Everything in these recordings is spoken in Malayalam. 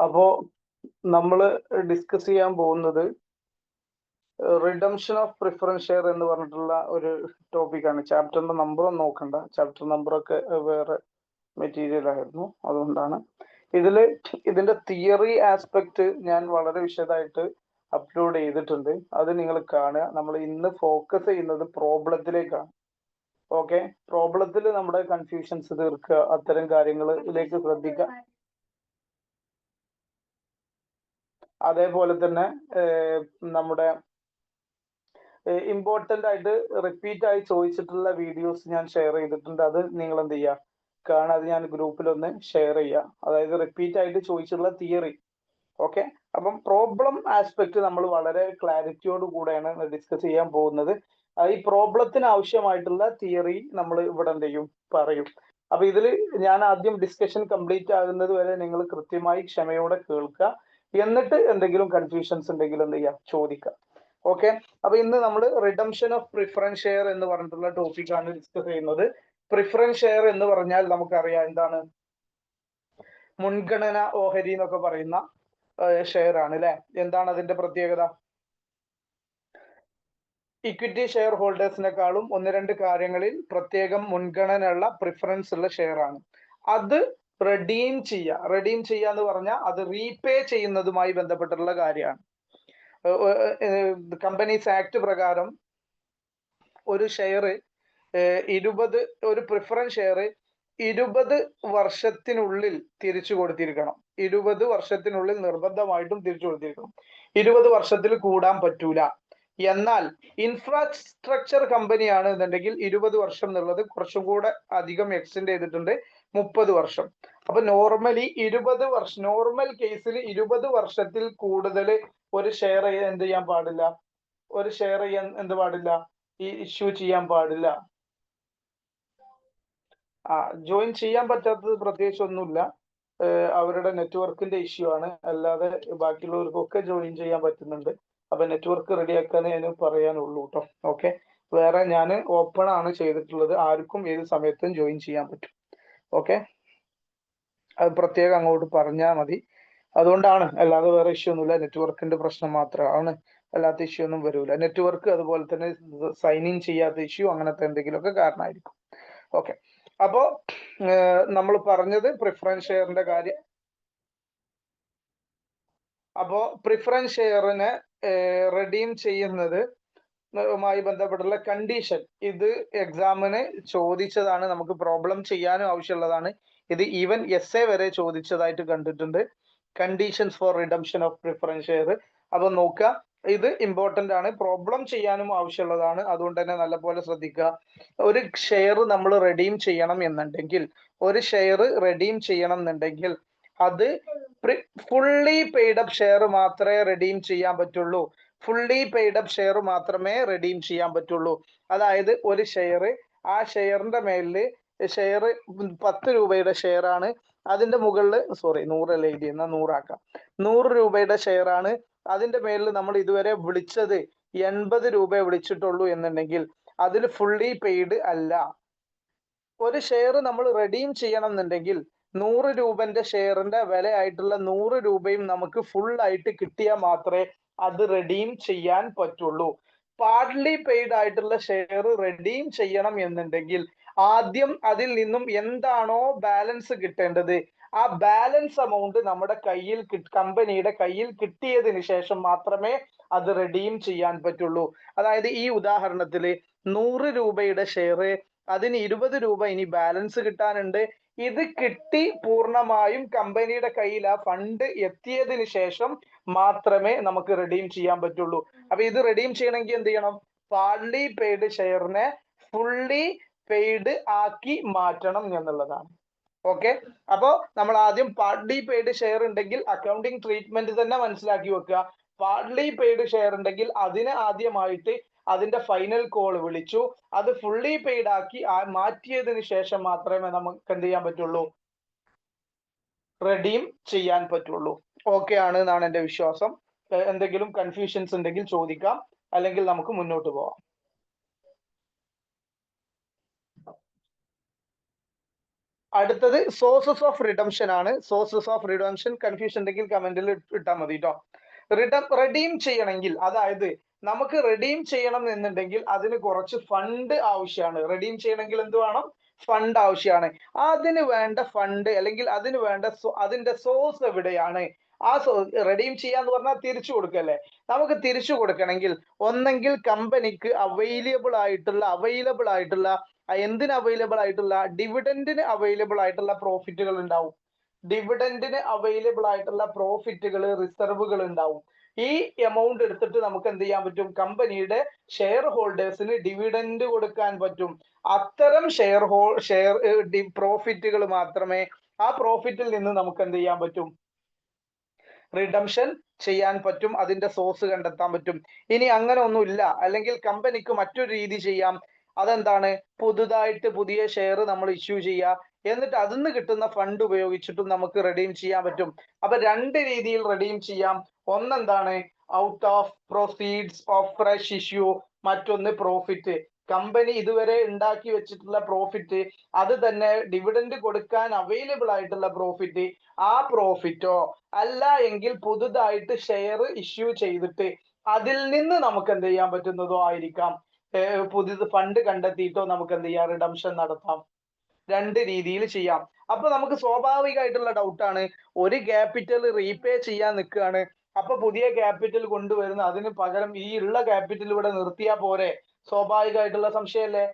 അപ്പോ നമ്മൾ ഡിസ്കസ് ചെയ്യാൻ പോകുന്നത് റിഡംഷൻ ഓഫ് പ്രിഫറൻസ് ഷെയർ എന്ന് പറഞ്ഞിട്ടുള്ള ഒരു ടോപ്പിക്കാണ്. ചാപ്റ്ററിന്റെ നമ്പറൊന്നും നോക്കണ്ട, ചാപ്റ്റർ നമ്പറൊക്കെ വേറെ മെറ്റീരിയൽ ആയിരുന്നു. അതുകൊണ്ടാണ് ഇതിന്റെ തിയറി ആസ്പെക്ട് ഞാൻ വളരെ വിശദമായിട്ട് അപ്ലോഡ് ചെയ്തിട്ടുണ്ട്. അത് നിങ്ങൾ കാണുക. നമ്മൾ ഇന്ന് ഫോക്കസ് ചെയ്യുന്നത് പ്രോബ്ലത്തിലേക്കാണ്. ഓക്കെ, പ്രോബ്ലത്തിൽ നമ്മുടെ കൺഫ്യൂഷൻസ് തീർക്കുക, അത്തരം കാര്യങ്ങളിലേക്ക് ശ്രദ്ധിക്കുക. അതേപോലെ തന്നെ നമ്മുടെ ഇമ്പോർട്ടന്റ് ആയിട്ട് റിപ്പീറ്റ് ആയി ചോദിച്ചിട്ടുള്ള വീഡിയോസ് ഞാൻ ഷെയർ ചെയ്തിട്ടുണ്ട്. അത് നിങ്ങൾ എന്ത് ചെയ്യുക, കാണാൻ. അത് ഞാൻ ഗ്രൂപ്പിൽ ഒന്ന് ഷെയർ ചെയ്യുക. അതായത് റിപ്പീറ്റ് ആയിട്ട് ചോദിച്ചിട്ടുള്ള തിയറി. ഓക്കെ, അപ്പം പ്രോബ്ലം ആസ്പെക്ട് നമ്മൾ വളരെ ക്ലാരിറ്റിയോട് കൂടെയാണ് ഡിസ്കസ് ചെയ്യാൻ പോകുന്നത്. ഈ പ്രോബ്ലത്തിന് ആവശ്യമായിട്ടുള്ള തിയറി നമ്മൾ ഇവിടെ എന്ത് ചെയ്യും, പറയും. അപ്പൊ ഇതിൽ ഞാൻ ആദ്യം ഡിസ്കഷൻ കംപ്ലീറ്റ് ആകുന്നത് വരെ നിങ്ങൾ കൃത്യമായി ക്ഷമയോടെ കേൾക്കുക. എന്നിട്ട് എന്തെങ്കിലും കൺഫ്യൂഷൻസ് ഉണ്ടെങ്കിൽ എന്ത് ചെയ്യുക, ചോദിക്കുക. ഓക്കെ, അപ്പൊ ഇന്ന് നമ്മൾ റിഡംഷൻ ഓഫ് പ്രിഫറൻസ് ഷെയർ എന്ന് പറഞ്ഞിട്ടുള്ള ടോപ്പിക്കാണ് ഡിസ്കസ് ചെയ്യുന്നത്. പ്രിഫറൻസ് ഷെയർ എന്ന് പറഞ്ഞാൽ നമുക്കറിയാം എന്താണ്, മുൻഗണന ഓഹരി എന്നൊക്കെ പറയുന്ന ഷെയർ ആണ് അല്ലെ. എന്താണ് അതിന്റെ പ്രത്യേകത? ഇക്വിറ്റി ഷെയർ ഹോൾഡേഴ്സിനെക്കാളും ഒന്ന് രണ്ട് കാര്യങ്ങളിൽ പ്രത്യേകം മുൻഗണന ഉള്ള പ്രിഫറൻസ് ഉള്ള ഷെയർ ആണ്. അത് റെഡീം ചെയ്യുക എന്ന് പറഞ്ഞാൽ അത് റീപേ ചെയ്യുന്നതുമായി ബന്ധപ്പെട്ടുള്ള കാര്യമാണ്. കമ്പനീസ് ആക്ട് പ്രകാരം ഒരു ഷെയർ 20 ഒരു പ്രിഫറൻസ് ഷെയർ 20 വർഷത്തിനുള്ളിൽ തിരിച്ചു കൊടുത്തിരിക്കണം. 20 വർഷത്തിനുള്ളിൽ നിർബന്ധമായിട്ടും തിരിച്ചു കൊടുത്തിരിക്കണം. 20 വർഷത്തിൽ കൂടാൻ പറ്റൂല. എന്നാൽ ഇൻഫ്രാസ്ട്രക്ചർ കമ്പനിയാണ് എന്നുണ്ടെങ്കിൽ 20 വർഷം എന്നുള്ളത് കുറച്ചും കൂടെ അധികം എക്സ്റ്റെൻഡ് ചെയ്തിട്ടുണ്ട്, 30 വർഷം. അപ്പൊ നോർമലി 20 വർഷം, നോർമൽ കേസിൽ 20 വർഷത്തിൽ കൂടുതൽ ഒരു ഷെയർ എന്ത് ചെയ്യാൻ പാടില്ല, ഒരു ഷെയർ എന്ത് പാടില്ല, ഈ ഇഷ്യൂ ചെയ്യാൻ പാടില്ല. ജോയിൻ ചെയ്യാൻ പറ്റാത്തത് പ്രത്യേകിച്ച് ഒന്നുമില്ല, അവരുടെ നെറ്റ്വർക്കിന്റെ ഇഷ്യൂ ആണ്. അല്ലാതെ ബാക്കിയുള്ളവർക്കൊക്കെ ജോയിൻ ചെയ്യാൻ പറ്റുന്നുണ്ട്. അപ്പൊ നെറ്റ്വർക്ക് റെഡിയാക്കാനേ ഞാൻ പറയാനുള്ളൂ കേട്ടോ. ഓക്കെ, വേറെ ഞാൻ ഓപ്പൺ ആണ് ചെയ്തിട്ടുള്ളത്, ആർക്കും ഏത് സമയത്തും ജോയിൻ ചെയ്യാൻ പറ്റും. ഓക്കെ, അത് പ്രത്യേകം അങ്ങോട്ട് പറഞ്ഞാൽ മതി. അതുകൊണ്ടാണ്, അല്ലാതെ വേറെ ഇഷ്യൂ ഒന്നുമില്ല. നെറ്റ്വർക്കിന്റെ പ്രശ്നം മാത്രമാണ്, അല്ലാത്ത ഇഷ്യൂ ഒന്നും വരൂല. നെറ്റ്വർക്ക് അതുപോലെ തന്നെ സൈൻ ഇൻ ചെയ്യാത്ത ഇഷ്യൂ, അങ്ങനത്തെ എന്തെങ്കിലുമൊക്കെ കാരണമായിരിക്കും. ഓക്കെ, അപ്പോ നമ്മൾ പറഞ്ഞത് പ്രിഫറൻസ് ഷെയറിന്റെ കാര്യം. അപ്പോ പ്രിഫറൻസ് ഷെയറിനെ റെഡീം ചെയ്യുന്നത് മായി ബന്ധപ്പെട്ടുള്ള കണ്ടീഷൻ, ഇത് എക്സാമിന് ചോദിച്ചതാണ്, നമുക്ക് പ്രോബ്ലം ചെയ്യാനും ആവശ്യമുള്ളതാണ്. ഇത് ഈവൻ എസ്എ വരെ ചോദിച്ചതായിട്ട് കണ്ടിട്ടുണ്ട്, conditions for redemption of preference share. അപ്പൊ നോക്കുക, ഇത് ഇമ്പോർട്ടന്റ് ആണ്, പ്രോബ്ലം ചെയ്യാനും ആവശ്യമുള്ളതാണ്. അതുകൊണ്ട് തന്നെ നല്ലപോലെ ശ്രദ്ധിക്കുക. ഒരു ഷെയർ നമ്മൾ റെഡീം ചെയ്യണം എന്നുണ്ടെങ്കിൽ, അത് ഫുള്ളി പെയ്ഡ് അപ്പ് ഷെയർ മാത്രമേ റെഡീം ചെയ്യാൻ പറ്റുള്ളൂ. ഫുള്ളി പെയ്ഡ് അപ്പ് ഷെയർ മാത്രമേ റെഡീം ചെയ്യാൻ പറ്റുള്ളൂ. അതായത് ഒരു ഷെയർ, ആ ഷെയറിന്റെ മേലില് ഷെയർ 10 രൂപയുടെ ഷെയർ ആണ്, അതിന്റെ മുകളിൽ 100 അല്ല എഴുതി, എന്നാൽ 100 ആക്കാം. 100 രൂപയുടെ ഷെയർ ആണ്, അതിന്റെ മേലിൽ നമ്മൾ ഇതുവരെ വിളിച്ചത് 80 രൂപ വിളിച്ചിട്ടുള്ളൂ എന്നുണ്ടെങ്കിൽ അതിൽ ഫുള്ളി പെയ്ഡ് അല്ല. ഒരു ഷെയർ നമ്മൾ റെഡീം ചെയ്യണം എന്നുണ്ടെങ്കിൽ 100 രൂപന്റെ ഷെയറിന്റെ വില ആയിട്ടുള്ള 100 രൂപയും നമുക്ക് ഫുൾ ആയിട്ട് കിട്ടിയാൽ മാത്രമേ അത് റെഡീം ചെയ്യാൻ പറ്റുള്ളൂ. പാർട്ട്ലി പെയ്ഡ് ആയിട്ടുള്ള ഷെയർ റെഡീം ചെയ്യണം എന്നുണ്ടെങ്കിൽ ആദ്യം അതിൽ നിന്നും എന്താണോ ബാലൻസ് കിട്ടേണ്ടത്, ആ ബാലൻസ് എമൗണ്ട് നമ്മുടെ കയ്യിൽ, കമ്പനിയുടെ കയ്യിൽ കിട്ടിയതിന് ശേഷം മാത്രമേ അത് റെഡീം ചെയ്യാൻ പറ്റുള്ളൂ. അതായത് ഈ ഉദാഹരണത്തിൽ 100 രൂപയുടെ ഷെയർ, അതിന് 20 രൂപ ഇനി ബാലൻസ് കിട്ടാനുണ്ട്. ഇത് കിട്ടി പൂർണ്ണമായും കമ്പനിയുടെ കയ്യിൽ ആ ഫണ്ട് എത്തിയതിന് ശേഷം മാത്രമേ നമുക്ക് റെഡീം ചെയ്യാൻ പറ്റുള്ളൂ. അപ്പൊ ഇത് റെഡീം ചെയ്യണമെങ്കിൽ എന്ത് ചെയ്യണം? പാർട്ട്ലി പെയ്ഡ് ഷെയറിനെ ഫുള്ളി പെയ്ഡ് ആക്കി മാറ്റണം എന്നുള്ളതാണ്. ഓക്കെ, അപ്പോ നമ്മൾ ആദ്യം പാർട്ട്ലി പെയ്ഡ് ഷെയർ ഉണ്ടെങ്കിൽ അക്കൗണ്ടിങ് ട്രീറ്റ്മെന്റ് തന്നെ മനസ്സിലാക്കി വെക്കുക. പാർട്ട്ലി പെയ്ഡ് ഷെയർ ഉണ്ടെങ്കിൽ അതിനെ ആദ്യമായിട്ട് അതിന്റെ ഫൈനൽ കോൾ വിളിച്ചു, അത് ഫുള്ളി പെയ്ഡ് ആക്കി മാറ്റിയതിന് ശേഷം മാത്രമേ നമുക്ക് എന്ത് ചെയ്യാൻ പറ്റുള്ളൂ, റെഡീം ചെയ്യാൻ പറ്റുള്ളൂ. ഓക്കെ ആണ് എന്നാണ് എന്റെ വിശ്വാസം. എന്തെങ്കിലും കൺഫ്യൂഷൻസ് ഉണ്ടെങ്കിൽ ചോദിക്കാം, അല്ലെങ്കിൽ നമുക്ക് മുന്നോട്ട് പോവാം. അടുത്തത് സോഴ്സസ് ഓഫ് റിഡംഷൻ ആണ്. സോഴ്സസ് ഓഫ് റിഡംഷൻ കൺഫ്യൂഷൻ ഉണ്ടെങ്കിൽ കമന്റിൽ ഇട്ടാൽ മതി കേട്ടോ. റെഡീം ചെയ്യണമെങ്കിൽ, അതായത് നമുക്ക് റെഡീം ചെയ്യണം എന്നുണ്ടെങ്കിൽ അതിന് കുറച്ച് ഫണ്ട് ആവശ്യമാണ്. റെഡീം ചെയ്യണമെങ്കിൽ എന്ത് വേണം? ഫണ്ട് ആവശ്യമാണ്. അതിന് വേണ്ട ഫണ്ട് അല്ലെങ്കിൽ അതിന് വേണ്ട അതിന്റെ സോഴ്സ് എവിടെയാണ്? ആ റെഡീം ചെയ്യാന്ന് പറഞ്ഞാൽ തിരിച്ചു കൊടുക്കല്ലേ. നമുക്ക് തിരിച്ചു കൊടുക്കണമെങ്കിൽ ഒന്നെങ്കിൽ കമ്പനിക്ക് അവൈലബിൾ ആയിട്ടുള്ള എന്തിന് അവൈലബിൾ ആയിട്ടുള്ള? ഡിവിഡന്റിന് അവൈലബിൾ ആയിട്ടുള്ള പ്രോഫിറ്റുകൾ ഉണ്ടാവും. ഡിവിഡന്റിന് അവൈലബിൾ ആയിട്ടുള്ള പ്രോഫിറ്റുകൾ, റിസർവുകൾ ഉണ്ടാവും. ഈ എമൗണ്ട് എടുത്തിട്ട് നമുക്ക് എന്ത് ചെയ്യാൻ പറ്റും? കമ്പനിയുടെ ഷെയർ ഹോൾഡേഴ്സിന് ഡിവിഡന്റ് കൊടുക്കാൻ പറ്റും. അത്തരം ഷെയർ പ്രോഫിറ്റുകൾ മാത്രമേ, ആ പ്രോഫിറ്റിൽ നിന്ന് നമുക്ക് എന്ത് ചെയ്യാൻ പറ്റും? റിഡംഷൻ ചെയ്യാൻ പറ്റും. അതിന്റെ സോഴ്സ് കണ്ടെത്താൻ പറ്റും. ഇനി അങ്ങനെ ഒന്നുമില്ല, അല്ലെങ്കിൽ കമ്പനിക്ക് മറ്റൊരു രീതി ചെയ്യാം. അതെന്താണ്? പുതിയ ഷെയർ നമ്മൾ ഇഷ്യൂ ചെയ്യുക, എന്നിട്ട് അതിന്ന് കിട്ടുന്ന ഫണ്ട് ഉപയോഗിച്ചിട്ടും നമുക്ക് റെഡീം ചെയ്യാൻ പറ്റും. അപ്പൊ രണ്ട് രീതിയിൽ റെഡീം ചെയ്യാം. ഒന്നെന്താണ്? Out of proceeds of fresh issue, മറ്റൊന്ന് പ്രോഫിറ്റ്. കമ്പനി ഇതുവരെ ഉണ്ടാക്കി വെച്ചിട്ടുള്ള പ്രോഫിറ്റ്, അത് തന്നെ ഡിവിഡന്റ് കൊടുക്കാൻ അവൈലബിൾ ആയിട്ടുള്ള പ്രോഫിറ്റ്, ആ പ്രോഫിറ്റോ അല്ല എങ്കിൽ പുതുതായിട്ട് ഷെയർ ഇഷ്യൂ ചെയ്തിട്ട് അതിൽ നിന്ന് നമുക്ക് എന്ത് ചെയ്യാൻ പറ്റുന്നതോ ആയിരിക്കാം. പുതിയത് ഫണ്ട് കണ്ടെത്തിയിട്ടോ നമുക്ക് എന്ത് ചെയ്യാം? റിഡംഷൻ നടത്താം. രണ്ട് രീതിയിൽ ചെയ്യാം. അപ്പൊ നമുക്ക് സ്വാഭാവികമായിട്ടുള്ള ഡൗട്ടാണ്, ഒരു ക്യാപിറ്റൽ റീപേ ചെയ്യാൻ നിൽക്കുകയാണ്, അപ്പൊ പുതിയ ക്യാപിറ്റൽ കൊണ്ടുവരുന്ന അതിന് പകരം ഈ ഉള്ള ക്യാപിറ്റൽ ഇവിടെ നിർത്തിയാ പോരെ? സ്വാഭാവികമായിട്ടുള്ള സംശയമല്ലേ?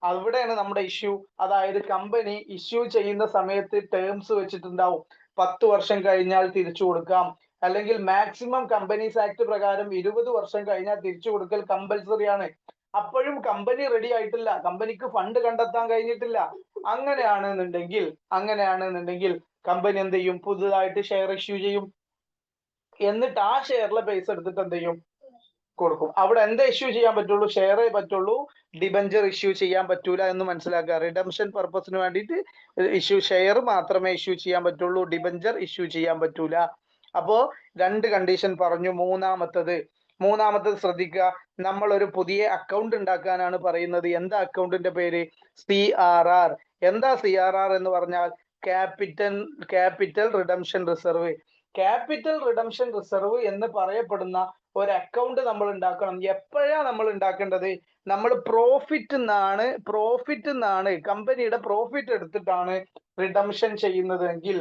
അവിടെയാണ് നമ്മുടെ ഇഷ്യൂ. അതായത് കമ്പനി ഇഷ്യൂ ചെയ്യുന്ന സമയത്ത് ടേംസ് വെച്ചിട്ടുണ്ടാവും. 10 വർഷം കഴിഞ്ഞാൽ തിരിച്ചു കൊടുക്കാം, അല്ലെങ്കിൽ മാക്സിമം കമ്പനീസ് ആക്ട് പ്രകാരം 20 വർഷം കഴിഞ്ഞാൽ തിരിച്ചു കൊടുക്കൽ കമ്പൽസറി ആണ്. അപ്പോഴും കമ്പനി റെഡി ആയിട്ടില്ല, കമ്പനിക്ക് ഫണ്ട് കണ്ടെത്താൻ കഴിഞ്ഞിട്ടില്ല. അങ്ങനെയാണെന്നുണ്ടെങ്കിൽ കമ്പനി എന്ത് ചെയ്യും? പുതുതായിട്ട് ഷെയർ ഇഷ്യൂ ചെയ്യും. എന്നിട്ട് ആ ഷെയറിലെ പൈസ എടുത്തിട്ട് എന്ത് ചെയ്യും? കൊടുക്കും. അവിടെ എന്താ ഇഷ്യൂ ചെയ്യാൻ പറ്റുള്ളൂ? ഷെയറേ പറ്റുള്ളൂ, ഡിബഞ്ചർ ഇഷ്യൂ ചെയ്യാൻ പറ്റൂല എന്ന് മനസ്സിലാക്കുക. റിഡംഷൻ പർപ്പസിന് വേണ്ടിയിട്ട് ഷെയർ മാത്രമേ ഇഷ്യൂ ചെയ്യാൻ പറ്റുള്ളൂ, ഡിബഞ്ചർ ഇഷ്യൂ ചെയ്യാൻ പറ്റൂല. അപ്പോ രണ്ട് കണ്ടീഷൻ പറഞ്ഞു. മൂന്നാമത്തത് ശ്രദ്ധിക്കുക. നമ്മൾ ഒരു പുതിയ അക്കൗണ്ട് ഉണ്ടാക്കാനാണ് പറയുന്നത്. എന്താ അക്കൗണ്ടിന്റെ പേര്? CRR. എന്താ CRR എന്ന് പറഞ്ഞാൽ? Capital redemption reserve. Capital redemption reserve എന്ന് പറയപ്പെടുന്ന ഒരു അക്കൗണ്ട് നമ്മൾ ഉണ്ടാക്കണം. എപ്പോഴാണ് നമ്മൾ ഉണ്ടാക്കേണ്ടത്? നമ്മൾ പ്രോഫിറ്റ് നിന്നാണ് കമ്പനിയുടെ പ്രോഫിറ്റ് എടുത്തിട്ടാണ് റിഡംഷൻ ചെയ്യുന്നതെങ്കിൽ,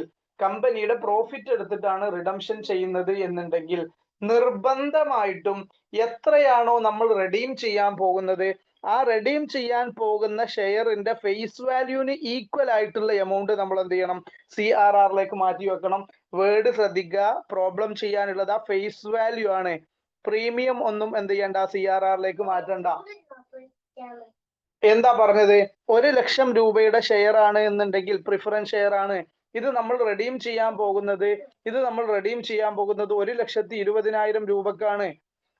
എന്നുണ്ടെങ്കിൽ നിർബന്ധമായിട്ടും എത്രയാണോ നമ്മൾ റെഡീം ചെയ്യാൻ പോകുന്നത്, ആ റെഡീം ചെയ്യാൻ പോകുന്ന ഷെയറിന്റെ ഫേസ് വാല്യൂവിന് ഈക്വൽ ആയിട്ടുള്ള എമൗണ്ട് നമ്മൾ എന്ത് ചെയ്യണം? CRRലേക്ക് മാറ്റി വെക്കണം. വേർഡ് ശ്രദ്ധിക്കുക, പ്രോബ്ലം ചെയ്യാനുള്ളത് ആ ഫേസ് വാല്യൂ ആണ്. പ്രീമിയം ഒന്നും എന്ത് ചെയ്യണ്ട? CRRലേക്ക് മാറ്റണ്ട. എന്താ പറഞ്ഞത്? 1 ലക്ഷം രൂപയുടെ ഷെയർ ആണ് എന്നുണ്ടെങ്കിൽ, പ്രിഫറൻസ് ഷെയർ ആണ്, ഇത് നമ്മൾ റെഡീം ചെയ്യാൻ പോകുന്നത് 1,20,000 രൂപക്കാണ്.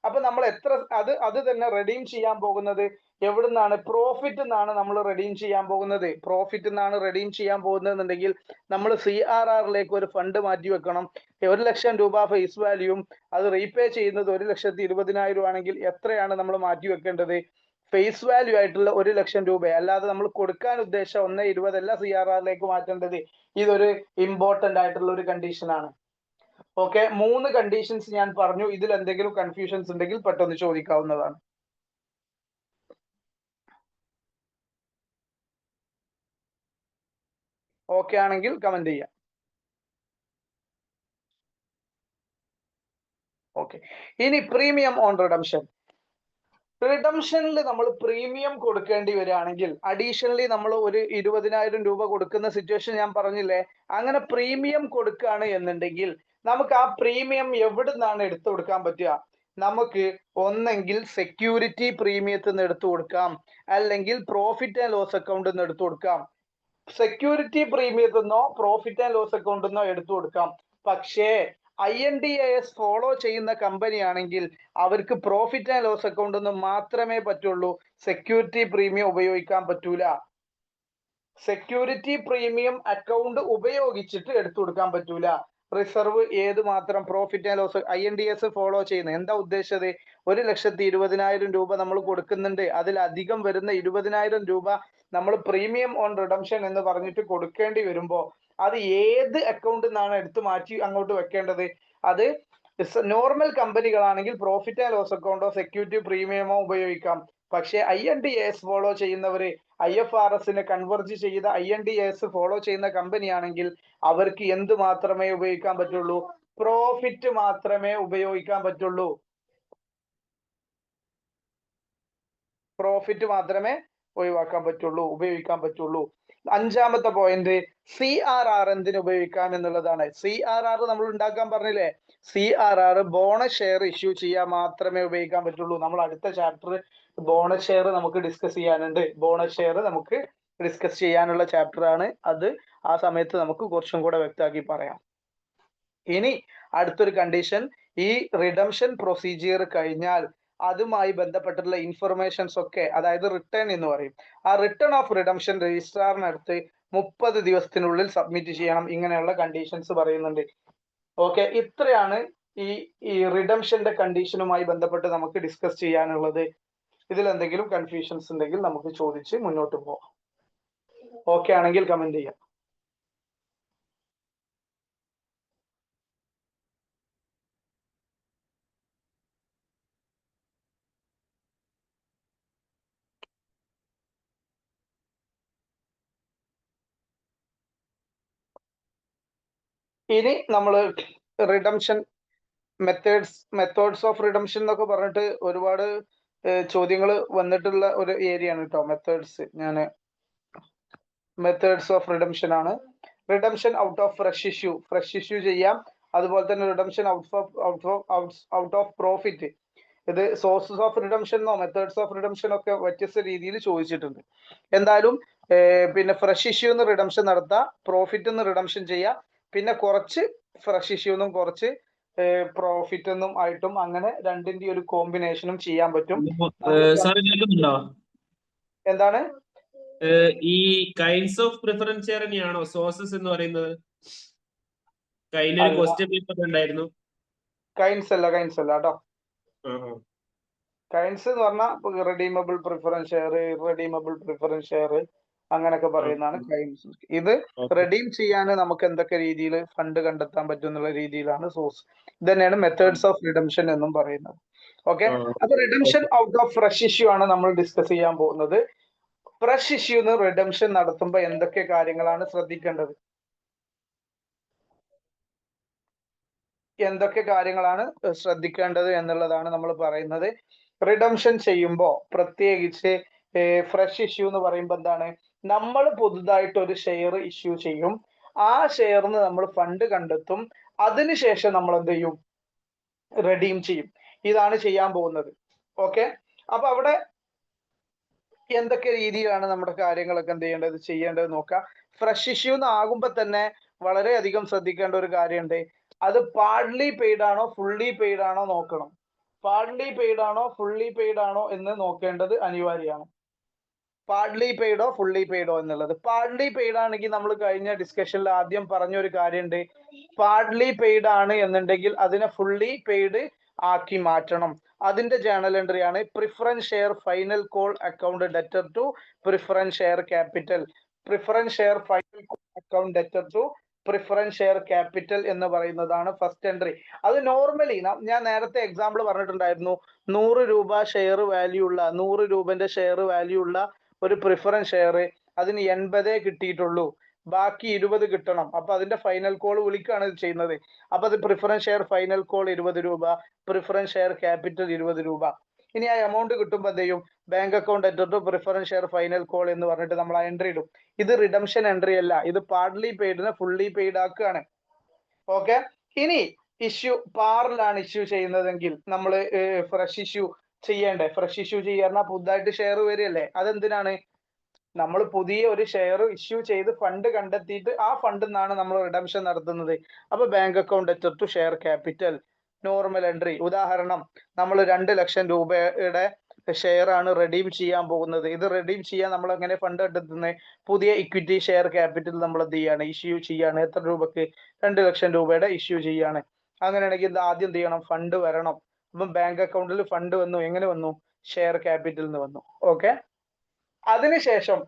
അപ്പൊ നമ്മൾ എത്ര അത് തന്നെ റെഡീം ചെയ്യാൻ പോകുന്നത് എവിടുന്നാണ്? പ്രോഫിറ്റ് നിന്നാണ് നമ്മൾ റെഡീം ചെയ്യാൻ പോകുന്നത്. എന്നുണ്ടെങ്കിൽ നമ്മൾ CRRലേക്ക് ഒരു ഫണ്ട് മാറ്റി വെക്കണം. 1 ലക്ഷം രൂപ ഫേസ് വാല്യൂവും അത് റീപേ ചെയ്യുന്നത് 1,20,000 ആണെങ്കിൽ എത്രയാണ് നമ്മൾ മാറ്റി വെക്കേണ്ടത്? ഫേസ് വാല്യൂ ആയിട്ടുള്ള 1 ലക്ഷം രൂപ, അല്ലാതെ നമ്മൾ കൊടുക്കാൻ ഉദ്ദേശിച്ച 1,20,000 അല്ല CRRലേക്ക് മാറ്റേണ്ടത്. ഇതൊരു ഇമ്പോർട്ടന്റ് ആയിട്ടുള്ള ഒരു കണ്ടീഷൻ ആണ്. ഓക്കെ, 3 കണ്ടീഷൻസ് ഞാൻ പറഞ്ഞു. ഇതിൽ എന്തെങ്കിലും കൺഫ്യൂഷൻസ് ഉണ്ടെങ്കിൽ പെട്ടെന്ന് ചോദിക്കാവുന്നതാണ്. ഓക്കെ ആണെങ്കിൽ കമന്റ് ചെയ്യാം. ഓക്കെ, ഇനി പ്രീമിയം ഓൺ റിഡംഷൻ. റിഡംഷനിൽ നമ്മൾ പ്രീമിയം കൊടുക്കേണ്ടി വരികയാണെങ്കിൽ, അഡീഷണലി നമ്മൾ ഒരു 20,000 രൂപ കൊടുക്കുന്ന സിറ്റുവേഷൻ ഞാൻ പറഞ്ഞില്ലേ, അങ്ങനെ പ്രീമിയം കൊടുക്കുകയാണ് എന്നുണ്ടെങ്കിൽ നമുക്ക് ആ പ്രീമിയം എവിടെ നിന്നാണ് എടുത്തു കൊടുക്കാൻ പറ്റുക? നമുക്ക് ഒന്നെങ്കിൽ സെക്യൂരിറ്റി പ്രീമിയത്തിൽ നിന്ന് എടുത്തു കൊടുക്കാം, അല്ലെങ്കിൽ പ്രോഫിറ്റ് ആൻഡ് ലോസ് അക്കൗണ്ടിൽ നിന്ന് എടുത്തു കൊടുക്കാം. സെക്യൂരിറ്റി പ്രീമിയത്തിൽ നിന്നോ പ്രോഫിറ്റ് ആൻഡ് ലോസ് അക്കൗണ്ടിൽ നിന്നോ എടുത്തു കൊടുക്കാം. പക്ഷേ INDAS ഫോളോ ചെയ്യുന്ന കമ്പനി ആണെങ്കിൽ അവർക്ക് പ്രോഫിറ്റ് ആൻഡ് ലോസ് അക്കൗണ്ടിൽ നിന്ന് മാത്രമേ പറ്റുള്ളൂ, സെക്യൂരിറ്റി പ്രീമിയം ഉപയോഗിക്കാൻ പറ്റൂല. സെക്യൂരിറ്റി പ്രീമിയം അക്കൗണ്ട് ഉപയോഗിച്ചിട്ട് എടുത്തു കൊടുക്കാൻ പറ്റൂല. റിസർവ് ഏത് മാത്രം profit and loss INDS follow ചെയ്യുന്നത്. എന്താ ഉദ്ദേശിച്ചത്? 1,20,000 രൂപ നമ്മൾ കൊടുക്കുന്നുണ്ട്, അതിലധികം വരുന്ന 20,000 രൂപ നമ്മൾ പ്രീമിയം ഓൺ റിഡംഷൻ എന്ന് പറഞ്ഞിട്ട് കൊടുക്കേണ്ടി വരുമ്പോ അത് ഏത് അക്കൗണ്ടിൽ നിന്നാണ് എടുത്തു മാറ്റി അങ്ങോട്ട് വെക്കേണ്ടത്? അത് നോർമൽ കമ്പനികളാണെങ്കിൽ പ്രോഫിറ്റ് ആൻഡ് ലോസ് അക്കൗണ്ടോ സെക്യൂരിറ്റി പ്രീമിയമോ ഉപയോഗിക്കാം. പക്ഷേ INDS ഫോളോ ചെയ്യുന്നവര് IFRS കൺവെർജ് ചെയ്ത INDS ഫോളോ ചെയ്യുന്ന കമ്പനി ആണെങ്കിൽ അവർക്ക് എന്ത് മാത്രമേ ഉപയോഗിക്കാൻ പറ്റുള്ളൂ? പ്രോഫിറ്റ് മാത്രമേ ഉപയോഗിക്കാൻ പറ്റുള്ളൂ. പ്രോഫിറ്റ് മാത്രമേ ഉപയോഗിക്കാൻ പറ്റുള്ളൂ. അഞ്ചാമത്തെ പോയിന്റ് CRR എന്തിനു ഉപയോഗിക്കാം എന്നുള്ളതാണ്. CRR നമ്മൾ ഉണ്ടാക്കാൻ പറഞ്ഞില്ലേ? CRR ബോണസ് ഷെയർ ഇഷ്യൂ ചെയ്യാൻ മാത്രമേ ഉപയോഗിക്കാൻ പറ്റുള്ളൂ. നമ്മൾ അടുത്ത ചാപ്റ്റർ ബോണസ് ഷെയർ നമുക്ക് ഡിസ്കസ് ചെയ്യാനുണ്ട്. ബോണസ് ഷെയർ നമുക്ക് ഡിസ്കസ് ചെയ്യാനുള്ള ചാപ്റ്റർ ആണ് അത്. ആ സമയത്ത് നമുക്ക് കുറച്ചും കൂടെ വ്യക്തമാക്കി പറയാം. ഇനി അടുത്തൊരു കണ്ടീഷൻ, ഈ റിഡംഷൻ പ്രൊസീജിയർ കഴിഞ്ഞാൽ അതുമായി ബന്ധപ്പെട്ടുള്ള ഇൻഫർമേഷൻസ് ഒക്കെ, അതായത് റിട്ടേൺ എന്ന് പറയും, ആ റിട്ടേൺ ഓഫ് റിഡംഷൻ രജിസ്ട്രാറിനടുത്ത് 30 ദിവസത്തിനുള്ളിൽ സബ്മിറ്റ് ചെയ്യണം. ഇങ്ങനെയുള്ള കണ്ടീഷൻസ് പറയുന്നുണ്ട്. ഓക്കെ, ഇത്രയാണ് ഈ റിഡംഷന്റെ കണ്ടീഷനുമായി ബന്ധപ്പെട്ട് നമുക്ക് ഡിസ്കസ് ചെയ്യാനുള്ളത്. ഇതിൽ എന്തെങ്കിലും കൺഫ്യൂഷൻസ് ഉണ്ടെങ്കിൽ നമുക്ക് ചോദിച്ച് മുന്നോട്ട് പോകാം. ഓക്കെ ആണെങ്കിൽ കമന്റ് ചെയ്യാം. ഇനി നമ്മൾ റിഡംഷൻ മെത്തേഡ്സ് ഓഫ് റിഡംഷൻ എന്നൊക്കെ പറഞ്ഞിട്ട് ഒരുപാട് ചോദ്യങ്ങൾ വന്നിട്ടുള്ള ഒരു ഏരിയ ആണ് കേട്ടോ മെത്തേഡ്സ്. മെത്തേഡ്സ് ഓഫ് റിഡംഷൻ ആണ്. Redemption out of fresh issue ചെയ്യാം. അതുപോലെ തന്നെ റിഡംഷൻ ഔട്ട് ഓഫ് പ്രോഫിറ്റ്. ഇത് സോഴ്സസ് ഓഫ് റിഡംഷനോ മെത്തേഡ്സ് ഓഫ് റിഡംഷൻ ഒക്കെ വ്യത്യസ്ത രീതിയിൽ ചോദിച്ചിട്ടുണ്ട്. എന്തായാലും പിന്നെ ഫ്രഷ് ഇഷ്യൂന്ന് റിഡംഷൻ നടത്താം, പ്രോഫിറ്റ് എന്ന് റിഡംഷൻ ചെയ്യാം, പിന്നെ കുറച്ച് ഫ്രഷ് ഇഷ്യൂന്നും കുറച്ച് പ്രോഫിറ്റ് എന്നും ആയിട്ടും അങ്ങനെ രണ്ടിന്റെ ഒരു കോമ്പിനേഷനും ചെയ്യാൻ പറ്റും. എന്താണ് ഈ കൈൻഡ്സ് ഓഫ് പ്രിഫറൻസ് ഷെയർ തന്നെയാണോ സോഴ്സസ് എന്ന് പറയുന്നത്? ക്വസ്റ്റ്യൻ പേപ്പർ ഉണ്ടായിരുന്നു. കൈൻഡ്സ് അല്ല കേട്ടോ. കൈൻഡ്സ് എന്ന് പറഞ്ഞാൽ redeemable preference share, irredeemable preference share അങ്ങനെയൊക്കെ പറയുന്നതാണ് കൈൻഡ്സ്. ഇത് റെഡീം ചെയ്യാൻ നമുക്ക് എന്തൊക്കെ രീതിയിൽ ഫണ്ട് കണ്ടെത്താൻ പറ്റും എന്നുള്ള രീതിയിലാണ് സോഴ്സ്. ഇത് തന്നെയാണ് മെത്തേഡ്സ് ഓഫ് റിഡംഷൻ എന്നും പറയുന്നത്. ഓക്കെ, അപ്പൊ redemption out of fresh issue ആണ് നമ്മൾ ഡിസ്കസ് ചെയ്യാൻ പോകുന്നത്. ഫ്രഷ് ഇഷ്യൂന്ന് റിഡംഷൻ നടത്തുമ്പോൾ എന്തൊക്കെ കാര്യങ്ങളാണ് ശ്രദ്ധിക്കേണ്ടത്? എന്നുള്ളതാണ് നമ്മൾ പറയുന്നത്. റിഡംഷൻ ചെയ്യുമ്പോൾ പ്രത്യേകിച്ച് ഫ്രഷ് ഇഷ്യൂ എന്ന് പറയുമ്പോൾ എന്താണ്, നമ്മൾ പുതുതായിട്ട് ഒരു ഷെയർ ഇഷ്യൂ ചെയ്യും, ആ ഷെയറിന് നമ്മൾ ഫണ്ട് കണ്ടെത്തും, അതിനുശേഷം നമ്മൾ എന്ത് ചെയ്യും? റെഡീം ചെയ്യും. ഇതാണ് ചെയ്യാൻ പോകുന്നത്. ഓക്കെ, അപ്പൊ അവിടെ എന്തൊക്കെ രീതിയിലാണ് നമ്മുടെ കാര്യങ്ങളൊക്കെ ചെയ്യേണ്ടത് നോക്കാം. ഫ്രഷ് ഇഷ്യൂ ആകുമ്പോൾ തന്നെ വളരെയധികം ശ്രദ്ധിക്കേണ്ട ഒരു കാര്യമുണ്ട്. അത് പാർട്ട്ലി പെയ്ഡ് ആണോ ഫുള്ളി പെയ്ഡ് ആണോ നോക്കണം. പാർട്ട്ലി പെയ്ഡ് ആണോ ഫുള്ളി പെയ്ഡ് ആണോ എന്ന് നോക്കേണ്ടത് അനിവാര്യമാണ്. പാർട്ട്ലി പെയ്ഡോ ഫുള്ളി പെയ്ഡോ എന്നുള്ളത്. പാർട്ട്ലി പെയ്ഡ് ആണെങ്കിൽ നമ്മൾ കഴിഞ്ഞ ഡിസ്കഷനിൽ ആദ്യം പറഞ്ഞ ഒരു കാര്യമുണ്ട്, പാർട്ട്ലി പെയ്ഡ് ആണ് എന്നുണ്ടെങ്കിൽ അതിനെ ഫുള്ളി പെയ്ഡ് ആക്കി മാറ്റണം. അതിന്റെ ജേണൽ എൻട്രി ആണ് preference share final call account debtor to preference share capital. Preference share final call account debtor to preference share capital എന്ന് പറയുന്നതാണ് ഫസ്റ്റ് എൻട്രി. അത് നോർമലി ഞാൻ നേരത്തെ എക്സാമ്പിൾ പറഞ്ഞിട്ടുണ്ടായിരുന്നു, 100 രൂപ ഷെയർ വാല്യൂ ഉള്ള 100 രൂപന്റെ ഷെയർ വാല്യൂ ഉള്ള ഒരു പ്രിഫറൻസ് ഷെയർ അതിന് 80 കിട്ടിയിട്ടുള്ളൂ, ബാക്കി 20 കിട്ടണം. അപ്പൊ അതിന്റെ ഫൈനൽ കോൾ വിളിക്കാണ് ചെയ്യുന്നത്. അപ്പൊ അത് പ്രിഫറൻസ് ഷെയർ ഫൈനൽ കോൾ 20 രൂപ, പ്രിഫറൻസ് ഷെയർ ക്യാപിറ്റൽ 20 രൂപ. ഇനി ആ എമൗണ്ട് കിട്ടുമ്പോൾ എന്ത് ചെയ്യും? Bank account debtor to preference share final call എന്ന് പറഞ്ഞിട്ട് നമ്മൾ ആ എൻട്രി ഇടും. ഇത് റിഡംഷൻ എൻട്രി അല്ല, ഇത് പാർട്ട്ലി പെയ്ഡിനെ ഫുള്ളി പെയ്ഡ് ആക്കുകയാണ്. ഓക്കെ, ഇനി ഇഷ്യൂ പാറിലാണ് ഇഷ്യൂ ചെയ്യുന്നതെങ്കിൽ നമ്മൾ ഫ്രഷ് ഇഷ്യൂ ചെയ്യേണ്ടേ? ഫ്രഷ് ഇഷ്യൂ ചെയ്യാൻ പുതുതായിട്ട് ഷെയർ വരികയല്ലേ, അതെന്തിനാണ്? നമ്മൾ പുതിയ ഒരു ഷെയർ ഇഷ്യൂ ചെയ്ത് ഫണ്ട് കണ്ടെത്തിയിട്ട് ആ ഫണ്ടിൽ നിന്നാണ് നമ്മൾ റിഡംഷൻ നടത്തുന്നത്. അപ്പൊ bank account debtor to share capital normal entry. ഉദാഹരണം, നമ്മൾ 2 ലക്ഷം രൂപയുടെ ഷെയർ ആണ് റെഡീം ചെയ്യാൻ പോകുന്നത്. ഇത് റെഡീം ചെയ്യാൻ നമ്മൾ എങ്ങനെ ഫണ്ട് കണ്ടെത്തുന്നത്? പുതിയ ഇക്വിറ്റി ഷെയർ ക്യാപിറ്റൽ നമ്മൾ എന്ത് ചെയ്യാണ്? ഇഷ്യൂ ചെയ്യാണ്. എത്ര രൂപക്ക്? 2 ലക്ഷം രൂപയുടെ ഇഷ്യൂ ചെയ്യാണ്. അങ്ങനെയാണെങ്കിൽ ഇത് ആദ്യം എന്ത് ചെയ്യണം? ഫണ്ട് വരണം. അപ്പം ബാങ്ക് അക്കൗണ്ടിൽ ഫണ്ട് വന്നു. എങ്ങനെ വന്നു? ഷെയർ ക്യാപിറ്റലിൽ നിന്ന് വന്നു. ഓക്കെ. അതിനുശേഷം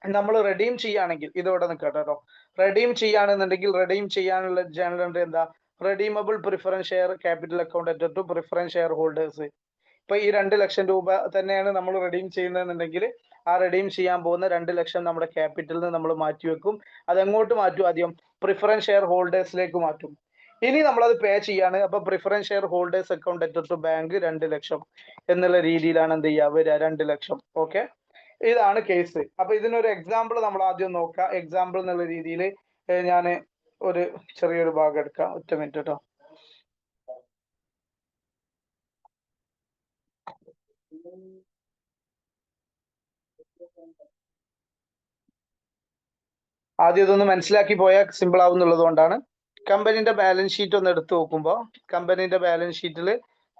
നമ്മൾ റെഡീം ചെയ്യുകയാണെങ്കിൽ ഇതോടെ നിൽക്കട്ടെ കേട്ടോ. റെഡീം ചെയ്യുകയാണെന്നുണ്ടെങ്കിൽ റെഡീം ചെയ്യാനുള്ള ജേണൽ എൻട്രി എന്താ? Redeemable preference share capital account to preference share holders. ഇപ്പൊ ഈ 2 ലക്ഷം രൂപ തന്നെയാണ് നമ്മൾ റെഡീം ചെയ്യുന്നതെന്നുണ്ടെങ്കിൽ ആ റെഡീം ചെയ്യാൻ പോകുന്ന 2 ലക്ഷം നമ്മുടെ ക്യാപിറ്റലിൽ നിന്ന് നമ്മൾ മാറ്റിവെക്കും. അത് എങ്ങോട്ട് മാറ്റും? ആദ്യം പ്രിഫറൻസ് ഷെയർ ഹോൾഡേഴ്സിലേക്ക് മാറ്റും. ഇനി നമ്മളത് പേ ചെയ്യാണ്. അപ്പൊ preference share holders account to bank 2 lakh എന്നുള്ള രീതിയിലാണ് എന്ത് ചെയ്യുക? വരിക 2 ലക്ഷം. ഓക്കെ. ഇതാണ് കേസ്. അപ്പൊ ഇതിനൊരു എക്സാമ്പിൾ നമ്മൾ ആദ്യം നോക്കാം. എക്സാമ്പിൾ എന്നുള്ള രീതിയിൽ ഞാൻ ഒരു ചെറിയൊരു ഭാഗം എടുക്കാം. ഒറ്റ മിനിറ്റ് കേട്ടോ. ആദ്യം ഇതൊന്ന് മനസ്സിലാക്കി പോയാൽ സിമ്പിൾ ആവുന്നുള്ളത് കൊണ്ടാണ്. കമ്പനിയുടെ ബാലൻസ് ഷീറ്റ് ഒന്ന് എടുത്തു നോക്കുമ്പോൾ കമ്പനിയുടെ ബാലൻസ് ഷീറ്റിൽ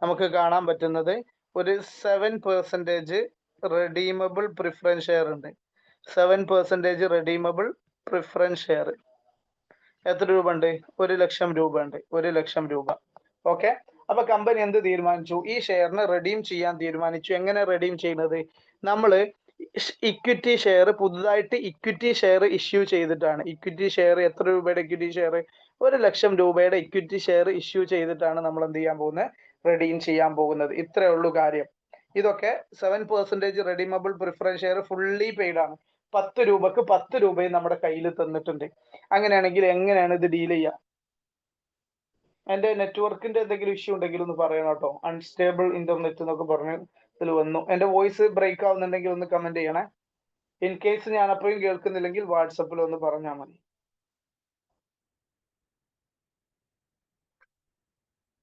നമുക്ക് കാണാൻ പറ്റുന്നത് ഒരു 7% റെഡീമബിൾ പ്രിഫറൻസ് ഷെയർ ഉണ്ട്. 7% റെഡീമബിൾ പ്രിഫറൻസ് ഷെയർ എത്ര രൂപ ഉണ്ട്? 1 ലക്ഷം രൂപ ഉണ്ട്. 1 ലക്ഷം രൂപ. ഓക്കെ. അപ്പൊ കമ്പനി എന്ത് തീരുമാനിച്ചു? ഈ ഷെയറിനെ റെഡീം ചെയ്യാൻ തീരുമാനിച്ചു. എങ്ങനെ റെഡീം ചെയ്യുന്നത്? നമ്മള് ഇക്വിറ്റി ഷെയർ പുതുതായിട്ട് ഇക്വിറ്റി ഷെയർ ഇഷ്യൂ ചെയ്തിട്ടാണ്. ഇക്വിറ്റി ഷെയർ എത്ര രൂപയുടെ ഇക്വിറ്റി ഷെയർ? 1 ലക്ഷം രൂപയുടെ ഇക്വിറ്റി ഷെയർ ഇഷ്യൂ ചെയ്തിട്ടാണ് നമ്മൾ എന്ത് ചെയ്യാൻ പോകുന്നത്? റെഡീം ചെയ്യാൻ പോകുന്നത്. ഇത്രേ ഉള്ളൂ കാര്യം. ഇതൊക്കെ 7% redeemable preference share fully paid ആണ്. 10 രൂപക്ക് 10 രൂപയും നമ്മുടെ കയ്യിൽ തന്നിട്ടുണ്ട്. അങ്ങനെയാണെങ്കിൽ എങ്ങനെയാണ് ഇത് ഡീൽ ചെയ്യുക? എന്റെ നെറ്റ്വർക്കിന്റെ എന്തെങ്കിലും ഇഷ്യൂ ഉണ്ടെങ്കിൽ ഒന്ന് പറയണം കേട്ടോ. അൺസ്റ്റേബിൾ ഇന്റർനെറ്റ് എന്നൊക്കെ പറഞ്ഞ് ഇതിൽ വന്നു. എന്റെ വോയിസ് ബ്രേക്ക് ആവുന്നുണ്ടെങ്കിൽ ഒന്ന് കമന്റ് ചെയ്യണേ. ഇൻ കേസ് ഞാൻ അപ്പോഴും കേൾക്കുന്നില്ലെങ്കിൽ വാട്സപ്പിൽ ഒന്ന് പറഞ്ഞാൽ മതി.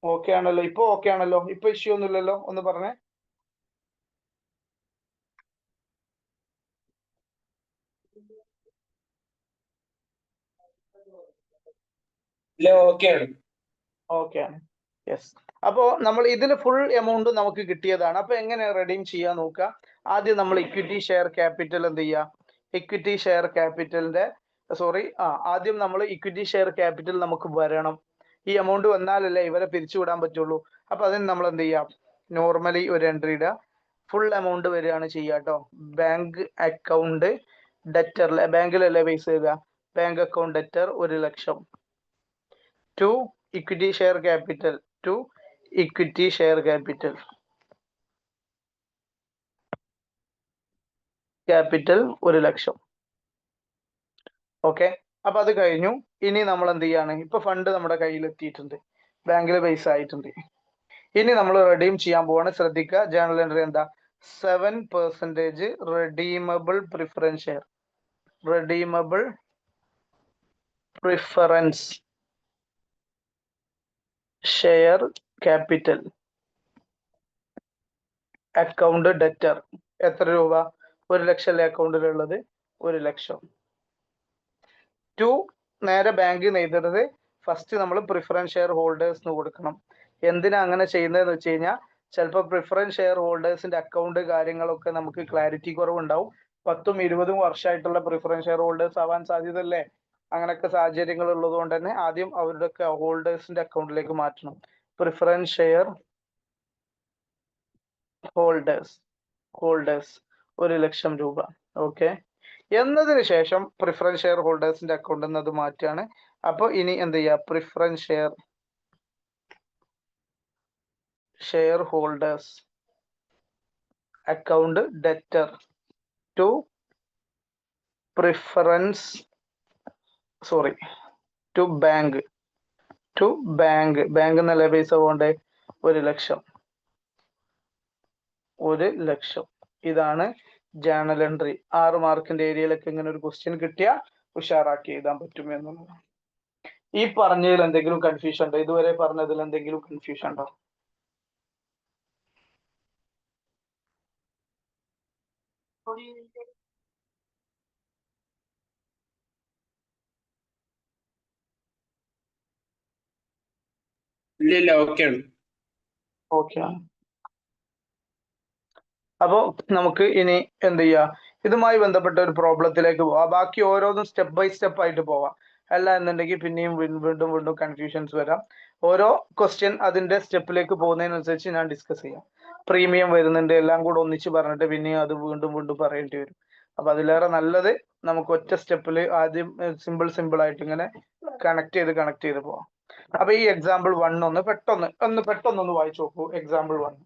ഓക്കെ ആണല്ലോ? ഇപ്പൊ ഓക്കെ ആണല്ലോ? ഇപ്പൊ ഇഷ്യൂ ഒന്നുമില്ലല്ലോ? ഒന്ന് പറഞ്ഞേ. ഓക്കെ ആണ്. യെസ്. അപ്പോ നമ്മൾ ഇതിൽ ഫുൾ എമൗണ്ട് നമുക്ക് കിട്ടിയതാണ്. അപ്പൊ എങ്ങനെ റെഡീം ചെയ്യാൻ നോക്കുക? ആദ്യം നമ്മൾ ഇക്വിറ്റി ഷെയർ ക്യാപിറ്റൽ എന്ത് ചെയ്യുക? ഇക്വിറ്റി ഷെയർ ക്യാപിറ്റലിന്റെ ആദ്യം നമ്മൾ ഇക്വിറ്റി ഷെയർ ക്യാപിറ്റൽ നമുക്ക് വരണം. ഈ എമൗണ്ട് വന്നാലല്ലേ ഇവരെ പിരിച്ചുവിടാൻ പറ്റുള്ളൂ. അപ്പൊ അതിന് നമ്മൾ എന്ത് ചെയ്യാം? നോർമലി ഒരു എൻട്രി ഇടുക. ഫുൾ എമൗണ്ട് വരികയാണ് ചെയ്യുക കേട്ടോ. ബാങ്ക് അക്കൗണ്ട് ഡെറ്റർ, ബാങ്കിലല്ലേ പൈസ തരിക? Bank account debtor 1 lakh to equity share capital equity share capital 1 lakh. Okay. അപ്പൊ അത് കഴിഞ്ഞു. ഇനി നമ്മൾ എന്ത് ചെയ്യാണ്? ഇപ്പൊ ഫണ്ട് നമ്മുടെ കയ്യിൽ എത്തിയിട്ടുണ്ട്. ബാങ്കിൽ പൈസ ആയിട്ടുണ്ട്. ഇനി നമ്മൾ റെഡീം ചെയ്യാൻ പോവാണ്. ശ്രദ്ധിക്കുക. ജേണൽ എൻട്രി എന്താ? 7% redeemable preference share. Redeemable preference share capital account debtor എത്ര രൂപ? 1 ലക്ഷം അല്ലേ അക്കൗണ്ടിലുള്ളത്? 1 ലക്ഷം ടു നേരെ ബാങ്കിൽ എഴുതരുത്. ഫസ്റ്റ് നമ്മൾ പ്രിഫറൻസ് ഷെയർ ഹോൾഡേഴ്സിന് കൊടുക്കണം. എന്തിനാ അങ്ങനെ ചെയ്യുന്നതെന്ന് വെച്ച് കഴിഞ്ഞാൽ ചിലപ്പോൾ പ്രിഫറൻസ് ഷെയർ ഹോൾഡേഴ്സിന്റെ അക്കൗണ്ട് കാര്യങ്ങളൊക്കെ നമുക്ക് ക്ലാരിറ്റി കുറവുണ്ടാവും. 10ഉം 20ഉം വർഷമായിട്ടുള്ള പ്രിഫറൻസ് ഷെയർ ഹോൾഡേഴ്സ് ആവാൻ സാധ്യതയല്ലേ? അങ്ങനെയൊക്കെ സാഹചര്യങ്ങൾ ഉള്ളത് കൊണ്ട് തന്നെ ആദ്യം അവരുടെ ഹോൾഡേഴ്സിന്റെ അക്കൗണ്ടിലേക്ക് മാറ്റണം. പ്രിഫറൻസ് ഷെയർ ഹോൾഡേഴ്സ് 1 ലക്ഷം രൂപ. ഓക്കെ. എന്നതിന് ശേഷം പ്രിഫറൻസ് ഷെയർ ഹോൾഡേഴ്സിന്റെ അക്കൗണ്ടിൽ നിന്ന് അത് മാറ്റാണ്. അപ്പോൾ ഇനി എന്ത് ചെയ്യുക? Preference share holders account debtor to bank എന്നല്ലേ പൈസ പോണ്ടേ? 1 ലക്ഷം. ഇതാണ് ജേണൽ എൻട്രി. 6 മാർക്കിന്റെ ഏരിയയിലൊക്കെ ഇങ്ങനെ ഒരു ക്വസ്റ്റ്യൻ കിട്ടിയാൽ ഉഷാറാക്കി എഴുതാൻ പറ്റും എന്നുള്ളത്. ഈ പറഞ്ഞതിൽ എന്തെങ്കിലും കൺഫ്യൂഷൻ ഉണ്ടോ? ഇതുവരെ പറഞ്ഞതിൽ എന്തെങ്കിലും കൺഫ്യൂഷൻ ഉണ്ടോ? ഇല്ല, ഓക്കെ ആണ്. ഓക്കെ ആണ്. അപ്പോൾ നമുക്ക് ഇനി എന്ത് ചെയ്യാം, ഇതുമായി ബന്ധപ്പെട്ട ഒരു പ്രോബ്ലത്തിലേക്ക് പോവാം. ബാക്കി ഓരോന്നും സ്റ്റെപ്പ് ബൈ സ്റ്റെപ്പ് ആയിട്ട് പോവാം. അല്ല എന്നുണ്ടെങ്കിൽ പിന്നെയും വീണ്ടും വീണ്ടും കൺഫ്യൂഷൻസ് വരാം. ഓരോ ക്വസ്റ്റ്യൻ അതിന്റെ സ്റ്റെപ്പിലേക്ക് പോകുന്നതിനനുസരിച്ച് ഞാൻ ഡിസ്കസ് ചെയ്യാം. പ്രീമിയം വരുന്നുണ്ട് എല്ലാം കൂടെ ഒന്നിച്ച് പറഞ്ഞിട്ട് പിന്നെയും അത് വീണ്ടും വീണ്ടും പറയേണ്ടി വരും. അപ്പൊ അതിലേറെ നല്ലത് നമുക്ക് ഒറ്റ സ്റ്റെപ്പിൽ ആദ്യം സിമ്പിൾ ആയിട്ട് ഇങ്ങനെ കണക്ട് ചെയ്ത് പോവാം. അപ്പൊ ഈ എക്സാമ്പിൾ 1 ഒന്ന് പെട്ടെന്ന് വായിച്ചു നോക്കൂ. എക്സാമ്പിൾ 1.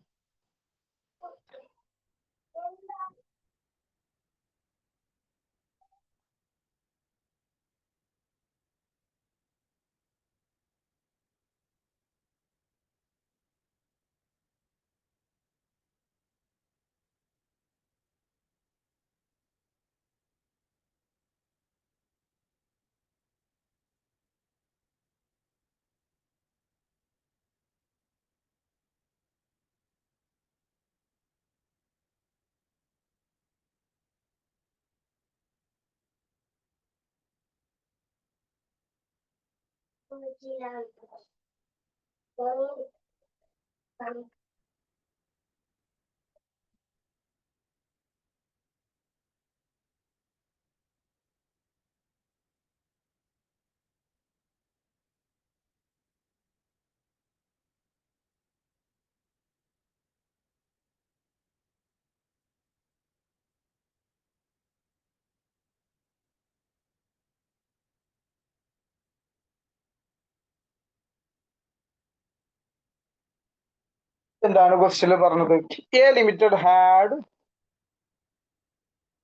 എന്താണ് ക്വസ്റ്റ്യനിൽ പറഞ്ഞത്? A limited had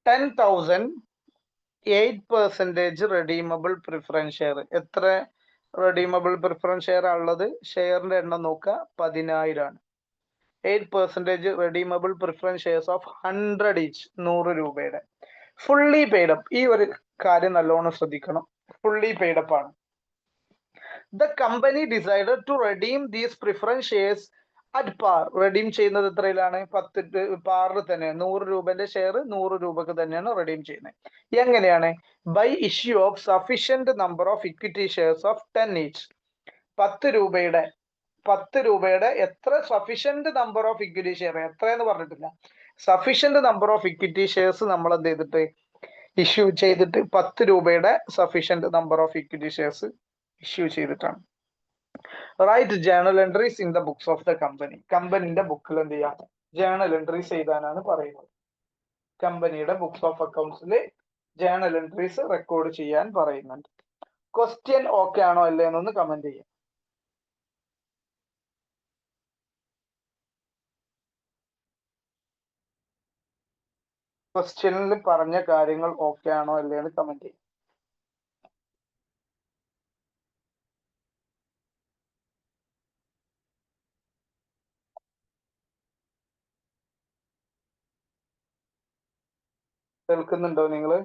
10,000 8% redeemable preference share. എത്ര റെഡീമബിൾ പ്രിഫറൻസ് ഷെയർ ഉള്ളത്? ഷെയറിന്റെ എണ്ണം നോക്കുക, 10,000 ആണ്. 8% redeemable preference shares of 100 each, 100 രൂപയുടെ. Fully paid up. ഈ ഒരു കാര്യം നല്ലോണം ശ്രദ്ധിക്കണം. ഫുള്ളി പെയ്ഡ് അപ്പ് ആണ്. The company decided to redeem these preference shares at par. Redeem ചെയ്യുന്നത് എത്രയിലാണ്? 10 പാറിൽ തന്നെ. 100 രൂപന്റെ ഷെയർ 100 രൂപക്ക് തന്നെയാണ് റെഡീം ചെയ്യുന്നത്. എങ്ങനെയാണ്? By issue of sufficient number of equity shares of 10 each. 10 രൂപയുടെ എത്ര sufficient number of equity share, എത്രയെന്ന് പറഞ്ഞിട്ടില്ല, sufficient number of equity shares നമ്മൾ എന്ത് ചെയ്തിട്ട് ഇഷ്യൂ ചെയ്തിട്ട് 10 രൂപയുടെ sufficient number of equity shares issue ചെയ്തിട്ടാണ്. Write journal entries in the books of the company. കമ്പനിന്റെ ബുക്കിൽ എന്ത് ചെയ്യാം? ജേണൽ എൻട്രീസ് എഴുതാനാണ് പറയുന്നത്. കമ്പനിയുടെ ബുക്സ് ഓഫ് അക്കൗണ്ട്സിൽ ജേണൽ എൻട്രീസ് റെക്കോർഡ് ചെയ്യാൻ പറയുന്നുണ്ട്. ക്വസ്റ്റ്യൻ ഓക്കെ ആണോ അല്ലേ എന്നൊന്ന് കമന്റ് ചെയ്യാം. ക്വസ്റ്റ്യനിൽ പറഞ്ഞ കാര്യങ്ങൾ ഓക്കെ ആണോ അല്ലേ എന്ന് കമന്റ് ചെയ്യാം. കേൾക്കുന്നുണ്ടോ നിങ്ങള്?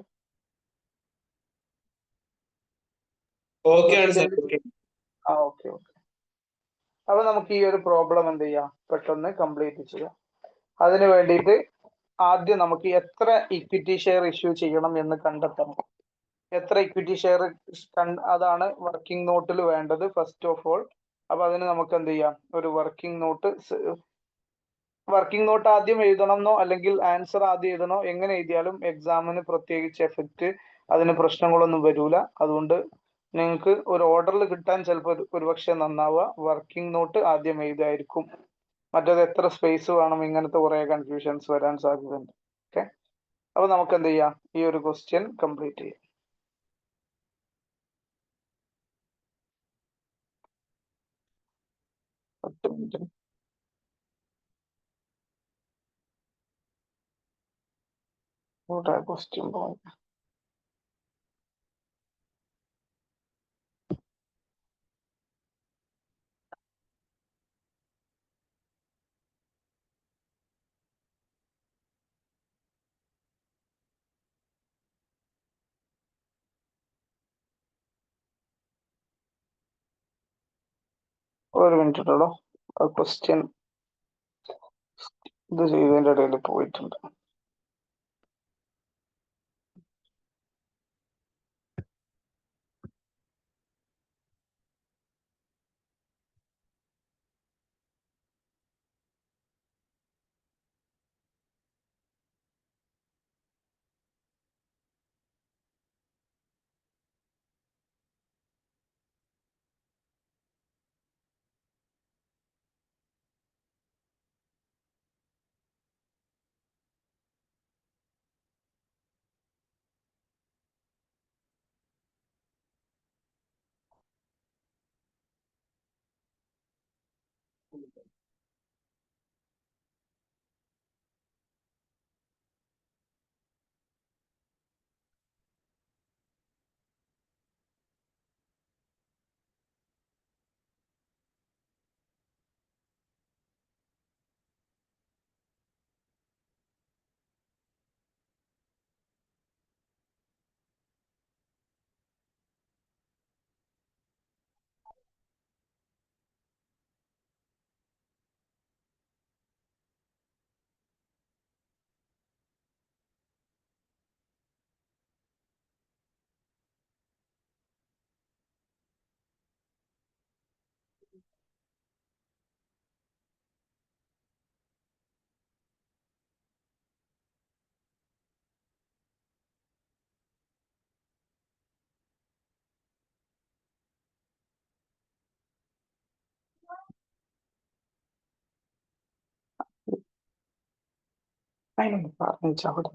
ഓക്കെ ആണ് സർ. ഓക്കെ. ഓക്കെ. അപ്പൊ നമുക്ക് ഈ ഒരു പ്രോബ്ലം എന്ത് ചെയ്യാം? പെട്ടെന്ന് കംപ്ലീറ്റ് ചെയ്യാം. അതിന് വേണ്ടിയിട്ട് ആദ്യം നമുക്ക് എത്ര ഇക്വിറ്റി ഷെയർ ഇഷ്യൂ ചെയ്യണം എന്ന് കണ്ടെത്തണം. എത്ര ഇക്വിറ്റി ഷെയർ, അതാണ് വർക്കിംഗ് നോട്ടിൽ വേണ്ടത് ഫസ്റ്റ് ഓഫ് ഓൾ. അപ്പൊ അതിന് നമുക്ക് എന്ത് ചെയ്യാം? ഒരു വർക്കിംഗ് നോട്ട് ആദ്യം എഴുതണമെന്നോ അല്ലെങ്കിൽ ആൻസർ ആദ്യം എഴുതണോ, എങ്ങനെ എഴുതിയാലും എക്സാമിന് പ്രത്യേകിച്ച് എഫക്റ്റ്, അതിന് പ്രശ്നങ്ങളൊന്നും വരൂല. അതുകൊണ്ട് നിങ്ങൾക്ക് ഒരു ഓർഡറിൽ കിട്ടാൻ ചിലപ്പോൾ ഒരുപക്ഷെ നന്നാവുക വർക്കിംഗ് നോട്ട് ആദ്യം എഴുതായിരിക്കും. മറ്റേത് എത്ര സ്പേസ് വേണം, ഇങ്ങനത്തെ കുറെ കൺഫ്യൂഷൻസ് വരാൻ സാധ്യതയുണ്ട്. ഓക്കെ, അപ്പൊ നമുക്ക് എന്ത് ചെയ്യാം? ഈ ഒരു ക്വസ്റ്റ്യൻ കംപ്ലീറ്റ് ചെയ്യാം. ക്വസ്റ്റ്യൻ പോയിന്റ് ഒരു മിനിറ്റ് ഇട്ടോ. ക്വസ്റ്റ്യൻ ഇത് ചെയ്തതിന്റെ ഇടയിൽ പോയിട്ടുണ്ട്. അതിനൊന്ന് പറഞ്ഞാ അവിടെ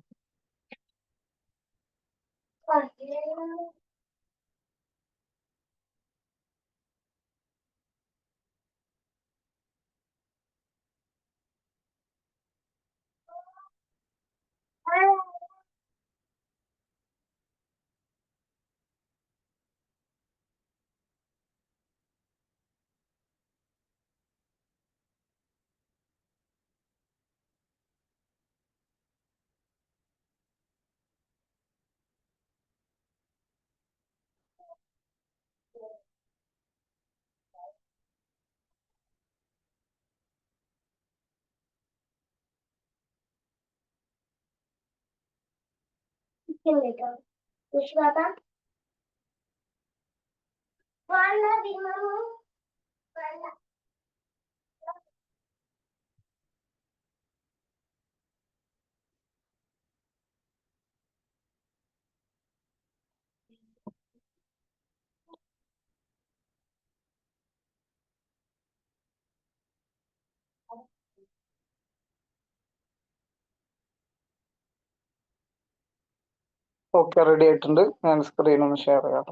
ഓക്കെ റെഡി ആയിട്ടുണ്ട്. ഞാൻ സ്ക്രീൻ ഒന്ന് ഷെയർ ചെയ്യാം.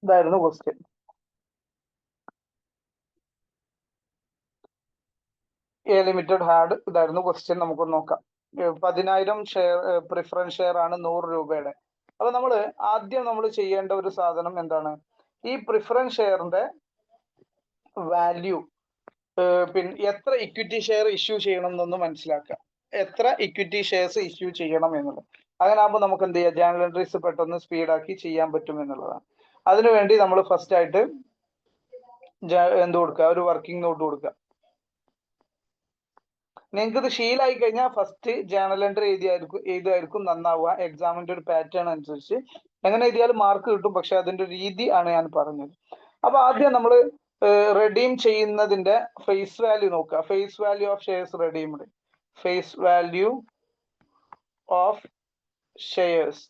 ഇതായിരുന്നു ക്വസ്റ്റ്യൻ. എ ലിമിറ്റഡ് ഹാഡ് ഇതായിരുന്നു ക്വസ്റ്റ്യൻ. നമുക്ക് നോക്കാം. 10,000 ഷെയർ പ്രിഫറൻസ് ഷെയർ ആണ് 100 രൂപയുടെ. അപ്പൊ നമ്മൾ ആദ്യം നമ്മൾ ചെയ്യേണ്ട ഒരു സാധനം എന്താണ്? ഈ പ്രിഫറൻസ് ഷെയറിന്റെ വാല്യൂ പിന്നെ എത്ര ഇക്വിറ്റി ഷെയർ ഇഷ്യൂ ചെയ്യണം എന്നൊന്ന് മനസ്സിലാക്കുക. എത്ര ഇക്വിറ്റി ഷെയർസ് ഇഷ്യൂ ചെയ്യണം എന്നുള്ളത്. അങ്ങനെ ആകുമ്പോൾ നമുക്ക് എന്ത് ചെയ്യാം? ജേണൽ എൻട്രീസ് പെട്ടെന്ന് സ്പീഡാക്കി ചെയ്യാൻ പറ്റും എന്നുള്ളതാണ്. അതിനുവേണ്ടി നമ്മൾ ഫസ്റ്റ് ആയിട്ട് എന്ത് കൊടുക്കുക? ഒരു വർക്കിംഗ് നോട്ട് കൊടുക്കുക. നിങ്ങൾക്ക് ഇത് ശീലമായി കഴിഞ്ഞാൽ ഫസ്റ്റ് ജേണൽ എൻട്രി എഴുതിയായിരിക്കും നന്നാവുക. എക്സാമിന്റെ ഒരു പാറ്റേൺ അനുസരിച്ച് എങ്ങനെ എഴുതിയാലും മാർക്ക് കിട്ടും. പക്ഷെ അതിന്റെ രീതി ആണ് ഞാൻ പറഞ്ഞത്. അപ്പൊ ആദ്യം നമ്മൾ റെഡീം ചെയ്യുന്നതിന്റെ ഫേസ് വാല്യൂ നോക്കുക. Face value of shares redeemed. Face value of shares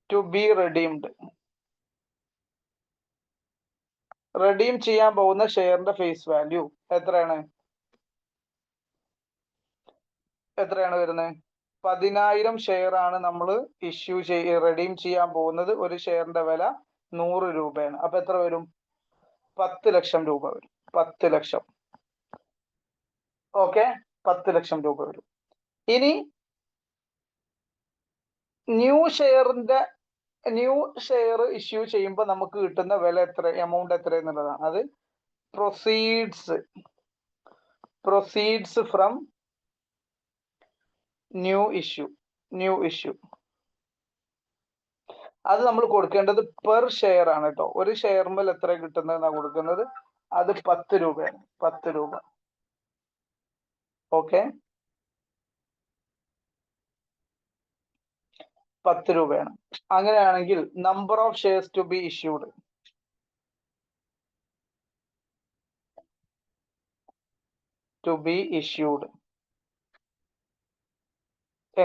to be redeemed. Redeem ചെയ്യാൻ പോകുന്ന ഷെയറിന്റെ ഫേസ് വാല്യൂ എത്രയാണ് വരുന്നത്? 10,000 ഷെയർ ആണ് നമ്മൾ റെഡീം ചെയ്യാൻ പോകുന്നത്. ഒരു ഷെയറിന്റെ വില 100 രൂപയാണ്. അപ്പൊ എത്ര വരും? 10 ലക്ഷം രൂപ വരും. 10 ലക്ഷം. ഓക്കെ, 10 ലക്ഷം രൂപ വരും. ഇനി ന്യൂ ഷെയർ ഇഷ്യൂ ചെയ്യുമ്പോൾ നമുക്ക് കിട്ടുന്ന വില എത്ര, എമൗണ്ട് എത്ര എന്നുള്ളതാണ്. അത് പ്രൊസീഡ്സ് ഫ്രം ന്യൂ ഇഷ്യൂ. അത് നമ്മൾ കൊടുക്കേണ്ടത് പെർ ഷെയർ ആണ് കേട്ടോ. ഒരു ഷെയർമേൽ എത്ര കിട്ടുന്നതെന്നാണ് കൊടുക്കുന്നത്. അത് 10 രൂപയാണ്. 10 രൂപ. ഓക്കെ, 10 രൂപയാണ്. അങ്ങനെയാണെങ്കിൽ number of shares to be issued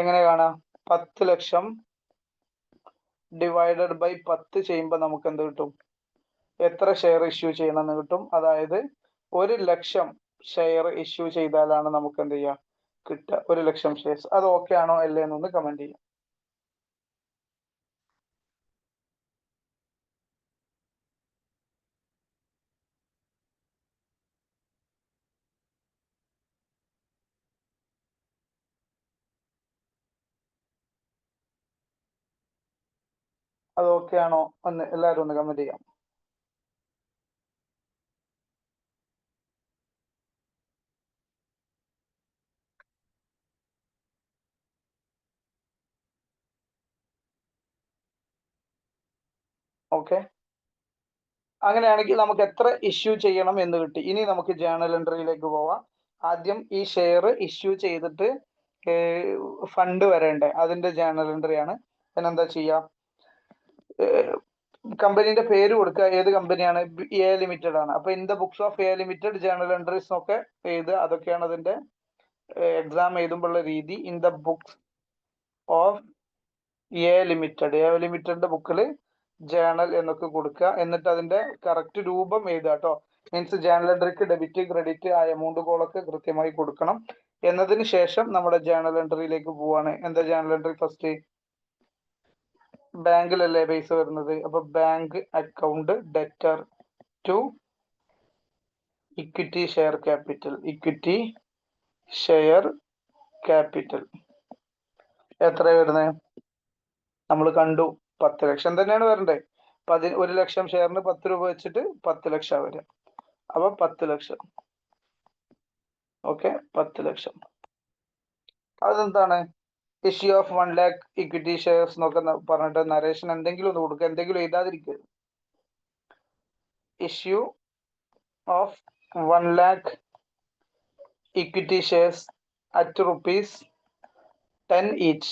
എങ്ങനെ കാണാം? 10 ലക്ഷം ഡിവൈഡഡ് ബൈ 10 ചെയ്യുമ്പോൾ നമുക്ക് എന്ത് കിട്ടും? എത്ര ഷെയർ ഇഷ്യൂ ചെയ്യണമെന്ന് കിട്ടും. അതായത് 1 ലക്ഷം ഷെയർ ഇഷ്യൂ ചെയ്താലാണ് നമുക്ക് എന്ത് ചെയ്യാം? കിട്ടുക 1 ലക്ഷം ഷെയർസ്. അത് ഓക്കെ ആണോ അല്ലേ എന്നൊന്ന് കമന്റ് ചെയ്യാം. അത് ഓക്കെ ആണോ എന്ന് എല്ലാവരും ഒന്ന് കമന്റ് ചെയ്യാം. ഓക്കെ, അങ്ങനെയാണെങ്കിൽ നമുക്ക് എത്ര ഇഷ്യൂ ചെയ്യണം എന്ന് കിട്ടി. ഇനി നമുക്ക് ജേണൽ എൻട്രിയിലേക്ക് പോവാം. ആദ്യം ഈ ഷെയർ ഇഷ്യൂ ചെയ്തിട്ട് ഫണ്ട് വരണ്ടേ, അതിന്റെ ജേണൽ എൻട്രി ആണ്. അതിനെന്താ ചെയ്യാം? കമ്പനിയുടെ പേര് കൊടുക്കുക. ഏത് കമ്പനിയാണ്? എ ലിമിറ്റഡ് ആണ്. അപ്പൊ in the books of A limited journal entries ഒക്കെ എഴുതുക. അതൊക്കെയാണ് അതിന്റെ എക്സാം എഴുതുമ്പോഴുള്ള രീതി. In the books of A ലിമിറ്റഡിന്റെ ബുക്കിൽ ജേണൽ എന്നൊക്കെ കൊടുക്കുക. എന്നിട്ട് അതിന്റെ കറക്റ്റ് രൂപം എഴുതുക കേട്ടോ. മീൻസ് ജേണൽ എൻട്രിക്ക് ഡെബിറ്റ് ക്രെഡിറ്റ് ആ എമൗണ്ടുകളൊക്കെ കൃത്യമായി കൊടുക്കണം. എന്നതിന് ശേഷം നമ്മുടെ ജേണൽ എൻട്രിയിലേക്ക് പോവാണ്. എന്താ ജേണൽ എൻട്രി? ഫസ്റ്റ് ബാങ്കിലല്ലേ പൈസ വരുന്നത്, അപ്പൊ bank account debtor to equity share capital. Equity share capital എത്ര വരുന്നത്? നമ്മൾ കണ്ടു 10 ലക്ഷം തന്നെയാണ് വരണ്ടേ. 1 ലക്ഷം ഷെയറിന് 10 രൂപ വെച്ചിട്ട് 10 ലക്ഷം വരിക. അപ്പൊ 10 ലക്ഷം. ഓക്കെ, 10 ലക്ഷം. അതെന്താണ്? Issue of 1 lakh equity shares എന്നൊക്കെ പറഞ്ഞിട്ട് നരേഷൻ എന്തെങ്കിലും ഒന്ന് കൊടുക്കുക, എന്തെങ്കിലും എഴുതാതിരിക്കരുത്. Issue of 1 lakh equity shares at ₹10 each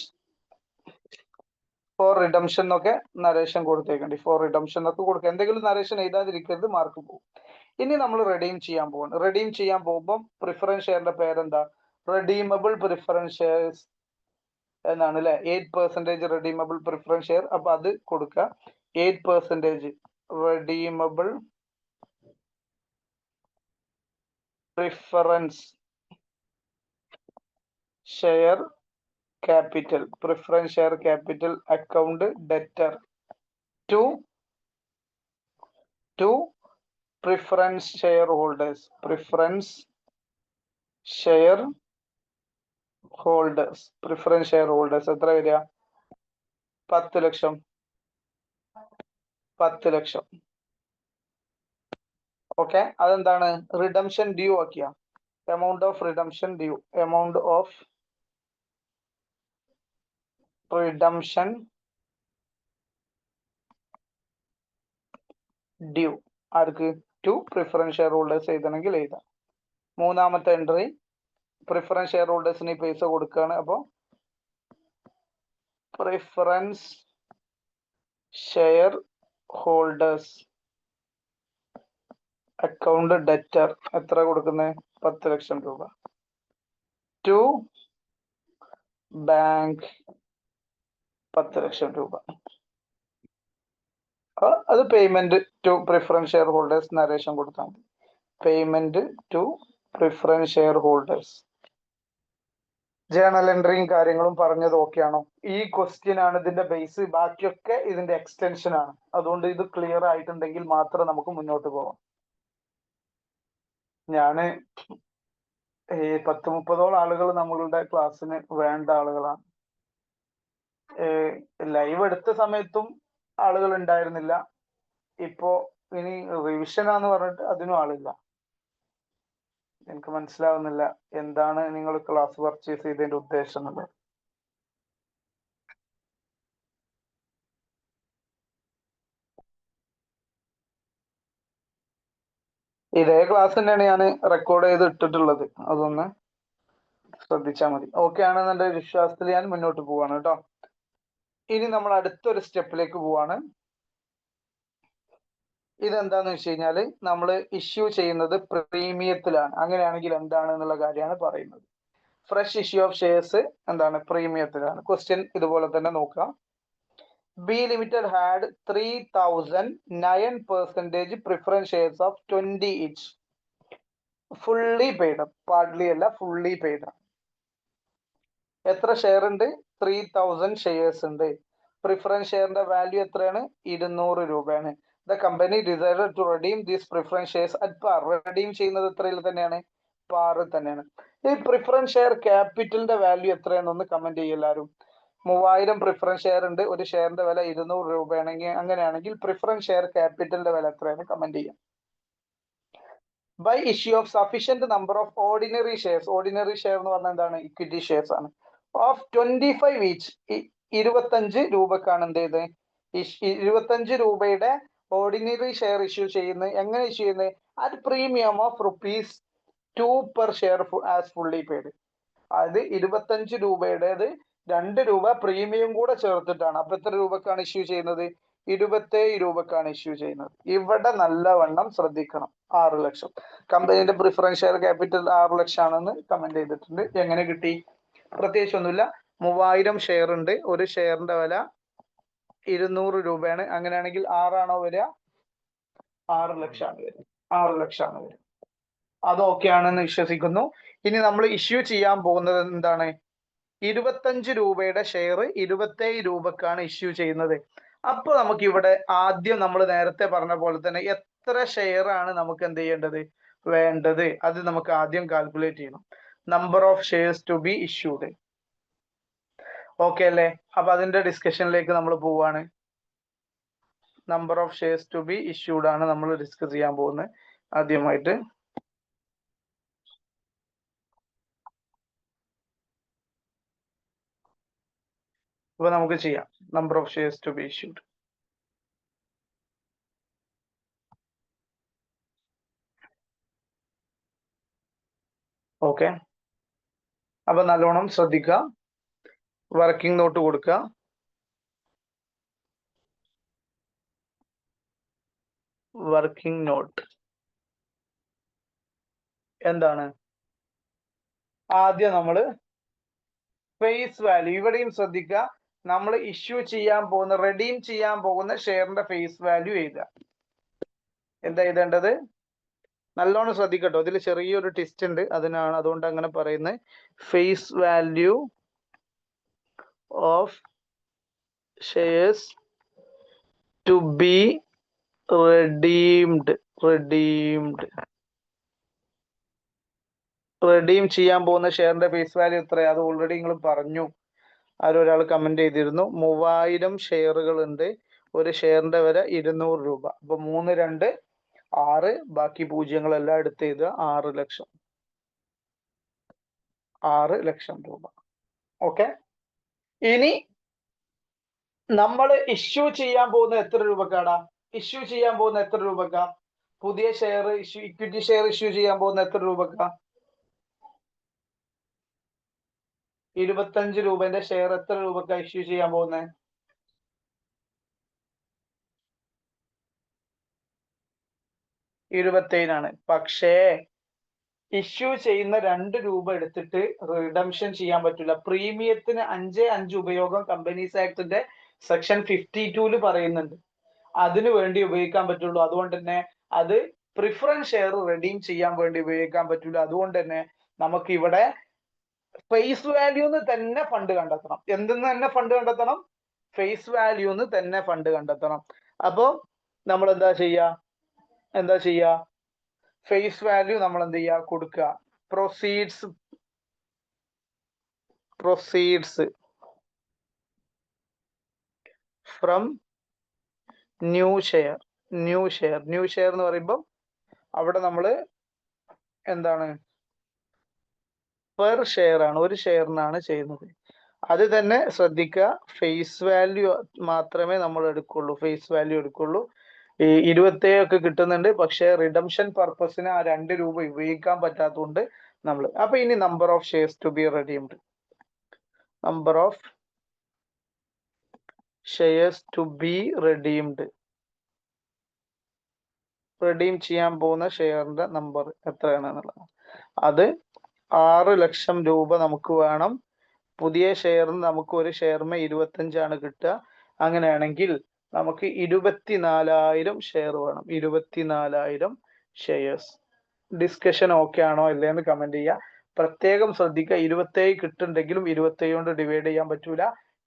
for redemption എന്നൊക്കെ നരേഷൻ കൊടുത്തേക്കണ്ടി. ഫോർ റിഡംഷൻ എന്നൊക്കെ കൊടുക്കുക, എന്തെങ്കിലും നരേഷൻ എഴുതാതിരിക്കരുത്, മാർക്ക് പോകും. ഇനി നമ്മൾ റെഡീം ചെയ്യാൻ പോവാണ്. റെഡീം ചെയ്യാൻ പോകുമ്പോൾ പ്രിഫറൻസ് ഷെയറിന്റെ പേരെന്താ? റെഡീമബിൾ പ്രിഫറൻസ് ഷെയർസ് എന്നാണ് അല്ലെ. 8% റെഡീമബിൾ പ്രിഫറൻസ് ഷെയർ. അപ്പൊ അത് കൊടുക്കുക. 8% redeemable preference share capital. Preference share capital account debtor to preference share holders. Preference share holders. Preference share holders എത്ര വരിക? 10 ലക്ഷം. 10 ലക്ഷം. ഓക്കെ, അതെന്താണ്? റിഡംഷൻ ഡ്യൂ ആക്കിയ amount of redemption due. Amount of redemption due ആർക്ക്? ടു പ്രിഫറൻസ് ഷെയർ ഹോൾഡേഴ്സ് എഴുതണമെങ്കിൽ എഴുതാം. മൂന്നാമത്തെ എൻട്രി പ്രിഫറൻസ് ഷെയർ ഹോൾഡേഴ്സിന് പൈസ കൊടുക്കുകയാണ്. അപ്പോൾ preference share holders account debtor എത്ര കൊടുക്കുന്നത്? 10 ലക്ഷം രൂപ. ടു ബാങ്ക് 10 ലക്ഷം രൂപ. അത് payment to preference share holders narration കൊടുത്താൽ മതി. Payment to preference share holders. Journal എൻട്രിയും കാര്യങ്ങളും പറഞ്ഞത് ഓക്കെയാണോ? ഈ ക്വസ്റ്റ്യൻ ആണ് ഇതിന്റെ ബേസ്, ബാക്കിയൊക്കെ ഇതിന്റെ എക്സ്റ്റൻഷൻ ആണ്. അതുകൊണ്ട് ഇത് ക്ലിയർ ആയിട്ടുണ്ടെങ്കിൽ മാത്രം നമുക്ക് മുന്നോട്ട് പോകാം. ഞാന് 10-30ഓളം ആളുകൾ നമ്മളുടെ ക്ലാസ്സിന് വേണ്ട ആളുകളാണ്. ലൈവ് എടുത്ത സമയത്തും ആളുകൾ ഉണ്ടായിരുന്നില്ല. ഇപ്പോ ഇനി റിവിഷനാന്ന് പറഞ്ഞിട്ട് അതിനും ആളില്ല. എനിക്ക് മനസ്സിലാവുന്നില്ല എന്താണ് നിങ്ങൾ ക്ലാസ് പർച്ചേസ് ചെയ്തതിന്റെ ഉദ്ദേശം എന്നുള്ളത്. ഇതേ ക്ലാസ് തന്നെയാണ് ഞാൻ റെക്കോർഡ് ചെയ്ത് ഇട്ടിട്ടുള്ളത്, അതൊന്ന് ശ്രദ്ധിച്ചാൽ മതി. ഓക്കെ ആണെന്നെ വിശ്വാസത്തിൽ ഞാൻ മുന്നോട്ട് പോവാണ് കേട്ടോ. ഇനി നമ്മൾ അടുത്തൊരു സ്റ്റെപ്പിലേക്ക് പോവാണ്. ഇതെന്താന്ന് വെച്ച് കഴിഞ്ഞാല് നമ്മൾ ഇഷ്യൂ ചെയ്യുന്നത് പ്രീമിയത്തിലാണ്. അങ്ങനെയാണെങ്കിൽ എന്താണ് എന്നുള്ള കാര്യമാണ് പറയുന്നത്. ഫ്രഷ് ഇഷ്യൂ ഓഫ് ഷെയർസ് എന്താണ്? പ്രീമിയത്തിലാണ്. ക്വസ്റ്റ്യൻ ഇതുപോലെ തന്നെ നോക്കാം. B limited had 3009% preference shares of 20 each. Fully paid, partly അല്ല, ഫുള്ളി പെയ്ഡ്. എത്ര ഷെയർ ഉണ്ട്? 3000 ഷെയർസ് ഉണ്ട്. പ്രിഫറൻസ് ഷെയറിന്റെ വാല്യൂ എത്രയാണ്? 200 രൂപയാണ്. The company decided to redeem these preference shares at par. Redeem ചെയ്യുന്നത് എത്രയിൽ തന്നെയാണ്? പാറിൽ തന്നെയാണ്. ഈ പ്രിഫറൻസ് ഷെയർ ക്യാപിറ്റലിന്റെ വാല്യൂ എത്രയാണെന്നൊന്ന് കമന്റ് ചെയ്യും എല്ലാവരും. 3000 പ്രിഫറൻസ് ഷെയർ ഉണ്ട്, ഒരു ഷെയറിന്റെ വില 200 രൂപയാണെങ്കിൽ, അങ്ങനെയാണെങ്കിൽ പ്രിഫറൻസ് ഷെയർ ക്യാപിറ്റലിന്റെ വില എത്രയാണ് കമന്റ് ചെയ്യാം. By issue of sufficient number of ordinary shares. Ordinary share എന്ന് പറഞ്ഞാൽ എന്താണ്? ഇക്വിറ്റി ഷെയർസ് ആണ്. Of 25 each. 25 രൂപക്കാണ് എന്ത് ചെയ്ത്? 25 രൂപയുടെ ഓർഡിനറി ഷെയർ ഇഷ്യൂ ചെയ്യുന്നത്. എങ്ങനെ ഇഷ്യൂ ചെയ്യുന്നത്? At premium of ₹2 per share as fully paid. അതായത് 25 രൂപയുടേത് 2 രൂപ പ്രീമിയം കൂടെ ചേർത്തിട്ടാണ്. അപ്പൊ എത്ര രൂപക്കാണ് ഇഷ്യൂ ചെയ്യുന്നത്? 27 രൂപക്കാണ് ഇഷ്യൂ ചെയ്യുന്നത്. ഇവിടെ നല്ലവണ്ണം ശ്രദ്ധിക്കണം. 6 ലക്ഷം. കമ്പനിയുടെ പ്രിഫറൻസ് ഷെയർ ക്യാപിറ്റൽ 6 ലക്ഷം ആണെന്ന് കമന്റ് ചെയ്തിട്ടുണ്ട്. എങ്ങനെ കിട്ടി? പ്രത്യേകിച്ച് ഒന്നുമില്ല. 3000 ഷെയർ ഉണ്ട്, ഒരു ഷെയറിന്റെ വില 200 രൂപയാണ്. അങ്ങനെയാണെങ്കിൽ 6 വരിക? 6 ലക്ഷമാണ് വരിക. 6 ലക്ഷമാണ് വരിക. അത് ഓക്കെ ആണെന്ന് വിശ്വസിക്കുന്നു. ഇനി നമ്മൾ ഇഷ്യൂ ചെയ്യാൻ പോകുന്നത് എന്താണ്? 25 രൂപയുടെ ഷെയർ 27 രൂപക്കാണ് ഇഷ്യൂ ചെയ്യുന്നത്. അപ്പോൾ നമുക്ക് ഇവിടെ ആദ്യം നമ്മൾ നേരത്തെ പറഞ്ഞ പോലെ തന്നെ എത്ര ഷെയർ ആണ് നമുക്ക് എന്ത് ചെയ്യേണ്ടത് വേണ്ടത്? അത് നമുക്ക് ആദ്യം കാൽക്കുലേറ്റ് ചെയ്യണം. Number of shares to be issued. Okay അല്ലേ? അപ്പൊ അതിന്റെ ഡിസ്കഷനിലേക്ക് നമ്മൾ പോവാണ്. Number of shares to be issued ആണ് നമ്മൾ ഡിസ്കസ് ചെയ്യാൻ പോകുന്നത് ആദ്യമായിട്ട്. അപ്പൊ നമുക്ക് ചെയ്യാം. Number of shares to be issued. Okay, അപ്പൊ നല്ലോണം ശ്രദ്ധിക്കുക. വർക്കിംഗ് നോട്ട് കൊടുക്കുക. വർക്കിംഗ് നോട്ട് എന്താണ്? ആദ്യം നമ്മൾ ഫേസ് വാല്യൂ, ഇവിടെയും ശ്രദ്ധിക്കുക, നമ്മൾ ഇഷ്യൂ ചെയ്യാൻ പോകുന്ന, റെഡീം ചെയ്യാൻ പോകുന്ന ഷെയറിന്റെ ഫേസ് വാല്യൂ എഴുതുക. എന്താ എഴുതേണ്ടത്? നല്ലോണം ശ്രദ്ധിക്കട്ടോ, ഇതിൽ ചെറിയൊരു ട്വിസ്റ്റ് ഉണ്ട്, അതുകൊണ്ട് അങ്ങനെ പറയുന്നത്. Face value of shares to be redeemed. Redeem ചെയ്യാൻ പോകുന്ന ഷെയറിന്റെ ഫേസ് വാല്യൂ എത്രയാണ്? അത് ഓൾറെഡി നിങ്ങൾ പറഞ്ഞു. ആരൊരാൾ കമന്റ് ചെയ്തിരുന്നു. 3000 ഷെയറുകൾ ഉണ്ട്. ഒരു ഷെയറിന്റെ വില 200 രൂപ. അപ്പൊ 3, 2, 6, ബാക്കി പൂജ്യങ്ങളെല്ലാം എടുത്ത് എഴുതുക. 6 ലക്ഷം. 6 ലക്ഷം രൂപ. ഓക്കെ, ഇനി നമ്മൾ ഇഷ്യൂ ചെയ്യാൻ പോകുന്ന എത്ര രൂപക്കാടാ? ഇഷ്യൂ ചെയ്യാൻ പോകുന്ന എത്ര രൂപക്കാ? പുതിയ share issue, equity share issue ചെയ്യാൻ പോകുന്ന എത്ര രൂപക്കാ? 25 രൂപന്റെ ഷെയർ എത്ര രൂപക്കാ ഇഷ്യൂ ചെയ്യാൻ പോകുന്നത്? 27 പക്ഷേ ഇഷ്യൂ ചെയ്യുന്ന 2 രൂപ എടുത്തിട്ട് റിഡംഷൻ ചെയ്യാൻ പറ്റില്ല. പ്രീമിയത്തിന് 5 ഉപയോഗം കമ്പനീസ് ആക്ടിന്റെ സെക്ഷൻ 52 പറയുന്നുണ്ട്. അതിനു വേണ്ടി ഉപയോഗിക്കാൻ പറ്റുള്ളൂ. അതുകൊണ്ട് തന്നെ അത് പ്രിഫറൻസ് ഷെയർ റെഡീം ചെയ്യാൻ വേണ്ടി ഉപയോഗിക്കാൻ പറ്റില്ല. അതുകൊണ്ട് തന്നെ നമുക്ക് ഇവിടെ ഫേസ് വാല്യൂന്ന് തന്നെ ഫണ്ട് കണ്ടെത്തണം. എന്തെന്ന് തന്നെ ഫണ്ട് കണ്ടെത്തണം? ഫേസ് വാല്യൂന്ന് തന്നെ ഫണ്ട് കണ്ടെത്തണം. അപ്പൊ നമ്മൾ എന്താ ചെയ്യാ? ഫേസ് വാല്യൂ നമ്മൾ എന്ത് ചെയ്യുക? കൊടുക്കുക. പ്രൊസീഡ്സ് ഫ്രം ന്യൂ ഷെയർ എന്ന് പറയുമ്പോൾ അവിടെ നമ്മൾ എന്താണ്? പെർ ഷെയർ ആണ്, ഒരു ഷെയറിനാണ് ചെയ്യുന്നത്. അത് തന്നെ ശ്രദ്ധിക്കുക, ഫേസ് വാല്യൂ മാത്രമേ നമ്മൾ എടുക്കുള്ളൂ. ഈ 27 ഒക്കെ കിട്ടുന്നുണ്ട്, പക്ഷെ റിഡംഷൻ പർപ്പസിന് ആ 2 രൂപ ഉപയോഗിക്കാൻ പറ്റാത്തതുകൊണ്ട് നമ്മൾ. അപ്പൊ ഇനി number of shares to be redeemed. Number of shares to be redeemed. Redeem ചെയ്യാൻ പോകുന്ന ഷെയറിന്റെ നമ്പർ എത്രയാണെന്നുള്ളത്. അത് 6 ലക്ഷം രൂപ നമുക്ക് വേണം. പുതിയ ഷെയറിന് നമുക്ക് ഒരു ഷെയറിന് 25 കിട്ടുക. അങ്ങനെയാണെങ്കിൽ നമുക്ക് 24,000 ഷെയർ വേണം. 24,000 ഷെയർസ്. ഡിസ്കഷൻ ഓക്കെ ആണോ ഇല്ലയെന്ന് കമന്റ് ചെയ്യുക. പ്രത്യേകം ശ്രദ്ധിക്കുക, 27 കിട്ടുന്നുണ്ടെങ്കിലും 27 കൊണ്ട് ഡിവൈഡ് ചെയ്യാൻ പറ്റൂല.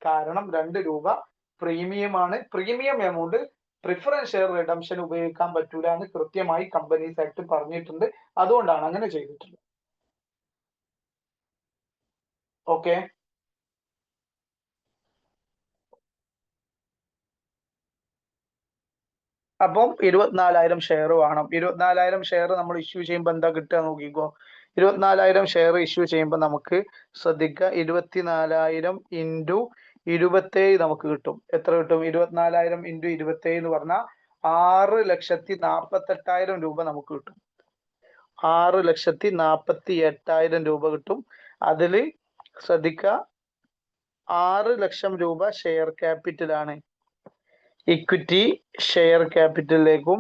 കാരണം 2 രൂപ പ്രീമിയം ആണ്. Premium amount preference share redemption ഉപയോഗിക്കാൻ പറ്റൂല എന്ന് കൃത്യമായി കമ്പനീസ് ആക്ട് പറഞ്ഞിട്ടുണ്ട്. അതുകൊണ്ടാണ് അങ്ങനെ ചെയ്തിട്ടുള്ളത്. ഓക്കെ, അപ്പം 24,000 ഷെയർ വേണം. 24,000 ഷെയർ നമ്മൾ ഇഷ്യൂ ചെയ്യുമ്പോൾ എന്താ കിട്ടുക നോക്കിക്കോ. 24,000 ഷെയർ ഇഷ്യൂ ചെയ്യുമ്പോൾ നമുക്ക് ശ്രദ്ധിക്കുക, 24,000 ഇൻറ്റു 27 നമുക്ക് കിട്ടും. എത്ര കിട്ടും? 24,000 ഇൻറ്റു 27 എന്ന് പറഞ്ഞാൽ 6,48,000 രൂപ നമുക്ക് കിട്ടും. 6,48,000 രൂപ കിട്ടും. അതിൽ ശ്രദ്ധിക്കുക, 6 ലക്ഷം രൂപ ഷെയർ ക്യാപിറ്റലാണ്. ഇക്വിറ്റി ഷെയർ ക്യാപിറ്റലിലേക്കും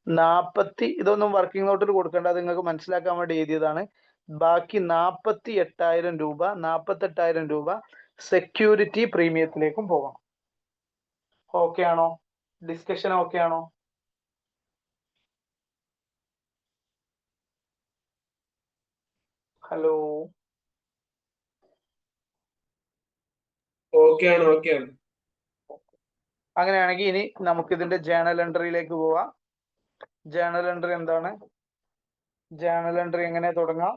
40, ഇതൊന്നും വർക്കിംഗ് നോട്ടിൽ കൊടുക്കേണ്ട, അത് നിങ്ങൾക്ക് മനസ്സിലാക്കാൻ വേണ്ടി എഴുതിയതാണ്. ബാക്കി 48,000 രൂപ സെക്യൂരിറ്റി പ്രീമിയത്തിലേക്കും പോകണം. ഓക്കെ ആണോ? ഡിസ്കഷൻ ഓക്കെ ആണോ? ഹലോ, ഓക്കെ ആണ്, ഓക്കെ ആണ്. അങ്ങനെയാണെങ്കിൽ ഇനി നമുക്ക് ഇതിന്റെ ജേണൽ എൻട്രിയിലേക്ക് പോവാം. ജേണൽ എൻട്രി എന്താണ്? ജേണൽ എൻട്രി എങ്ങനെ തുടങ്ങാം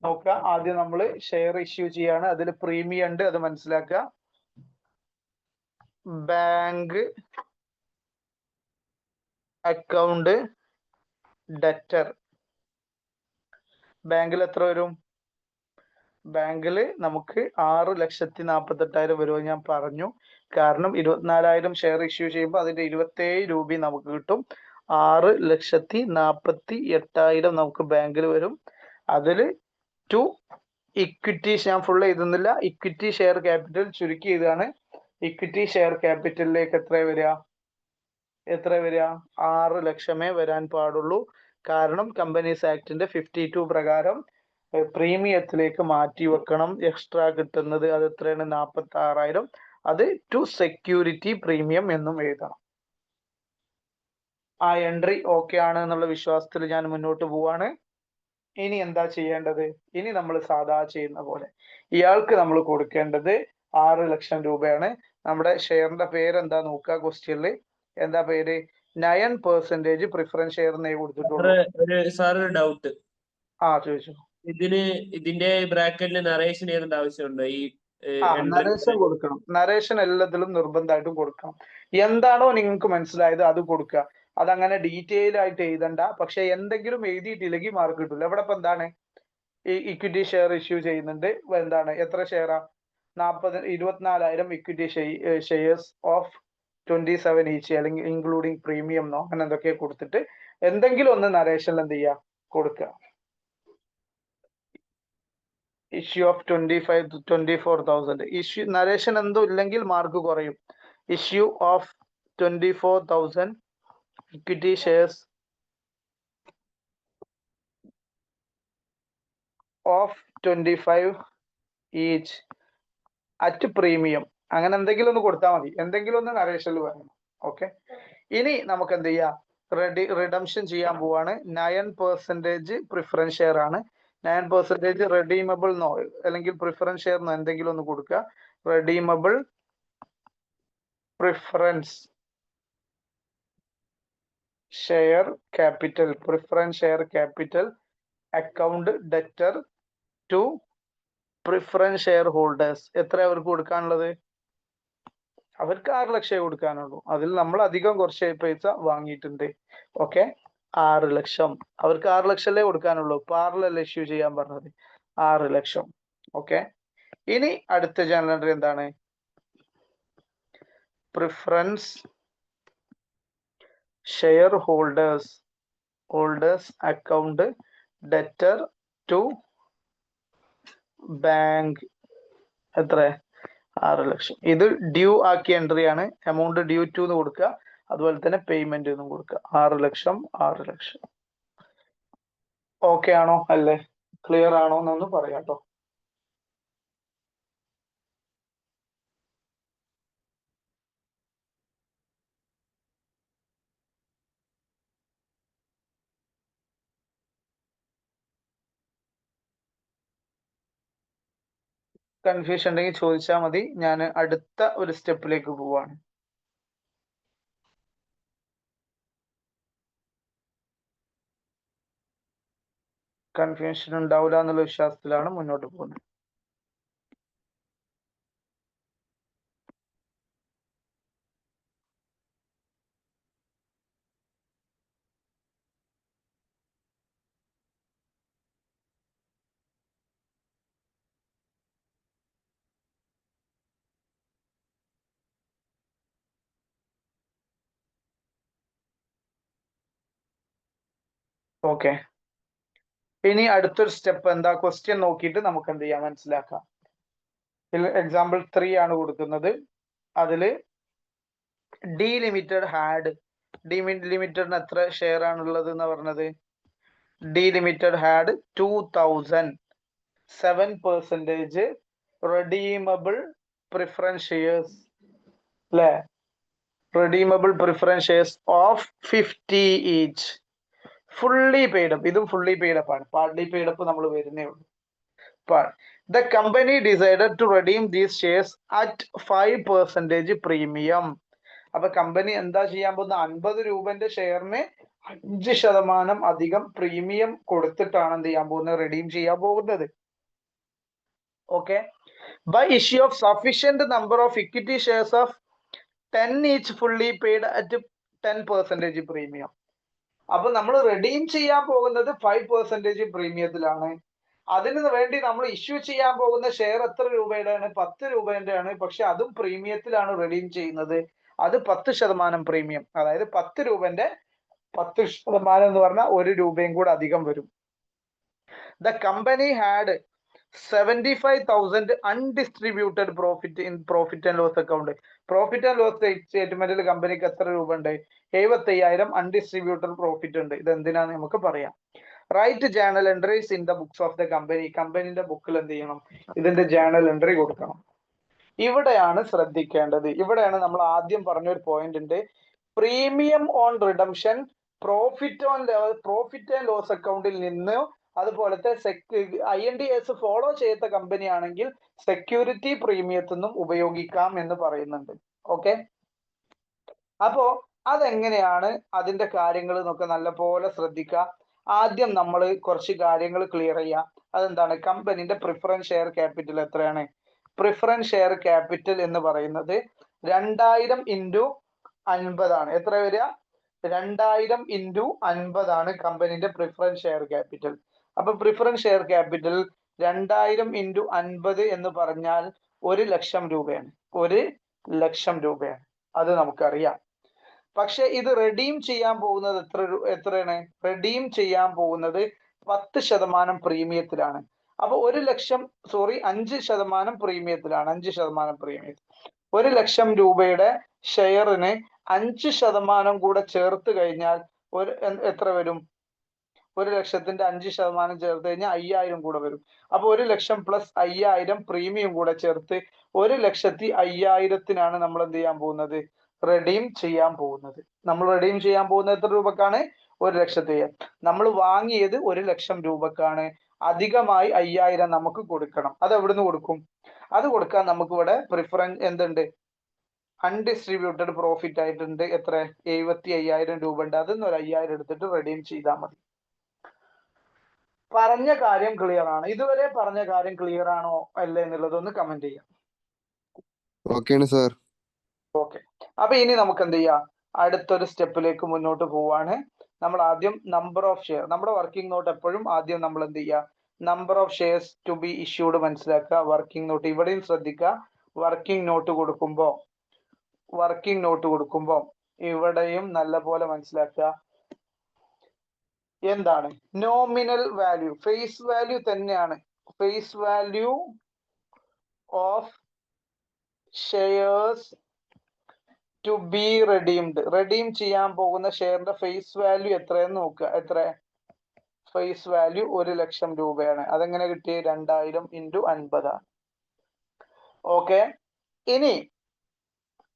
നോക്കുക. ആദ്യം നമ്മൾ ഷെയർ ഇഷ്യൂ ചെയ്യാണ്. അതിൽ പ്രീമിയം ഉണ്ട്, അത് മനസ്സിലാക്കുക. Bank account debtor. ബാങ്കിൽ എത്ര വരും? ബാങ്കിൽ നമുക്ക് 6,48,000 വരുമെന്ന് ഞാൻ പറഞ്ഞു. കാരണം 24,000 ഷെയർ ഇഷ്യൂ ചെയ്യുമ്പോൾ അതിന്റെ 27 രൂപ നമുക്ക് കിട്ടും. 6,48,000 നമുക്ക് ബാങ്കിൽ വരും. അതിൽ ടു ഇക്വിറ്റി, ഞാൻ ഫുൾ എഴുതുന്നില്ല, ഇക്വിറ്റി ഷെയർ ക്യാപിറ്റൽ ചുരുക്കി ചെയ്താണ്. ഇക്വിറ്റി ഷെയർ ക്യാപിറ്റലിലേക്ക് എത്ര വരിക? 6 ലക്ഷമേ വരാൻ പാടുള്ളൂ. കാരണം കമ്പനീസ് ആക്ടിന്റെ 52 പ്രകാരം പ്രീമിയത്തിലേക്ക് മാറ്റി വെക്കണം. എക്സ്ട്രാ കിട്ടുന്നത് അത് എത്രയാണ്? 46,000. അത് ടു സെക്യൂരിറ്റി പ്രീമിയം എന്നും എഴുതണം. ആ എൻട്രി ഓക്കെ ആണ് എന്നുള്ള വിശ്വാസത്തിൽ ഞാൻ മുന്നോട്ട് പോവാണ്. ഇനി എന്താ ചെയ്യേണ്ടത്? ഇനി നമ്മൾ സാധാ ചെയ്യുന്ന പോലെ ഇയാൾക്ക് നമ്മൾ കൊടുക്കേണ്ടത് 6 ലക്ഷം രൂപയാണ്. നമ്മുടെ ഷെയറിന്റെ പേര് എന്താ നോക്കുക. ക്വസ്റ്റ്യനിൽ എന്താ പേര്? 9% പ്രിഫറൻസ് ഷെയർ എന്നേ കൊടുത്തിട്ടുള്ളൂ. ഒരു ഡൗട്ട്. ചോദിച്ചു. ഇതിന്റെ ബ്രാക്കറ്റിൽ നറേഷൻ ചെയ്യേണ്ട ആവശ്യമുണ്ടോ? ഈ നരേഷൻ കൊടുക്കണം. നരേഷൻ എല്ലാത്തിലും നിർബന്ധമായിട്ടും കൊടുക്കണം. എന്താണോ നിങ്ങൾക്ക് മനസ്സിലായത് അത് കൊടുക്കുക. അതങ്ങനെ ഡീറ്റെയിൽ ആയിട്ട് എഴുതണ്ട. പക്ഷെ എന്തെങ്കിലും എഴുതിയിട്ടില്ലെങ്കിൽ മാർക്ക് കിട്ടില്ല. ഇവിടെ ഇപ്പൊ എന്താണ്? ഈ ഇക്വിറ്റി ഷെയർ ഇഷ്യൂ ചെയ്യുന്നുണ്ട്. എന്താണ്? എത്ര ഷെയറാ? 24,000 ഇക്വിറ്റി ഷെയർസ് ഓഫ് 27 ഈച്ച്, അല്ലെങ്കിൽ ഇൻക്ലൂഡിങ് പ്രീമിയം എന്നോ അങ്ങനെ എന്തൊക്കെ കൊടുത്തിട്ട് എന്തെങ്കിലും ഒന്ന് നരേഷനിൽ എന്ത് ചെയ്യുക? കൊടുക്കുക. ഇഷ്യൂ ഓഫ് 24,000 ഇഷ്യൂ നരേഷൻ എന്തോ ഇല്ലെങ്കിൽ മാർക്ക് കുറയും. Issue of 24,000 equity shares of 25 each at premium, അങ്ങനെ എന്തെങ്കിലും ഒന്ന് കൊടുത്താൽ മതി. എന്തെങ്കിലും ഒന്ന് നരേഷനിൽ പറയണം. ഓക്കെ, ഇനി നമുക്ക് എന്ത് ചെയ്യാം? റിഡംഷൻ ചെയ്യാൻ പോവാണ്. 9% പ്രിഫറൻസ് ഷെയർ ആണ്. 9% റെഡീമബിൾ എന്നോ അല്ലെങ്കിൽ പ്രിഫറൻസ് ഷെയർ എന്നോ എന്തെങ്കിലും ഒന്ന് കൊടുക്കുക. Redeemable preference share capital, preference share capital account debtor to preference share holders. എത്ര അവർക്ക് കൊടുക്കാനുള്ളത്? അവർക്ക് 6 ലക്ഷം കൊടുക്കാനുള്ളൂ. അതിൽ നമ്മൾ അധികം കുറച്ച് പൈസ വാങ്ങിയിട്ടുണ്ട്. ഓക്കെ, 6 ലക്ഷം. അവർക്ക് 6 ലക്ഷമല്ലേ കൊടുക്കാനുള്ളൂ. ഇപ്പൊ 6 ഇഷ്യൂ ചെയ്യാൻ പറഞ്ഞത്. 6 ലക്ഷം. ഓക്കെ, ഇനി അടുത്ത ജേണൽ എൻട്രി എന്താണ്? Preference share holders account debtor to bank. എത്ര? 6 ലക്ഷം. ഇത് ഡ്യൂ ആക്കിയ എൻട്രി ആണ്. എമൗണ്ട് ഡ്യൂ ടു എന്ന് കൊടുക്കുക. അതുപോലെ തന്നെ പേയ്മെന്റ് എന്നും കൊടുക്കുക. 6 ലക്ഷം. ഓക്കെ ആണോ? അല്ലേ? ക്ലിയർ ആണോ എന്നൊന്ന് പറയാട്ടോ. കൺഫ്യൂഷൻ ഉണ്ടെങ്കിൽ ചോദിച്ചാൽ മതി. ഞാൻ അടുത്ത ഒരു സ്റ്റെപ്പിലേക്ക് പോവാണ്. കൺഫ്യൂഷൻ ഉണ്ടാവില്ല എന്നുള്ള വിശ്വാസത്തിലാണ് മുന്നോട്ട് പോകുന്നത്. ഓക്കെ, ഇനി അടുത്തൊരു സ്റ്റെപ്പ് എന്താ? ക്വസ്റ്റ്യൻ നോക്കിയിട്ട് നമുക്ക് എന്ത് ചെയ്യാം? മനസ്സിലാക്കാം. എക്സാമ്പിൾ 3 ആണ് കൊടുക്കുന്നത്. അതില് ഡി ലിമിറ്റഡ് ഹാഡ്, ലിമിറ്റഡിന് എത്ര ഷെയർ ആണുള്ളത് എന്ന് പറഞ്ഞത്? D limited had 2,000 7% redeemable preference shares അല്ലേ? redeemable preference shares of 50 each. Fully paid up. ഇതും fully paid up ആണ്. Partly paid up നമ്മൾ വരുന്നേ ഉള്ളൂ. The company decided to redeem these shares at 5% premium. അപ്പൊ കമ്പനി എന്താ ചെയ്യാൻ പോകുന്ന 50 രൂപന്റെ ഷെയറിന് 5% അധികം പ്രീമിയം കൊടുത്തിട്ടാണ് എന്ത് ചെയ്യാൻ പോകുന്നത്, റിഡീം ചെയ്യാൻ പോകുന്നത്. Okay. By issue of sufficient number of equity shares of 10 each fully paid at 10% premium. അപ്പൊ നമ്മൾ റിഡീം ചെയ്യാൻ പോകുന്നത് 5% പ്രീമിയത്തിലാണ്. അതിന് വേണ്ടി നമ്മൾ ഇഷ്യൂ ചെയ്യാൻ പോകുന്ന ഷെയർ എത്ര രൂപയുടെയാണ്? 10 രൂപേന്റെയാണ്. പക്ഷെ അതും പ്രീമിയത്തിലാണ് റിഡീം ചെയ്യുന്നത്. അത് 10% പ്രീമിയം. അതായത് 10 രൂപന്റെ 10% എന്ന് പറഞ്ഞാൽ 1 രൂപയും കൂടെ അധികം വരും. The company had 75,000 undistributed profit in profit and loss account. Profit and loss സ്റ്റേറ്റ്മെന്റിൽ കമ്പനിക്ക് എത്ര രൂപ ഉണ്ട്? 75,000 അൺഡിസ്ട്രിബ്യൂട്ടഡ് പ്രോഫിറ്റ് ഉണ്ട്. ഇത് എന്തിനാന്ന് നമുക്ക് പറയാം. Write journal entries in the books of the company. കമ്പനിന്റെ ബുക്കിൽ എന്ത് ചെയ്യണം? ഇതിന്റെ ജേണൽ എൻട്രി കൊടുക്കണം. ഇവിടെയാണ് ശ്രദ്ധിക്കേണ്ടത്. ഇവിടെയാണ് നമ്മൾ ആദ്യം പറഞ്ഞൊരു പോയിന്റ് ഉണ്ട്. Premium on redemption profit and loss അക്കൗണ്ടിൽ നിന്ന്, അതുപോലത്തെ INDS ഫോളോ ചെയ്ത കമ്പനി ആണെങ്കിൽ സെക്യൂരിറ്റി പ്രീമിയത്തിൽ നിന്നും ഉപയോഗിക്കാം എന്ന് പറയുന്നുണ്ട്. ഓക്കെ. അപ്പോ അതെങ്ങനെയാണ് അതിന്റെ കാര്യങ്ങൾ എന്നൊക്കെ നല്ലപോലെ ശ്രദ്ധിക്കുക. ആദ്യം നമ്മൾ കുറച്ച് കാര്യങ്ങൾ ക്ലിയർ ചെയ്യാം. അതെന്താണ്? കമ്പനിന്റെ പ്രിഫറൻസ് ഷെയർ ക്യാപിറ്റൽ എത്രയാണ്? പ്രിഫറൻസ് ഷെയർ ക്യാപിറ്റൽ എന്ന് പറയുന്നത് 2000 × 50 ആണ്. എത്ര വരിക? 2000 × 50 ആണ് കമ്പനിന്റെ പ്രിഫറൻസ് ഷെയർ ക്യാപിറ്റൽ. അപ്പൊ പ്രിഫറൻസ് ഷെയർ ക്യാപിറ്റൽ 2000 × 50 എന്ന് പറഞ്ഞാൽ 1,00,000 രൂപയാണ്. 1,00,000 രൂപയാണ്. അത് നമുക്കറിയാം. പക്ഷെ ഇത് റെഡീം ചെയ്യാൻ പോകുന്നത് എത്രയാണ്? റെഡീം ചെയ്യാൻ പോകുന്നത് 10% പ്രീമിയത്തിലാണ്. അപ്പൊ 5% പ്രീമിയത്തിലാണ്. 5% പ്രീമിയത്തിൽ 1,00,000 രൂപയുടെ ഷെയറിന് 5% കൂടെ ചേർത്ത് കഴിഞ്ഞാൽ എത്ര വരും? 1,00,000ന്റെ 5% ചേർത്ത് കഴിഞ്ഞാൽ 5,000 കൂടെ വരും. അപ്പൊ 1,00,000 + 5,000 പ്രീമിയം കൂടെ ചേർത്ത് 1,05,000-ത്തിനാണ് നമ്മൾ എന്ത് ചെയ്യാൻ പോകുന്നത്? റെഡീം ചെയ്യാൻ പോകുന്നത്. നമ്മൾ റെഡീം ചെയ്യാൻ പോകുന്നത് എത്ര രൂപക്കാണ്? 1,00,000. നമ്മൾ വാങ്ങിയത് 1,00,000 രൂപക്കാണ്. അധികമായി 5,000 നമുക്ക് കൊടുക്കണം. അത് എവിടുന്ന് കൊടുക്കും? അത് കൊടുക്കാൻ നമുക്ക് ഇവിടെ പ്രിഫറൻസ് എന്തുണ്ട്? അൺഡിസ്ട്രിബ്യൂട്ടഡ് പ്രോഫിറ്റ് ആയിട്ടുണ്ട്. എത്ര? 75,000 രൂപ ഉണ്ട്. അതിന്ന് ഒരു 5,000 എടുത്തിട്ട് റെഡീം ചെയ്താൽ മതി. പറഞ്ഞ കാര്യം ക്ലിയർ ആണ്? ഇതുവരെ പറഞ്ഞ കാര്യം ക്ലിയർ ആണോ അല്ലേ എന്നുള്ളതൊന്ന് കമന്റ് ചെയ്യാം. ഓക്കെയാണ് സാർ. ഓക്കെ. അപ്പൊ ഇനി നമുക്ക് എന്ത് ചെയ്യാം? അടുത്തൊരു സ്റ്റെപ്പിലേക്ക് മുന്നോട്ട് പോവാണ്. നമ്മൾ ആദ്യം നമ്പർ ഓഫ് ഷെയർ, നമ്മുടെ വർക്കിംഗ് നോട്ട് എപ്പോഴും ആദ്യം നമ്മൾ എന്ത് ചെയ്യുക? Number of shares to be issued മനസ്സിലാക്കുക. വർക്കിംഗ് നോട്ട് ഇവിടെയും ശ്രദ്ധിക്കുക. വർക്കിംഗ് നോട്ട് കൊടുക്കുമ്പോൾ ഇവിടെയും നല്ലപോലെ മനസ്സിലാക്കുക. എന്താണ് നോമിനൽ വാല്യൂ? ഫേസ് വാല്യൂ തന്നെയാണ്. Face value of shares to be redeemed. Redeem ചെയ്യാൻ പോകുന്ന ഷെയറിന്റെ ഫേസ് വാല്യൂ എത്രയെന്ന് നോക്കുക. എത്ര? ഫേസ് വാല്യൂ 1,00,000 രൂപയാണ്. അതെങ്ങനെ കിട്ടി? 2000 × 50. ഓക്കെ. ഇനി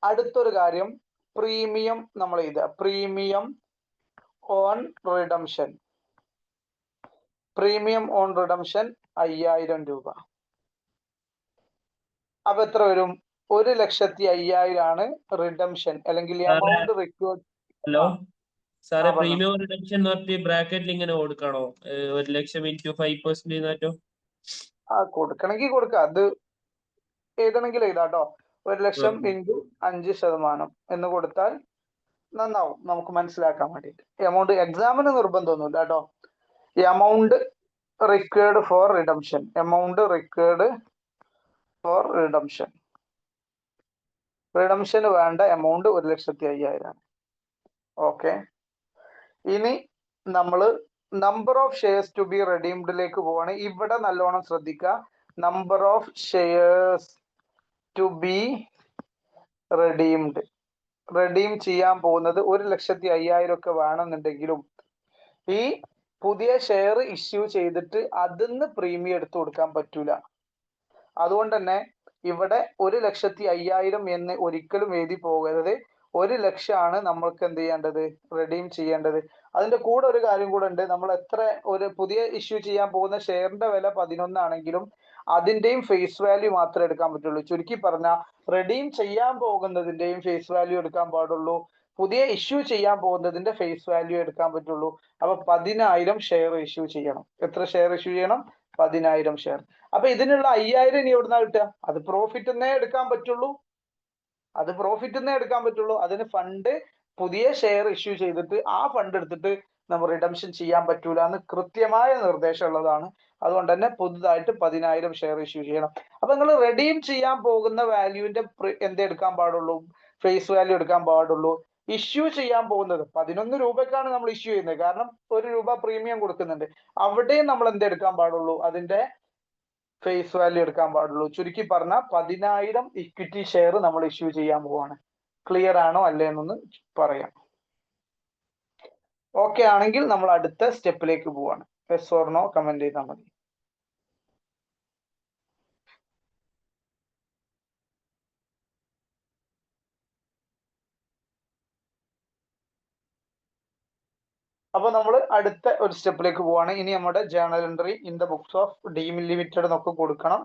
അടുത്തൊരു കാര്യം, പ്രീമിയം നമ്മൾ എഴുതുക. Premium on redemption. Premium on redemption 5,000 രൂപ. അപ്പൊ എത്ര വരും? 1,05,000 ആണ് റിഡംഷൻ അല്ലെങ്കിൽ എമൗണ്ട് റിക്വയർഡ്. ഹലോ സാറേ, പ്രീമിയം റിഡംഷൻ എന്ന് പറഞ്ഞിട്ട് ബ്രാക്കറ്റിൽ ഇങ്ങനെ കൊടുക്കണോ? 1,00,000 × 5% കൊടുക്കണമെങ്കിൽ കൊടുക്കാം. അത് എഴുതണമെങ്കിൽ എഴുതാട്ടോ. 1,00,000 × 5% എന്ന് കൊടുത്താൽ നന്നാവും, നമുക്ക് മനസ്സിലാക്കാൻ വേണ്ടിയിട്ട്. എമൗണ്ട് എക്സാമിന് നിർബന്ധമൊന്നുമില്ല കേട്ടോ. Amount required for redemption. Amount required for redemption. റിഡംഷന് വേണ്ട എമൗണ്ട് 1,05,000 ആണ്. ഓക്കെ. ഇനി നമ്മൾ number of shares to be റെഡീംഡിലേക്ക് പോവാണ്. ഇവിടെ നല്ലോണം ശ്രദ്ധിക്കുക. Number of shares to be redeemed. Redeem ചെയ്യാൻ പോകുന്നത് 1,05,000 ഒക്കെ വേണമെന്നുണ്ടെങ്കിലും ഈ പുതിയ ഷെയർ ഇഷ്യൂ ചെയ്തിട്ട് അതിന്ന് പ്രീമിയം എടുത്തു കൊടുക്കാൻ പറ്റൂല. അതുകൊണ്ട് തന്നെ ഇവിടെ 1,05,000 എന്ന് ഒരിക്കലും എഴുതി പോകരുത്. 1 ലക്ഷമാണ് നമ്മൾക്ക് എന്ത് ചെയ്യേണ്ടത്, റെഡീം ചെയ്യേണ്ടത്. അതിന്റെ കൂടെ ഒരു കാര്യം കൂടെ ഉണ്ട്. നമ്മൾ എത്ര ഒരു പുതിയ ഇഷ്യൂ ചെയ്യാൻ പോകുന്ന ഷെയറിന്റെ വില 11 ആണെങ്കിലും അതിന്റെയും ഫേസ് വാല്യൂ മാത്രമേ എടുക്കാൻ പറ്റുള്ളൂ. ചുരുക്കി പറഞ്ഞാൽ റെഡീം ചെയ്യാൻ പോകുന്നതിന്റെയും ഫേസ് വാല്യൂ എടുക്കാൻ പാടുള്ളൂ, പുതിയ ഇഷ്യൂ ചെയ്യാൻ പോകുന്നതിന്റെ ഫേസ് വാല്യൂ എടുക്കാൻ പറ്റുള്ളൂ. അപ്പൊ 10,000 ഷെയർ ഇഷ്യൂ ചെയ്യണം. എത്ര ഷെയർ ഇഷ്യൂ ചെയ്യണം? 10,000 ഷെയർ. അപ്പൊ ഇതിനുള്ള 5,000 ഇനി എവിടുന്നാ കിട്ടുക? അത് പ്രോഫിറ്റ് എന്നേ എടുക്കാൻ പറ്റുള്ളൂ, അത് പ്രോഫിറ്റ് എന്നേ എടുക്കാൻ പറ്റുള്ളൂ. അതിന് ഫണ്ട് പുതിയ ഷെയർ ഇഷ്യൂ ചെയ്തിട്ട് ആ ഫണ്ട് എടുത്തിട്ട് നമ്മൾ റിഡംഷൻ ചെയ്യാൻ പറ്റൂല എന്ന് കൃത്യമായ നിർദ്ദേശം ഉള്ളതാണ്. അതുകൊണ്ട് തന്നെ പുതുതായിട്ട് 10,000 ഷെയർ ഇഷ്യൂ ചെയ്യണം. അപ്പൊ നിങ്ങൾ റെഡീം ചെയ്യാൻ പോകുന്ന വാല്യൂവിന്റെ എന്തെടുക്കാൻ പാടുള്ളൂ? ഫേസ് വാല്യൂ എടുക്കാൻ പാടുള്ളൂ. ഇഷ്യൂ ചെയ്യാൻ പോകുന്നത് 11 രൂപക്കാണ് നമ്മൾ ഇഷ്യൂ ചെയ്യുന്നത്, കാരണം 1 രൂപ പ്രീമിയം കൊടുക്കുന്നുണ്ട്. അവിടെയും നമ്മൾ എന്തെടുക്കാൻ പാടുള്ളൂ? അതിന്റെ ഫേസ് വാല്യൂ എടുക്കാൻ പാടുള്ളൂ. ചുരുക്കി പറഞ്ഞാൽ 10,000 ഇക്വിറ്റി ഷെയർ നമ്മൾ ഇഷ്യൂ ചെയ്യാൻ പോവാണ്. ക്ലിയർ ആണോ അല്ലേ എന്നൊന്ന് പറയാം. ഓക്കെ ആണെങ്കിൽ നമ്മൾ അടുത്ത സ്റ്റെപ്പിലേക്ക് പോവാണ്. യെസ് ഓർ നോ കമന്റ് ചെയ്താൽ മതി. അപ്പൊ നമ്മൾ അടുത്ത ഒരു സ്റ്റെപ്പിലേക്ക് പോവാണ്. ഇനി നമ്മുടെ journal entry in the books of deem limited എന്നൊക്കെ കൊടുക്കണം.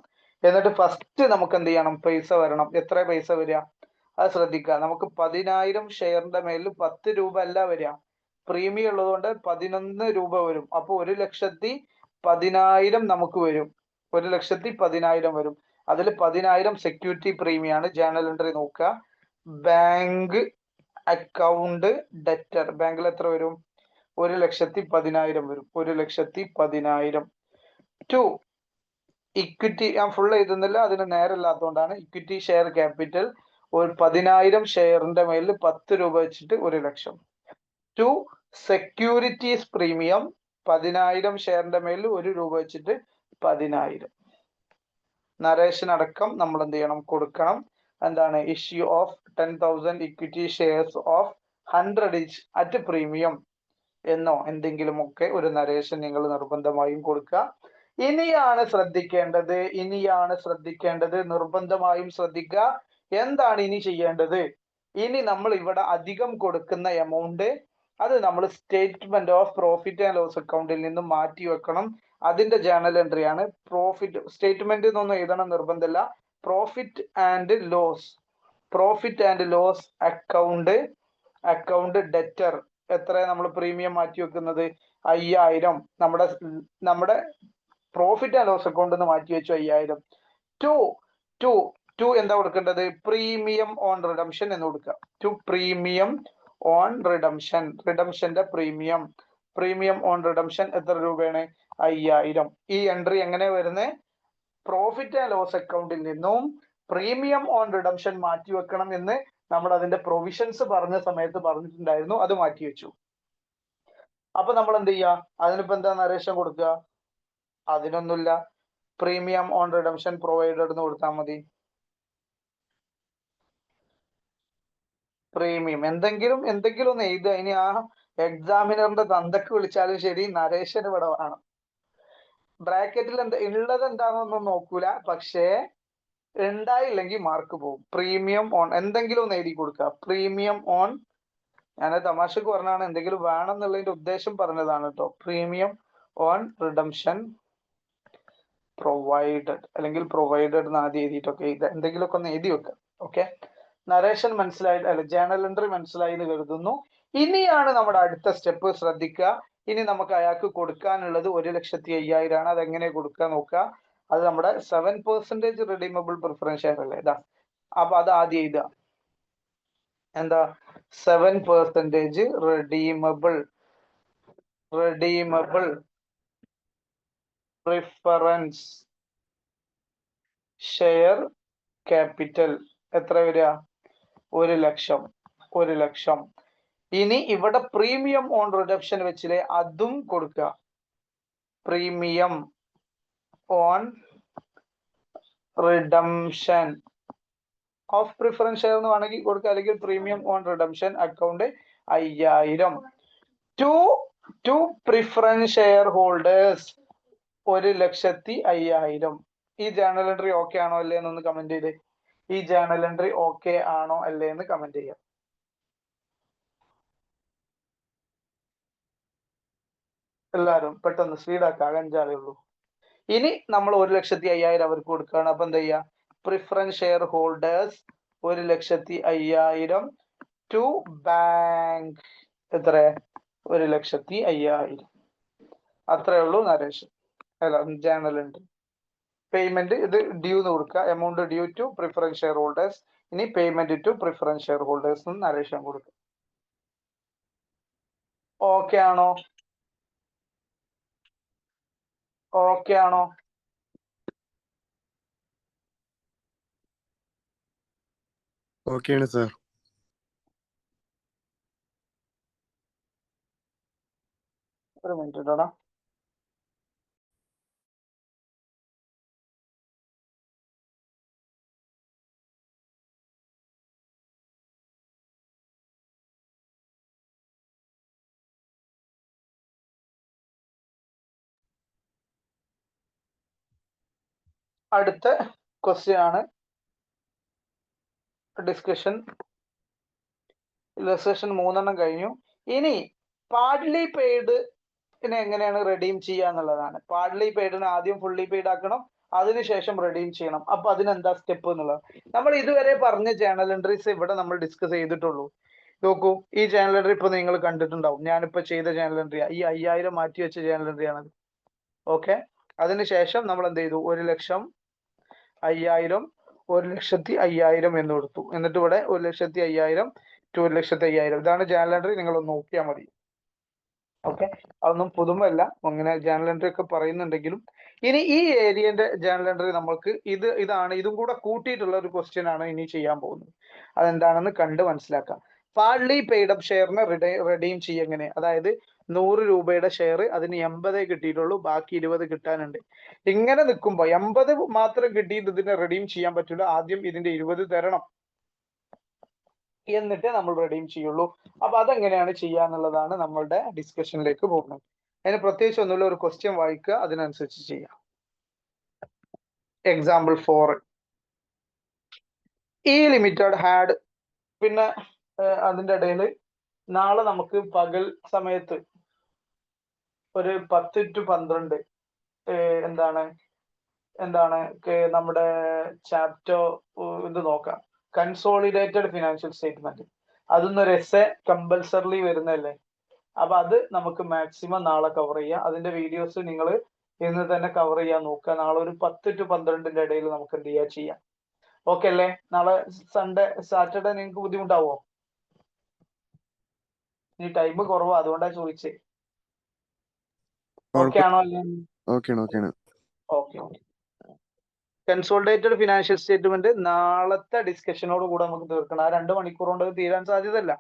എന്നിട്ട് ഫസ്റ്റ് നമുക്ക് എന്ത് ചെയ്യണം? പൈസ വരണം. എത്ര പൈസ വരിക? അത് ശ്രദ്ധിക്കുക. നമുക്ക് 10,000 ഷെയറിന്റെ മേലിൽ 10 രൂപ അല്ല വരിക, പ്രീമിയം ഉള്ളതുകൊണ്ട് 11 രൂപ വരും. അപ്പൊ 1,10,000 നമുക്ക് വരും. 1,10,000 വരും. അതിൽ 10,000 സെക്യൂരിറ്റി പ്രീമിയം ആണ്. ജേർണൽ എൻട്രി നോക്കുക. ബാങ്ക് അക്കൗണ്ട് ഡെറ്റർ, ബാങ്കിൽ എത്ര വരും? 1,10,000 വരും. 1,10,000. 2 ഇക്വിറ്റി, ഞാൻ ഫുൾ എഴുതുന്നില്ല, അതിന് നേരമില്ലാത്തതുകൊണ്ടാണ്. ഇക്വിറ്റി ഷെയർ ക്യാപിറ്റൽ, ഒരു 10,000 ഷെയറിന്റെ മേലിൽ 10 രൂപ വെച്ചിട്ട് 1 ലക്ഷം. 2 സെക്യൂരിറ്റീസ് പ്രീമിയം, 10,000 ഷെയറിന്റെ മേലിൽ 1 രൂപ വെച്ചിട്ട് 10,000. നരേഷൻ അടക്കം നമ്മൾ എന്ത് ചെയ്യണം? കൊടുക്കണം. എന്താണ്? Issue of 10,000 equity shares of 100 each at premium എന്നോ എന്തെങ്കിലുമൊക്കെ ഒരു നരേഷൻ നിങ്ങൾ നിർബന്ധമായും കൊടുക്കുക. ഇനിയാണ് ശ്രദ്ധിക്കേണ്ടത്, നിർബന്ധമായും ശ്രദ്ധിക്കുക. എന്താണ് ഇനി ചെയ്യേണ്ടത്? ഇനി നമ്മൾ ഇവിടെ അധികം കൊടുക്കുന്ന എമൗണ്ട് അത് നമ്മൾ statement of profit and loss അക്കൗണ്ടിൽ നിന്നും മാറ്റി വെക്കണം. അതിന്റെ ജേർണൽ എൻട്രി ആണ്. പ്രോഫിറ്റ് സ്റ്റേറ്റ്മെന്റ് എന്നൊന്നും എഴുതണം നിർബന്ധമില്ല. Profit and loss account debtor. എത്ര നമ്മൾ പ്രീമിയം മാറ്റി വെക്കുന്നത്? 5,000. നമ്മുടെ പ്രോഫിറ്റ് ആൻഡ് ലോസ് അക്കൗണ്ട് നിന്ന് മാറ്റി വെച്ചു 5,000. 2 എന്താ കൊടുക്കേണ്ടത്? പ്രീമിയം ഓൺ റിഡംഷൻ എന്ന് കൊടുക്കുക. 2 പ്രീമിയം ഓൺ റിഡംഷൻ, റിഡംഷന്റെ പ്രീമിയം ഓൺ റിഡംഷൻ എത്ര രൂപയാണ്? 5,000. ഈ എൻട്രി എങ്ങനെ വരുന്നത്? പ്രോഫിറ്റ് ആൻഡ് ലോസ് അക്കൗണ്ടിൽ നിന്നും പ്രീമിയം ഓൺ റിഡംഷൻ മാറ്റി വെക്കണം എന്ന് നമ്മൾ അതിന്റെ പ്രൊവിഷൻസ് പറഞ്ഞ സമയത്ത് പറഞ്ഞിട്ടുണ്ടായിരുന്നു. അത് മാറ്റി വെച്ചു. അപ്പൊ നമ്മൾ എന്ത് ചെയ്യുക? അതിനിപ്പോ എന്താ നരേഷൻ കൊടുക്കുക? അതിനൊന്നുമില്ല, പ്രീമിയം ഓൺ റിഡംഷൻ പ്രൊവൈഡഡ് എന്ന് കൊടുത്താൽ മതി. പ്രീമിയം എന്തെങ്കിലും ഒന്ന് എഴുതുക. ഇനി ആ എക്സാമിനറിന്റെ തന്തക്ക് വിളിച്ചാലും ശരി, നരേഷൻ ഇവിടെ വേണം. ബ്രാക്കറ്റിൽ ഉള്ളത് എന്താണെന്നൊന്നും നോക്കൂല, പക്ഷേ ഉണ്ടായില്ലെങ്കിൽ മാർക്ക് പോകും. പ്രീമിയം ഓൺ എന്തെങ്കിലും ഒന്ന് എഴുതി കൊടുക്കുക. പ്രീമിയം ഓൺ, ഞാൻ തമാശക്ക് പറഞ്ഞാണ്, എന്തെങ്കിലും വേണം എന്നുള്ളതിന്റെ ഉദ്ദേശം പറഞ്ഞതാണ് കേട്ടോ. പ്രീമിയം ഓൺ റിഡംഷൻ പ്രൊവൈഡഡ്, അല്ലെങ്കിൽ പ്രൊവൈഡഡ് എന്ന് ആദ്യം എഴുതിയിട്ടൊക്കെ എന്തെങ്കിലുമൊക്കെ ഒന്ന് എഴുതി വെക്കുക. ഓക്കെ, നരേഷൻ മനസ്സിലായി, അല്ല ജേർണൽ എൻട്രി മനസ്സിലായി എന്ന് കരുതുന്നു. ഇനിയാണ് നമ്മുടെ അടുത്ത സ്റ്റെപ്പ്. ശ്രദ്ധിക്കുക. ഇനി നമുക്ക് അയാൾക്ക് കൊടുക്കാനുള്ളത് 1,05,000 ആണ്. അതെങ്ങനെ കൊടുക്കുക നോക്കുക. അത് നമ്മുടെ 7% റിഡീമബിൾ പ്രിഫറൻസ് ഷെയർ അല്ലേ? ഇതാ. അപ്പൊ അത് ആദ്യം എഴുതുക. എന്താ? 7% റിഡീമബിൾ പ്രിഫറൻസ് ഷെയർ ക്യാപിറ്റൽ എത്ര വരിക? 1 ലക്ഷം. ഇനി ഇവിടെ പ്രീമിയം ഓൺ റിഡംഷൻ വെച്ചില്ലേ, അതും കൊടുക്കുക. Premium on redemption of preference share എന്ന് വേണമെങ്കിൽ കൊടുക്കുക, അല്ലെങ്കിൽ premium on redemption account 5,000. 2 preference share holders 1,05,000. ഈ ജേർണൽ എൻട്രി ഓക്കെ ആണോ അല്ലേ എന്നൊന്ന് കമന്റ് ചെയ്തേ. ഈ ജേർണൽ എൻട്രി ഓക്കെ ആണോ അല്ലേ എന്ന് കമന്റ് ചെയ്യാം. എല്ലാവരും പെട്ടെന്ന് സ്പീഡാക്കാം, 5 ഉള്ളൂ. ഇനി നമ്മൾ 1,50,000 അവർക്ക് കൊടുക്കുകയാണ്. അപ്പൊ എന്താ ചെയ്യാ? Preference share holders 1,50,000 to bank. എത്ര? 1,50,000. അത്രേ ഉള്ളൂ നരേഷൻ. അല്ല, ജേണൽ ഉണ്ട്. പേയ്മെന്റ് ഇത് ഡ്യൂ എന്ന് കൊടുക്കുക. Amount due to preference share holders. ഇനി payment to preference share holders narration കൊടുക്കുക. ഓക്കെ ആണോ? ഓക്കെ ആണോ? ഓക്കെയാണ് സാർ. ഒരു മിനിറ്റ് ഇടാ. അടുത്ത ക്വസ്റ്റ്യൻ ആണ് ഡിസ്കഷൻ. ഇല്ലസ്ട്രേഷൻ 3 കഴിഞ്ഞു. ഇനി പാർട്ട്ലി പെയ്ഡ് എങ്ങനെയാണ് റെഡീം ചെയ്യുക എന്നുള്ളതാണ്. പാർട്ട്ലി പെയ്ഡിന് ആദ്യം ഫുള്ളി പെയ്ഡ് ആക്കണം, അതിനുശേഷം റെഡീം ചെയ്യണം. അപ്പൊ അതിനെന്താ സ്റ്റെപ്പ് എന്നുള്ളത് നമ്മൾ ഇതുവരെ പറഞ്ഞ ജേണൽ എൻട്രീസ് ഇവിടെ നമ്മൾ ഡിസ്കസ് ചെയ്തിട്ടുള്ളൂ. നോക്കൂ, ഈ ജേണൽ എൻട്രി ഇപ്പൊ നിങ്ങൾ കണ്ടിട്ടുണ്ടാവും. ഞാനിപ്പോ ചെയ്ത ജേണൽ എൻട്രി ഈ 5,000 മാറ്റി വെച്ച ജേണൽ എൻട്രി ആണത്. ഓക്കെ, അതിനുശേഷം നമ്മൾ എന്ത് ചെയ്തു? 1,05,000 1,05,000 എന്ന് കൊടുത്തു. എന്നിട്ട് ഇവിടെ 1,05,000 ടു 1,05,000. ഇതാണ് ജേണൽ എൻട്രി. നിങ്ങൾ ഒന്ന് നോക്കിയാൽ മതി. ഓക്കെ, അതൊന്നും പുതുമല്ല, അങ്ങനെ ജേണൽ എൻട്രി ഒക്കെ പറയുന്നുണ്ടെങ്കിലും. ഇനി ഈ ഏരിയന്റെ ജേണൽ എൻട്രി നമ്മൾക്ക് ഇതാണ്, ഇതും കൂടെ കൂട്ടിയിട്ടുള്ള ഒരു ക്വസ്റ്റ്യൻ ആണ് ഇനി ചെയ്യാൻ പോകുന്നത്. അതെന്താണെന്ന് കണ്ട് മനസ്സിലാക്കാം. പാർട്ട്ലി പെയ്ഡ് അപ്പ് ഷെയറിനെ റെഡീം ചെയ്യും എങ്ങനെ? അതായത് 100 രൂപയുടെ ഷെയർ അതിന് 80 കിട്ടിയിട്ടുള്ളൂ, ബാക്കി 20 കിട്ടാനുണ്ട്. ഇങ്ങനെ നിൽക്കുമ്പോൾ 80 മാത്രം കിട്ടിയിട്ട് ഇതിനെ റെഡീം ചെയ്യാൻ പറ്റില്ല. ആദ്യം ഇതിന്റെ 20 തരണം, എന്നിട്ട് നമ്മൾ റെഡീം ചെയ്യുള്ളൂ. അപ്പൊ അതെങ്ങനെയാണ് ചെയ്യുക എന്നുള്ളതാണ് നമ്മളുടെ ഡിസ്കഷനിലേക്ക് പോകുന്നത്. അതിന് പ്രത്യേകിച്ച് ഒന്നുമില്ല, ഒരു ക്വസ്റ്റ്യൻ വായിക്കുക, അതിനനുസരിച്ച് ചെയ്യാം. എക്സാമ്പിൾ 4. ഈ ലിമിറ്റഡ് ഹാഡ്, പിന്നെ അതിന്റെ ഇടയിൽ നാളെ നമുക്ക് പകൽ സമയത്ത് ഒരു 10 to 12 എന്താണ് നമ്മുടെ ചാപ്റ്റർ ഇത് നോക്കാം. Consolidated financial statement. അതൊന്നൊരു എസ്സെ കമ്പൽസറിലി വരുന്നതല്ലേ. അപ്പൊ അത് നമുക്ക് മാക്സിമം നാളെ കവർ ചെയ്യാം. അതിന്റെ വീഡിയോസ് നിങ്ങൾ ഇന്ന് തന്നെ കവർ ചെയ്യാൻ നോക്കുക. നാളെ ഒരു 10 to 12 ഇടയിൽ നമുക്ക് എന്ത് ചെയ്യാം. ഓക്കെ അല്ലേ? നാളെ സാറ്റർഡേ നിങ്ങൾക്ക് ബുദ്ധിമുട്ടാവോ? ഈ ടൈം കുറവാ, അതുകൊണ്ടാണ് ചോദിച്ചേ. ഓക്കെ ആണോ? അല്ലേ? ഓക്കെ. കൺസോളിഡേറ്റഡ് ഫിനാൻഷ്യൽ സ്റ്റേറ്റ്മെന്റ് നാളത്തെ ഡിസ്കഷനോട് കൂടെ നമുക്ക് തീർക്കണം. ആ 2 മണിക്കൂർ കൊണ്ട് തീരാൻ സാധ്യതയല്ല,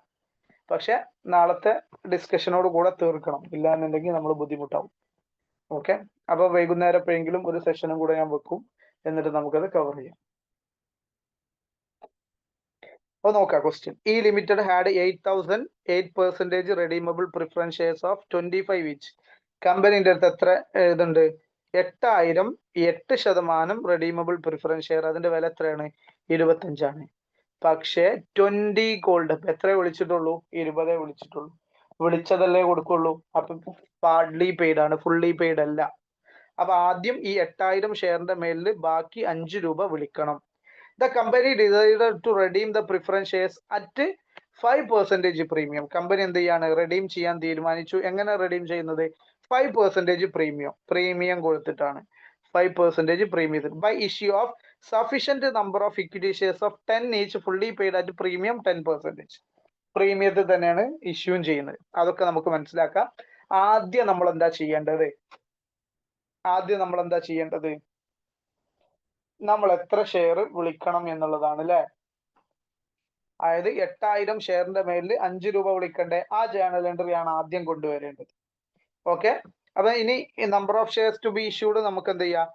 പക്ഷെ നാളത്തെ ഡിസ്കഷനോട് കൂടെ തീർക്കണം. ഇല്ല എന്നുണ്ടെങ്കിൽ നമ്മൾ ബുദ്ധിമുട്ടാവും. ഓക്കെ, അപ്പൊ വൈകുന്നേരം എപ്പോഴെങ്കിലും ഒരു സെഷനും കൂടെ ഞാൻ വെക്കും, എന്നിട്ട് നമുക്കത് കവർ ചെയ്യാം. അപ്പൊ നോക്കാം ക്വസ്റ്റ്യൻ. ഈ limited had 8,008% redeemable preference shares of 25 each. കമ്പനിന്റെ അടുത്ത് എത്ര ഇതുണ്ട്? 8,000 8% റെഡീമബിൾ പ്രിഫറൻസ് ഷെയർ. അതിന്റെ വില എത്രയാണ്? 25 ആണ്. പക്ഷേ 20 ഗോൾഡ് എത്ര വിളിച്ചിട്ടുള്ളൂ? 20 വിളിച്ചിട്ടുള്ളൂ. വിളിച്ചതല്ലേ കൊടുക്കുള്ളൂ. അപ്പൊ പാർട്ട്ലി പെയ്ഡ് ആണ്, ഫുള്ളി പെയ്ഡ് അല്ല. അപ്പൊ ആദ്യം ഈ 8,000 ഷെയറിന്റെ മേലിൽ ബാക്കി 5 രൂപ വിളിക്കണം. The company decided to redeem the preference shares at 5% premium. Company എന്ത് ചെയ്യാണ്? റെഡീം ചെയ്യാൻ തീരുമാനിച്ചു. എങ്ങനെ റെഡീം ചെയ്യുന്നത്? 5% പ്രീമിയം കൊടുത്തിട്ടാണ്. 5% premium by issue of sufficient number of equity shares of 10 each fully paid at premium 10%. പ്രീമിയത്തിൽ തന്നെയാണ് ഇഷ്യൂം ചെയ്യുന്നത്. അതൊക്കെ നമുക്ക് മനസ്സിലാക്കാം. ആദ്യം നമ്മൾ എന്താ ചെയ്യേണ്ടത്? നമ്മൾ എത്ര ഷെയർ വിളിക്കണം എന്നുള്ളതാണ് അല്ലെ. അതായത് 8,000 ഷെയറിന്റെ മേലിൽ 5 രൂപ വിളിക്കണ്ടേ? ആ ജേണൽ എൻട്രി ആണ് ആദ്യം കൊണ്ടുവരേണ്ടത്. ഓക്കെ, അപ്പൊ ഇനി number of shares to be issued നമുക്ക് എന്ത് ചെയ്യാം?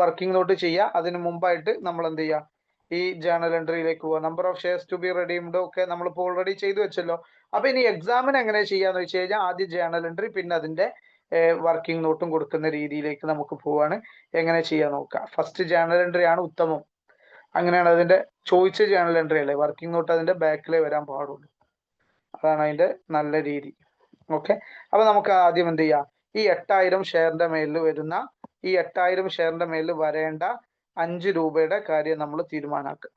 വർക്കിംഗ് നോട്ട് ചെയ്യാം. അതിന് മുമ്പായിട്ട് നമ്മൾ എന്ത് ചെയ്യാം? ഈ ജേണൽ എൻട്രിയിലേക്ക് പോവാം. Number of shares to be redeemed ഒക്കെ നമ്മളിപ്പോൾ ഓൾറെഡി ചെയ്തു വെച്ചല്ലോ. അപ്പൊ ഇനി എക്സാമിന് എങ്ങനെ ചെയ്യാന്ന് വെച്ച് കഴിഞ്ഞാൽ ആദ്യം ജേണൽ എൻട്രി, പിന്നെ അതിന്റെ വർക്കിംഗ് നോട്ടും കൊടുക്കുന്ന രീതിയിലേക്ക് നമുക്ക് പോവാണ്. എങ്ങനെ ചെയ്യാൻ നോക്കാം. ഫസ്റ്റ് ജേണൽ എൻട്രി ആണ് ഉത്തമം. അങ്ങനെയാണ് അതിന്റെ ചോദിച്ച ജേണൽ എൻട്രി അല്ലേ. വർക്കിംഗ് നോട്ട് അതിന്റെ ബാക്കിലേ വരാൻ പാടുള്ളൂ. അതാണ് അതിന്റെ നല്ല രീതി. ഓക്കെ, അപ്പൊ നമുക്ക് ആദ്യം എന്ത് ചെയ്യാം, ഈ 8000 ഷെയറിന്റെ മേലിൽ വരുന്ന ഈ 8000 ഷെയറിന്റെ മേലിൽ വരേണ്ട 5 രൂപയുടെ കാര്യം നമ്മൾ തീരുമാനാക്കുക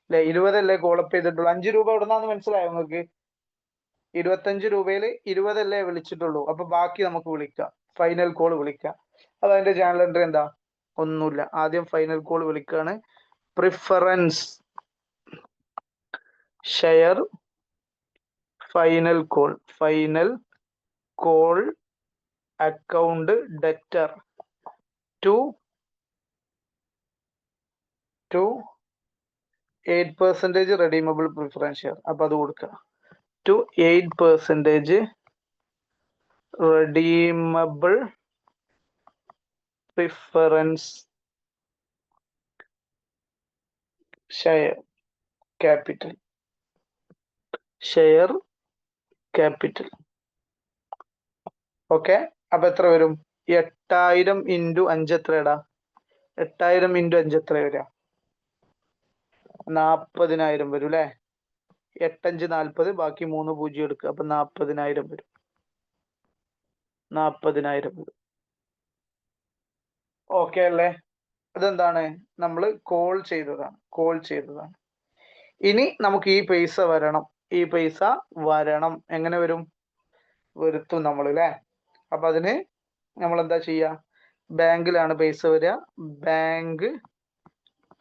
അല്ലെ. 20 അല്ലേ കോളപ്പ് ചെയ്തിട്ടുള്ളൂ. 5 രൂപ എവിടുന്നാന്ന് മനസ്സിലായോ നിങ്ങൾക്ക്? 25 രൂപയിൽ 20 അല്ലേ വിളിച്ചിട്ടുള്ളൂ. അപ്പൊ ബാക്കി നമുക്ക് വിളിക്കാം, ഫൈനൽ കോൾ വിളിക്കാം. അപ്പൊ അതിന്റെ ചാനൽ എൻട്രി എന്താ? ഒന്നുമില്ല. ആദ്യം ഫൈനൽ കോൾ വിളിക്കുകയാണ്. Preference share final call account debtor to 8% redeemable preference share. അപ്പൊ അത് കൊടുക്കുക. To 8% redeemable preference share capital. Okay, അപ്പൊ എത്ര വരും? 8000 ഇൻറ്റു 5 എത്രയടാ? 8000 ഇൻറ്റു 5 എത്ര വരിക? 40000 വരും അല്ലെ. 8×5 40, ബാക്കി 3 0 എടുക്കുക. അപ്പൊ 40000 വരും. 40000 വരും. ഓക്കെ അല്ലേ? അതെന്താണ്? നമ്മൾ കോൾ ചെയ്തതാണ്. ഇനി നമുക്ക് ഈ പൈസ വരണം. എങ്ങനെ വരും? വരുത്തും നമ്മൾ അല്ലേ. അപ്പൊ അതിന് നമ്മൾ എന്താ ചെയ്യുക? ബാങ്കിലാണ് പൈസ വരിക. ബാങ്ക്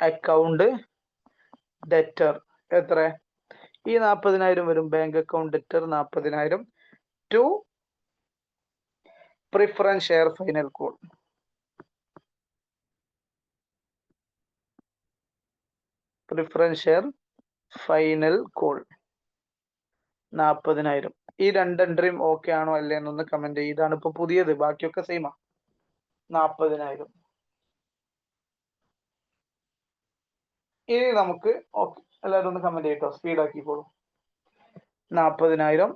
അക്കൗണ്ട് ഡെറ്റർ എത്ര? ഈ 40000 വരും. Bank account debtor 40000 to preference share final call. Preference share final call 40000. ഈ രണ്ട് എൻട്രിയും ഓക്കെ ആണോ അല്ലേ എന്നൊന്ന് കമന്റ് ചെയ്യും. ഇതാണ് ഇപ്പൊ പുതിയത്, ബാക്കിയൊക്കെ സെയിമാ. 40000. ഇനി നമുക്ക് ഓക്കെ, എല്ലാവരും ഒന്ന് കമന്റ് ചെയ്യട്ടോ, സ്പീഡ് ആക്കിക്കോളൂ. 40000.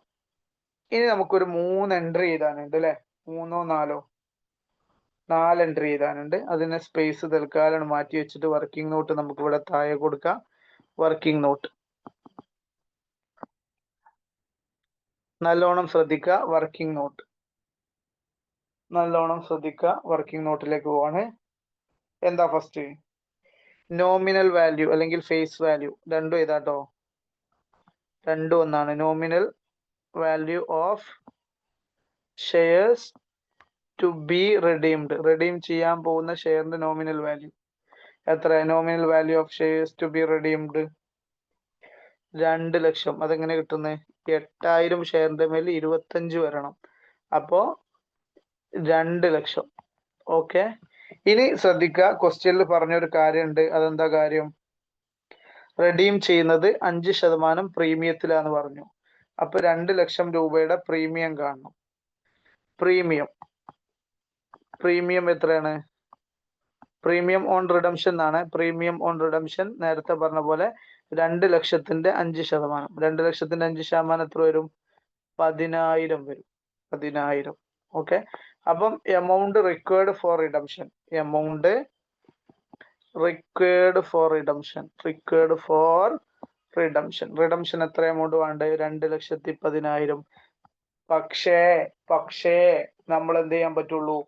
ഇനി നമുക്കൊരു 3 എൻട്രി ചെയ്താനുണ്ട് അല്ലെ. 3 4 എൻട്രി ചെയ്താനുണ്ട്. അതിനെ സ്പേസ് തൽക്കാലം മാറ്റി വെച്ചിട്ട് വർക്കിംഗ് നോട്ട് നമുക്ക് ഇവിടെ താഴെ കൊടുക്കാം. വർക്കിംഗ് നോട്ട് നല്ലോണം ശ്രദ്ധിക്കുക. വർക്കിംഗ് നോട്ടിലേക്ക് പോവാണ്. എന്താ ഫസ്റ്റ്? നോമിനൽ വാല്യൂ അല്ലെങ്കിൽ ഫേസ് വാല്യൂ രണ്ടും ഏതാട്ടോ? രണ്ടും ഒന്നാണ്. Nominal value of shares to be redeemed. Redeem ചെയ്യാൻ പോകുന്ന ഷെയറിന്റെ നോമിനൽ വാല്യൂ എത്ര? Nominal value of shares to be redeemed 2 lakh. അതെങ്ങനെ കിട്ടുന്നത്? 8000 ഷെയറിന്റെ മേൽ 25 വരണം. അപ്പോ 2 ലക്ഷം. ഓക്കെ, ഇനി ശ്രദ്ധിക്കുക, ക്വസ്റ്റ്യനിൽ പറഞ്ഞൊരു കാര്യമുണ്ട്. അതെന്താ കാര്യം? റെഡീം ചെയ്യുന്നത് 5% പ്രീമിയത്തിലാന്ന് പറഞ്ഞു. അപ്പൊ 2 ലക്ഷം രൂപയുടെ പ്രീമിയം കാണണം. പ്രീമിയം എത്രയാണ്? പ്രീമിയം ഓൺ റിഡംഷൻ എന്നാണ്. പ്രീമിയം ഓൺ റിഡംഷൻ നേരത്തെ പറഞ്ഞ പോലെ 2 ലക്ഷത്തിന്റെ 5%. 2 ലക്ഷത്തിന്റെ 5% എത്ര വരും? 10000 വരും. 10000. ഓക്കെ, അപ്പം amount required for redemption. Redemption എത്ര എമൗണ്ട് വേണ്ടത്? 2,10,000. പക്ഷേ നമ്മൾ എന്ത് ചെയ്യാൻ പറ്റുള്ളൂ?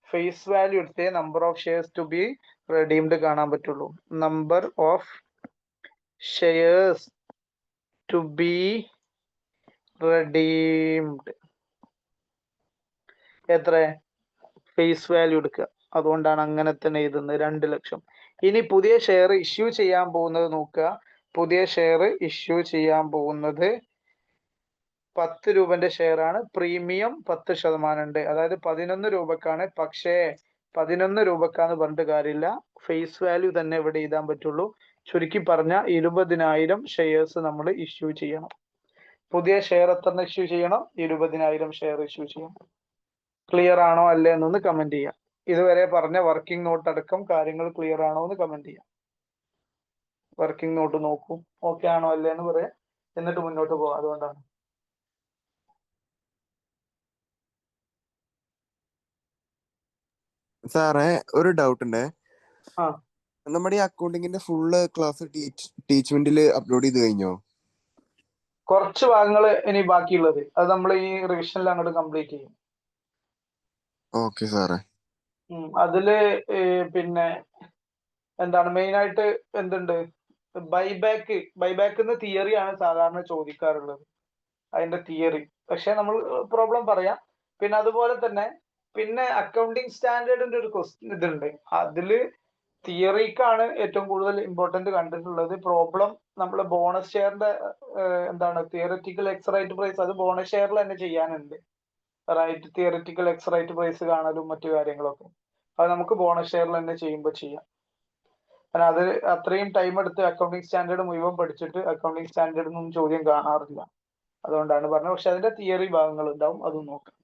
ഫേസ് വാല്യൂ എടുത്തേ number of shares to be redeemed കാണാൻ പറ്റുള്ളൂ. Number of shares to be redeemed എത്ര? ഫേസ് വാല്യൂ എടുക്കുക. അതുകൊണ്ടാണ് അങ്ങനെ തന്നെ എഴുതുന്നത്. 2 ലക്ഷം. ഇനി പുതിയ ഷെയർ ഇഷ്യൂ ചെയ്യാൻ പോകുന്നത് നോക്കുക. പുതിയ ഷെയർ ഇഷ്യൂ ചെയ്യാൻ പോകുന്നത് 10 രൂപന്റെ ഷെയർ ആണ്. പ്രീമിയം 10% ഉണ്ട്. അതായത് 11 രൂപക്കാണ്. പക്ഷേ 11 രൂപക്കാന്ന് പറഞ്ഞിട്ട് കാര്യമില്ല. ഫേസ് വാല്യൂ തന്നെ ഇവിടെ എഴുതാൻ പറ്റുള്ളൂ. ചുരുക്കി പറഞ്ഞ 20,000 ഷെയർസ് നമ്മൾ ഇഷ്യൂ ചെയ്യണം. പുതിയ ഷെയർ എത്ര ഇഷ്യൂ ചെയ്യണം? 20,000 ഷെയർ ഇഷ്യൂ ചെയ്യണം. ക്ലിയർ ആണോ അല്ലേ എന്നൊന്ന് കമന്റ് ചെയ്യാം. ഇതുവരെ പറഞ്ഞ വർക്കിംഗ് നോട്ട് അടക്കം കാര്യങ്ങൾ ക്ലിയർ ആണോ എന്ന് കമന്റ് ചെയ്യാം. വർക്കിംഗ് നോട്ട് നോക്കൂ, ഓക്കെ ആണോ അല്ലേ എന്ന് പറയാം, എന്നിട്ട് മുന്നോട്ട് പോകാം. അതുകൊണ്ടാണ്. സാറേ ഒരു ഡൗട്ട് ഉണ്ട്. ആ. നമ്മുടെ ഈ അക്കൗണ്ടിങ്ങിന്റെ ഫുള്ള് ക്ലാസ് ടീച്ച്മെന്റിൽ അപ്ലോഡ് ചെയ്ത് കഴിഞ്ഞോ? കുറച്ച് ഭാഗങ്ങൾ ഇനി ബാക്കിയുള്ളത് അത് നമ്മൾ ഈ റിവിഷനിൽ അങ്ങോട്ട് കംപ്ലീറ്റ് ചെയ്യും. ഓക്കെ സാറേ. അതില് പിന്നെ എന്താണ് മെയിൻ ആയിട്ട് എന്തുണ്ട്, ബൈബാക്ക് തിയറിയാണ് സാധാരണ ചോദിക്കാറുള്ളത്, അതിന്റെ തിയറി. പക്ഷെ നമ്മൾ പ്രോബ്ലം പറയാം. പിന്നെ അതുപോലെ തന്നെ പിന്നെ അക്കൗണ്ടിങ് സ്റ്റാൻഡേർഡിന്റെ ഒരു ക്വസ്റ്റ്യൻ ഇതുണ്ട്. അതില് തിയറിക്കാണ് ഏറ്റവും കൂടുതൽ ഇമ്പോർട്ടന്റ് കണ്ടിട്ടുള്ളത്. പ്രോബ്ലം നമ്മൾ ബോണസ് ഷെയറിന്റെ എന്താണ് തിയററ്റിക്കൽ എക്സ് റൈറ്റ് പ്രൈസ്, അത് ബോണസ് ഷെയറിൽ തന്നെ ചെയ്യാനുണ്ട്. Right theoretical ex right price കാണലും മറ്റു കാര്യങ്ങളൊക്കെ അത് നമുക്ക് ബോണസ് ഷെയറിൽ തന്നെ ചെയ്യുമ്പോൾ ചെയ്യാം. കാരണം അത് അത്രയും ടൈം എടുത്ത് അക്കൗണ്ടിങ് സ്റ്റാൻഡേർഡ് മുഴുവൻ പഠിച്ചിട്ട് അക്കൗണ്ടിങ് സ്റ്റാൻഡേർഡിൽ നിന്നും ചോദ്യം കാണാറില്ല. അതുകൊണ്ടാണ് പറഞ്ഞത്. പക്ഷെ അതിന്റെ തിയറി ഭാഗങ്ങൾ ഉണ്ടാവും, അതും നോക്കാം.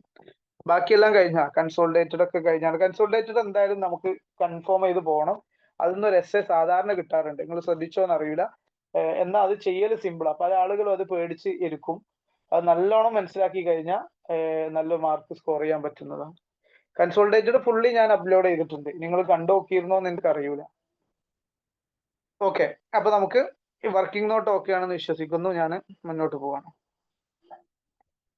ബാക്കിയെല്ലാം കഴിഞ്ഞാൽ കൺസോൾഡേറ്റഡ് ഒക്കെ കഴിഞ്ഞാൽ, കൺസോൾഡേറ്റഡ് എന്തായാലും നമുക്ക് കൺഫേം ചെയ്ത് പോകണം. അതിൽ ഒരു എസ് സാധാരണ കിട്ടാറുണ്ട്, നിങ്ങൾ ശ്രദ്ധിച്ചോന്ന് അറിയില്ല. എന്നാൽ അത് ചെയ്യൽ സിമ്പിളാണ്. പല ആളുകളും അത് പേടിച്ച് ഇരിക്കും. അത് നല്ലോണം മനസ്സിലാക്കി കഴിഞ്ഞാൽ നല്ല മാർക്ക് സ്കോർ ചെയ്യാൻ പറ്റുന്നതാണ്. കൺസോൾഡേറ്റഡ് ഫുള്ളി ഞാൻ അപ്ലോഡ് ചെയ്തിട്ടുണ്ട്, നിങ്ങൾ കണ്ടു നോക്കിയിരുന്നോ എന്ന് എനിക്ക് അറിയൂല. ഓക്കെ, അപ്പൊ നമുക്ക് വർക്കിംഗ് നോട്ട് ഓക്കെ ആണെന്ന് വിശ്വസിക്കുന്നു. ഞാൻ മുന്നോട്ട് പോവാണ്.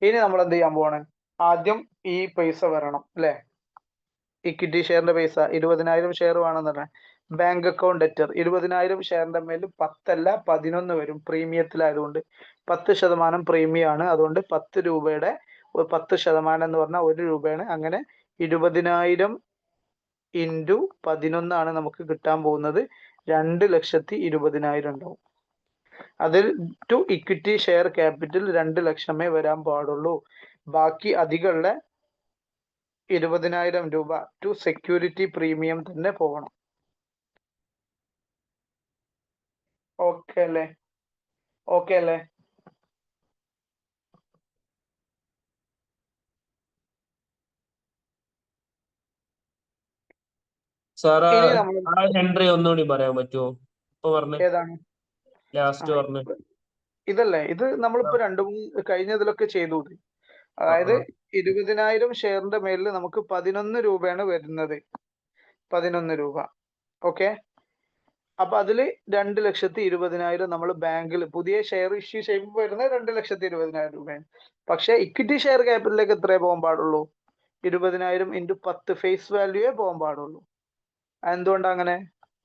ഇനി നമ്മൾ എന്ത് ചെയ്യാൻ പോവാണ്, ആദ്യം ഈ പൈസ വരണം അല്ലെ. ഇക്വിറ്റി ഷെയറിന്റെ പൈസ 20,000 ഷെയർ വേണമെന്ന് പറഞ്ഞാൽ ബാങ്ക് അക്കൗണ്ട് ഡെറ്റർ 20,000 ഷെയറിന്റെ മേൽ 10 അല്ല 11 വരും, പ്രീമിയത്തിലായതുകൊണ്ട് 10% പ്രീമിയം ആണ്. അതുകൊണ്ട് 10 രൂപയുടെ 10% എന്ന് പറഞ്ഞാൽ 1 രൂപയാണ്. അങ്ങനെ 20,000 ഇൻറ്റു 11 ആണ് നമുക്ക് കിട്ടാൻ പോകുന്നത്. 2,20,000 ഉണ്ടാവും. അതിൽ ടു ഇക്വിറ്റി ഷെയർ ക്യാപിറ്റൽ 2 ലക്ഷമേ വരാൻ പാടുള്ളൂ. ബാക്കി അധികമുള്ള 20,000 രൂപ ടു സെക്യൂരിറ്റി പ്രീമിയം തന്നെ പോകണം. ഓക്കെ അല്ലേ? ഓക്കെ അല്ലേ? സാറാ ഇനി നമ്മൾ ആ എൻട്രി ഒന്നുകൂടി പറയാൻ പറ്റുമോ? ഇപ്പൊ പറഞ്ഞു, ഏതാണ് ലാസ്റ്റ് പറഞ്ഞു. ഇതല്ലേ, ഇത് നമ്മളിപ്പോ കഴിഞ്ഞതിലൊക്കെ ചെയ്തു. അതായത് 20,000 ഷെയറിന്റെ മേലിൽ നമുക്ക് 11 രൂപയാണ് വരുന്നത്. 11 രൂപ. ഓക്കെ, അപ്പൊ അതില് 2,20,000 നമ്മൾ ബാങ്കിൽ പുതിയ ഷെയർ ഇഷ്യൂ ചെയ്യുമ്പോൾ വരുന്നത് 2,20,000 രൂപയാണ്. പക്ഷെ ഇക്വിറ്റി ഷെയർ ക്യാപിറ്റലിലേക്ക് എത്രേ പോകാൻ പാടുള്ളൂ? 20,000 ഇൻറ്റു 10 ഫേസ് വാല്യൂവേ പോകാൻ പാടുള്ളൂ. എന്തുകൊണ്ട് അങ്ങനെ?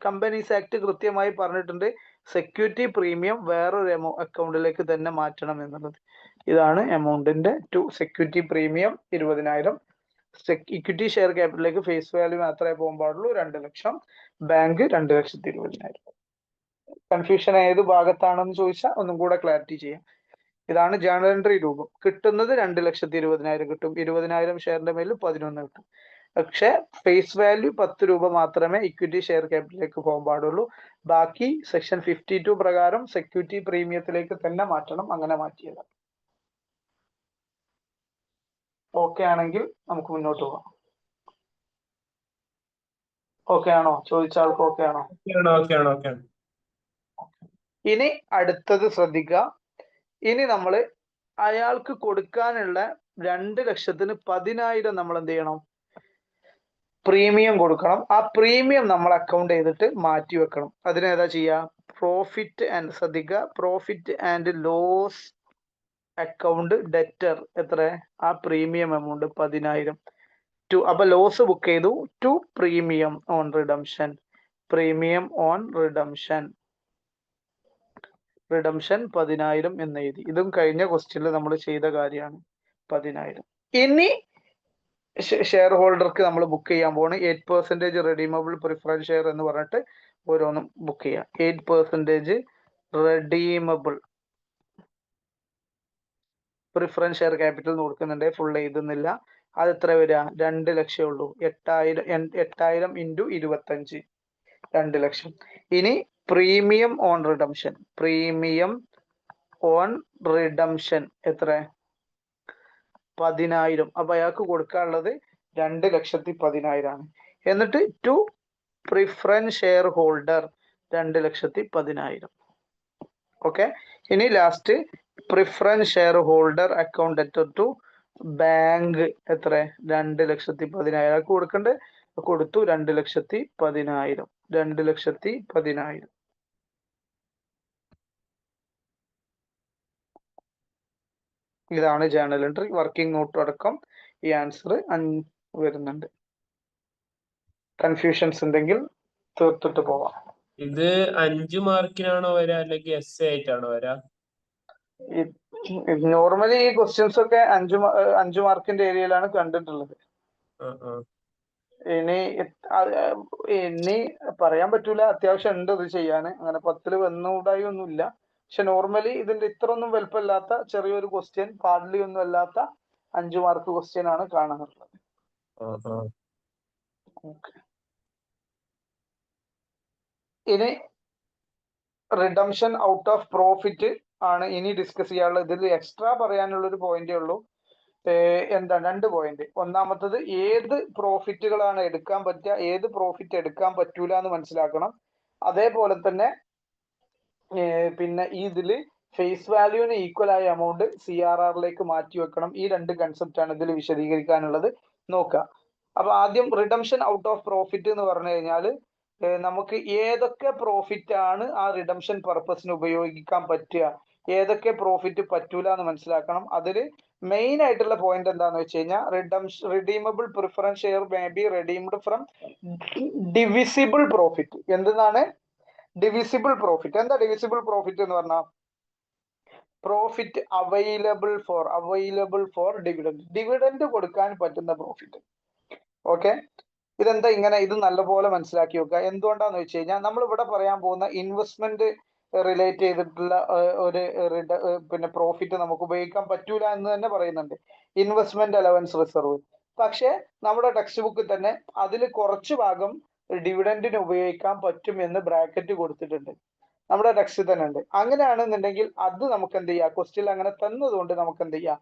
കമ്പനീസ് ആക്ട് കൃത്യമായി പറഞ്ഞിട്ടുണ്ട്, സെക്യൂരിറ്റി പ്രീമിയം വേറൊരു അക്കൗണ്ടിലേക്ക് തന്നെ മാറ്റണം എന്നുള്ളത്. ഇതാണ് എമൗണ്ടിന്റെ to security premium 20,000. Equity share ക്യാപിറ്റലിലേക്ക് ഫേസ് വാല്യൂ മാത്രമേ പോകാൻ പാടുള്ളൂ, 2 ലക്ഷം. ബാങ്ക് 2,20,000. കൺഫ്യൂഷൻ ഏത് ഭാഗത്താണെന്ന് ചോദിച്ചാൽ ഒന്നും കൂടെ ക്ലാരിറ്റി ചെയ്യാം. ഇതാണ് ജേണൽ എൻട്രി രൂപം. കിട്ടുന്നത് 2,20,000 കിട്ടും. 20,000 ഷെയറിന്റെ മേലിൽ 11 കിട്ടും. പക്ഷെ ഫേസ് വാല്യൂ 10 രൂപ മാത്രമേ ഇക്വിറ്റി ഷെയർ ക്യാപിറ്റലിലേക്ക് പോകാൻ പാടുള്ളൂ. ബാക്കി സെക്ഷൻ 52 പ്രകാരം സെക്യൂരിറ്റി പ്രീമിയത്തിലേക്ക് തന്നെ മാറ്റണം. അങ്ങനെ മാറ്റിയത്. ഓക്കെ ആണെങ്കിൽ നമുക്ക് മുന്നോട്ട് പോകാം. ഓക്കെ ആണോ? ചോദിച്ച ആൾക്ക് ഓക്കെ ആണോ? ഇനി അടുത്തത് ശ്രദ്ധിക്കുക. ഇനി നമ്മൾ അയാൾക്ക് കൊടുക്കാനുള്ള 2,10,000 നമ്മൾ എന്ത് ചെയ്യണം? പ്രീമിയം കൊടുക്കണം. ആ പ്രീമിയം നമ്മൾ അക്കൗണ്ട് ചെയ്തിട്ട് മാറ്റി വെക്കണം. അതിനേതാ ചെയ്യുക? പ്രോഫിറ്റ് ആൻഡ് ശ്രദ്ധിക്കുക, profit and loss account debtor എത്ര? ആ പ്രീമിയം എമൗണ്ട് 10,000 ടു, അപ്പൊ ലോസ് ബുക്ക് ചെയ്തു to premium on redemption. Premium on redemption 10,000 എന്ന് എഴുതി. ഇതും കഴിഞ്ഞ ക്വസ്റ്റ്യനിൽ നമ്മൾ ചെയ്ത കാര്യമാണ്. 10,000. ഇനി ഷെയർ ഹോൾഡർക്ക് നമ്മൾ ബുക്ക് ചെയ്യാൻ പോണ് 8% റെഡീമബിൾ പ്രിഫറൻസ് ഷെയർ എന്ന് പറഞ്ഞിട്ട് ഓരോന്നും ബുക്ക് ചെയ്യാം. 8% റെഡീമബിൾ പ്രിഫറൻസ് ഷെയർ ക്യാപിറ്റൽ കൊടുക്കുന്നുണ്ട്, ഫുൾ എഴുതുന്നില്ല. അത് എത്ര വരിക? 2 ലക്ഷം ഉള്ളൂ. 8,000 ഇൻറ്റു 25, 2 ലക്ഷം. ഇനി premium on redemption, premium on redemption എത്ര? 10,000. അപ്പൊ അയാൾക്ക് കൊടുക്കാനുള്ളത് 2,10,000 ആണ്. എന്നിട്ട് to preference share holder 2,10,000. Okay, ഇനി last preference share holder account to bank എത്ര? 2,10,000 കൊടുക്കണ്ട്, കൊടുത്തു 2,10,000. 2,10,000. ഇതാണ് ജേണൽ എൻട്രി. വർക്കിംഗ് നോട്ട് അടക്കം ഈ ആൻസർ വരുന്നുണ്ട്. കൺഫ്യൂഷൻസ് ഉണ്ടെങ്കിൽ തീർത്തിട്ട് പോവാം. ഇത് 5 മാർക്കിനാണോ വരാ അല്ലെങ്കിൽ എസ് ആയിട്ടാണോ വരാ? നോർമലി ഈ ക്വസ്റ്റ്യൻസ് ഒക്കെ 5 മാർക്കിന്റെ ഏരിയയിലാണ് കണ്ടിട്ടുള്ളത്. ഇനി പറയാൻ പറ്റൂല, അത്യാവശ്യം ഉണ്ട് ഇത് ചെയ്യാന്. അങ്ങനെ 10 വന്നുകൂടായി ഒന്നുമില്ല. പക്ഷെ നോർമലി ഇതിന്റെ ഇത്ര ഒന്നും വലുപ്പമില്ലാത്ത ചെറിയൊരു ക്വസ്റ്റ്യൻ, ഹാർഡ്ലി ഒന്നും അല്ലാത്ത 5 മാർക്ക് ക്വസ്റ്റ്യൻ ആണ് കാണാറുള്ളത്. ഇനി റിഡംഷൻ ഔട്ട് ഓഫ് പ്രോഫിറ്റ് ആണ് ഇനി ഡിസ്കസ് ചെയ്യാനുള്ളത്. ഇതിൽ എക്സ്ട്രാ പറയാനുള്ള ഒരു പോയിന്റേ ഉള്ളൂ. എന്താണ് 2 പോയിന്റ്. ഒന്നാമത്തത് ഏത് പ്രോഫിറ്റുകളാണ് എടുക്കാൻ പറ്റുക, ഏത് പ്രോഫിറ്റ് എടുക്കാൻ പറ്റൂല എന്ന് മനസ്സിലാക്കണം. അതേപോലെ തന്നെ പിന്നെ ഇതിൽ ഫേസ് വാല്യൂവിന് ഈക്വൽ ആയ എമൗണ്ട് CRRലേക്ക് മാറ്റി വെക്കണം. ഈ 2 കൺസെപ്റ്റ് ആണ് ഇതിൽ വിശദീകരിക്കാനുള്ളത്. നോക്കുക. അപ്പൊ ആദ്യം റിഡംഷൻ ഔട്ട് ഓഫ് പ്രോഫിറ്റ് എന്ന് പറഞ്ഞു കഴിഞ്ഞാൽ നമുക്ക് ഏതൊക്കെ പ്രോഫിറ്റ് ആണ് ആ റിഡംഷൻ പർപ്പസിന് ഉപയോഗിക്കാൻ പറ്റുക, ഏതൊക്കെ പ്രോഫിറ്റ് പറ്റൂല എന്ന് മനസ്സിലാക്കണം. അതിൽ മെയിൻ ആയിട്ടുള്ള പോയിന്റ് എന്താന്ന് വെച്ച് കഴിഞ്ഞാൽ redeemable preference share may be redeemed from divisible profit. എന്താണ് ഡിവിസിബിൾ പ്രോഫിറ്റ്? എന്താ ഡിവിസിബിൾ പ്രോഫിറ്റ് എന്ന് പറഞ്ഞാൽ പ്രോഫിറ്റ് അവൈലബിൾ ഫോർ ഡിവിഡൻഡ് കൊടുക്കാൻ പറ്റുന്ന പ്രോഫിറ്റ്. ഓക്കെ, ഇതെന്താ ഇങ്ങനെ? ഇത് നല്ലപോലെ മനസ്സിലാക്കി വെക്കുക. എന്തുകൊണ്ടാന്ന് വെച്ച് കഴിഞ്ഞാൽ നമ്മൾ ഇവിടെ പറയാൻ പോകുന്ന ഇൻവെസ്റ്റ്മെന്റ് റിലേറ്റ് ചെയ്തിട്ടുള്ള ഒരു പിന്നെ പ്രോഫിറ്റ് നമുക്ക് ഉപയോഗിക്കാൻ പറ്റൂല എന്ന് തന്നെ പറയുന്നുണ്ട്, ഇൻവെസ്റ്റ്മെന്റ് അലവൻസ് റിസർവ്. പക്ഷെ നമ്മുടെ ടെക്സ്റ്റ് ബുക്കിൽ തന്നെ അതിൽ കുറച്ച് ഭാഗം ഡിവിഡൻഡിന് ഉപയോഗിക്കാൻ പറ്റും എന്ന് ബ്രാക്കറ്റ് കൊടുത്തിട്ടുണ്ട്, നമ്മുടെ ടെക്സ്റ്റിൽ തന്നെ ഉണ്ട്. അങ്ങനെയാണെന്നുണ്ടെങ്കിൽ അത് നമുക്ക് എന്ത് ചെയ്യാം, ക്വസ്റ്റ്യൻ അങ്ങനെ തന്നതുകൊണ്ട് നമുക്ക് എന്ത് ചെയ്യാം,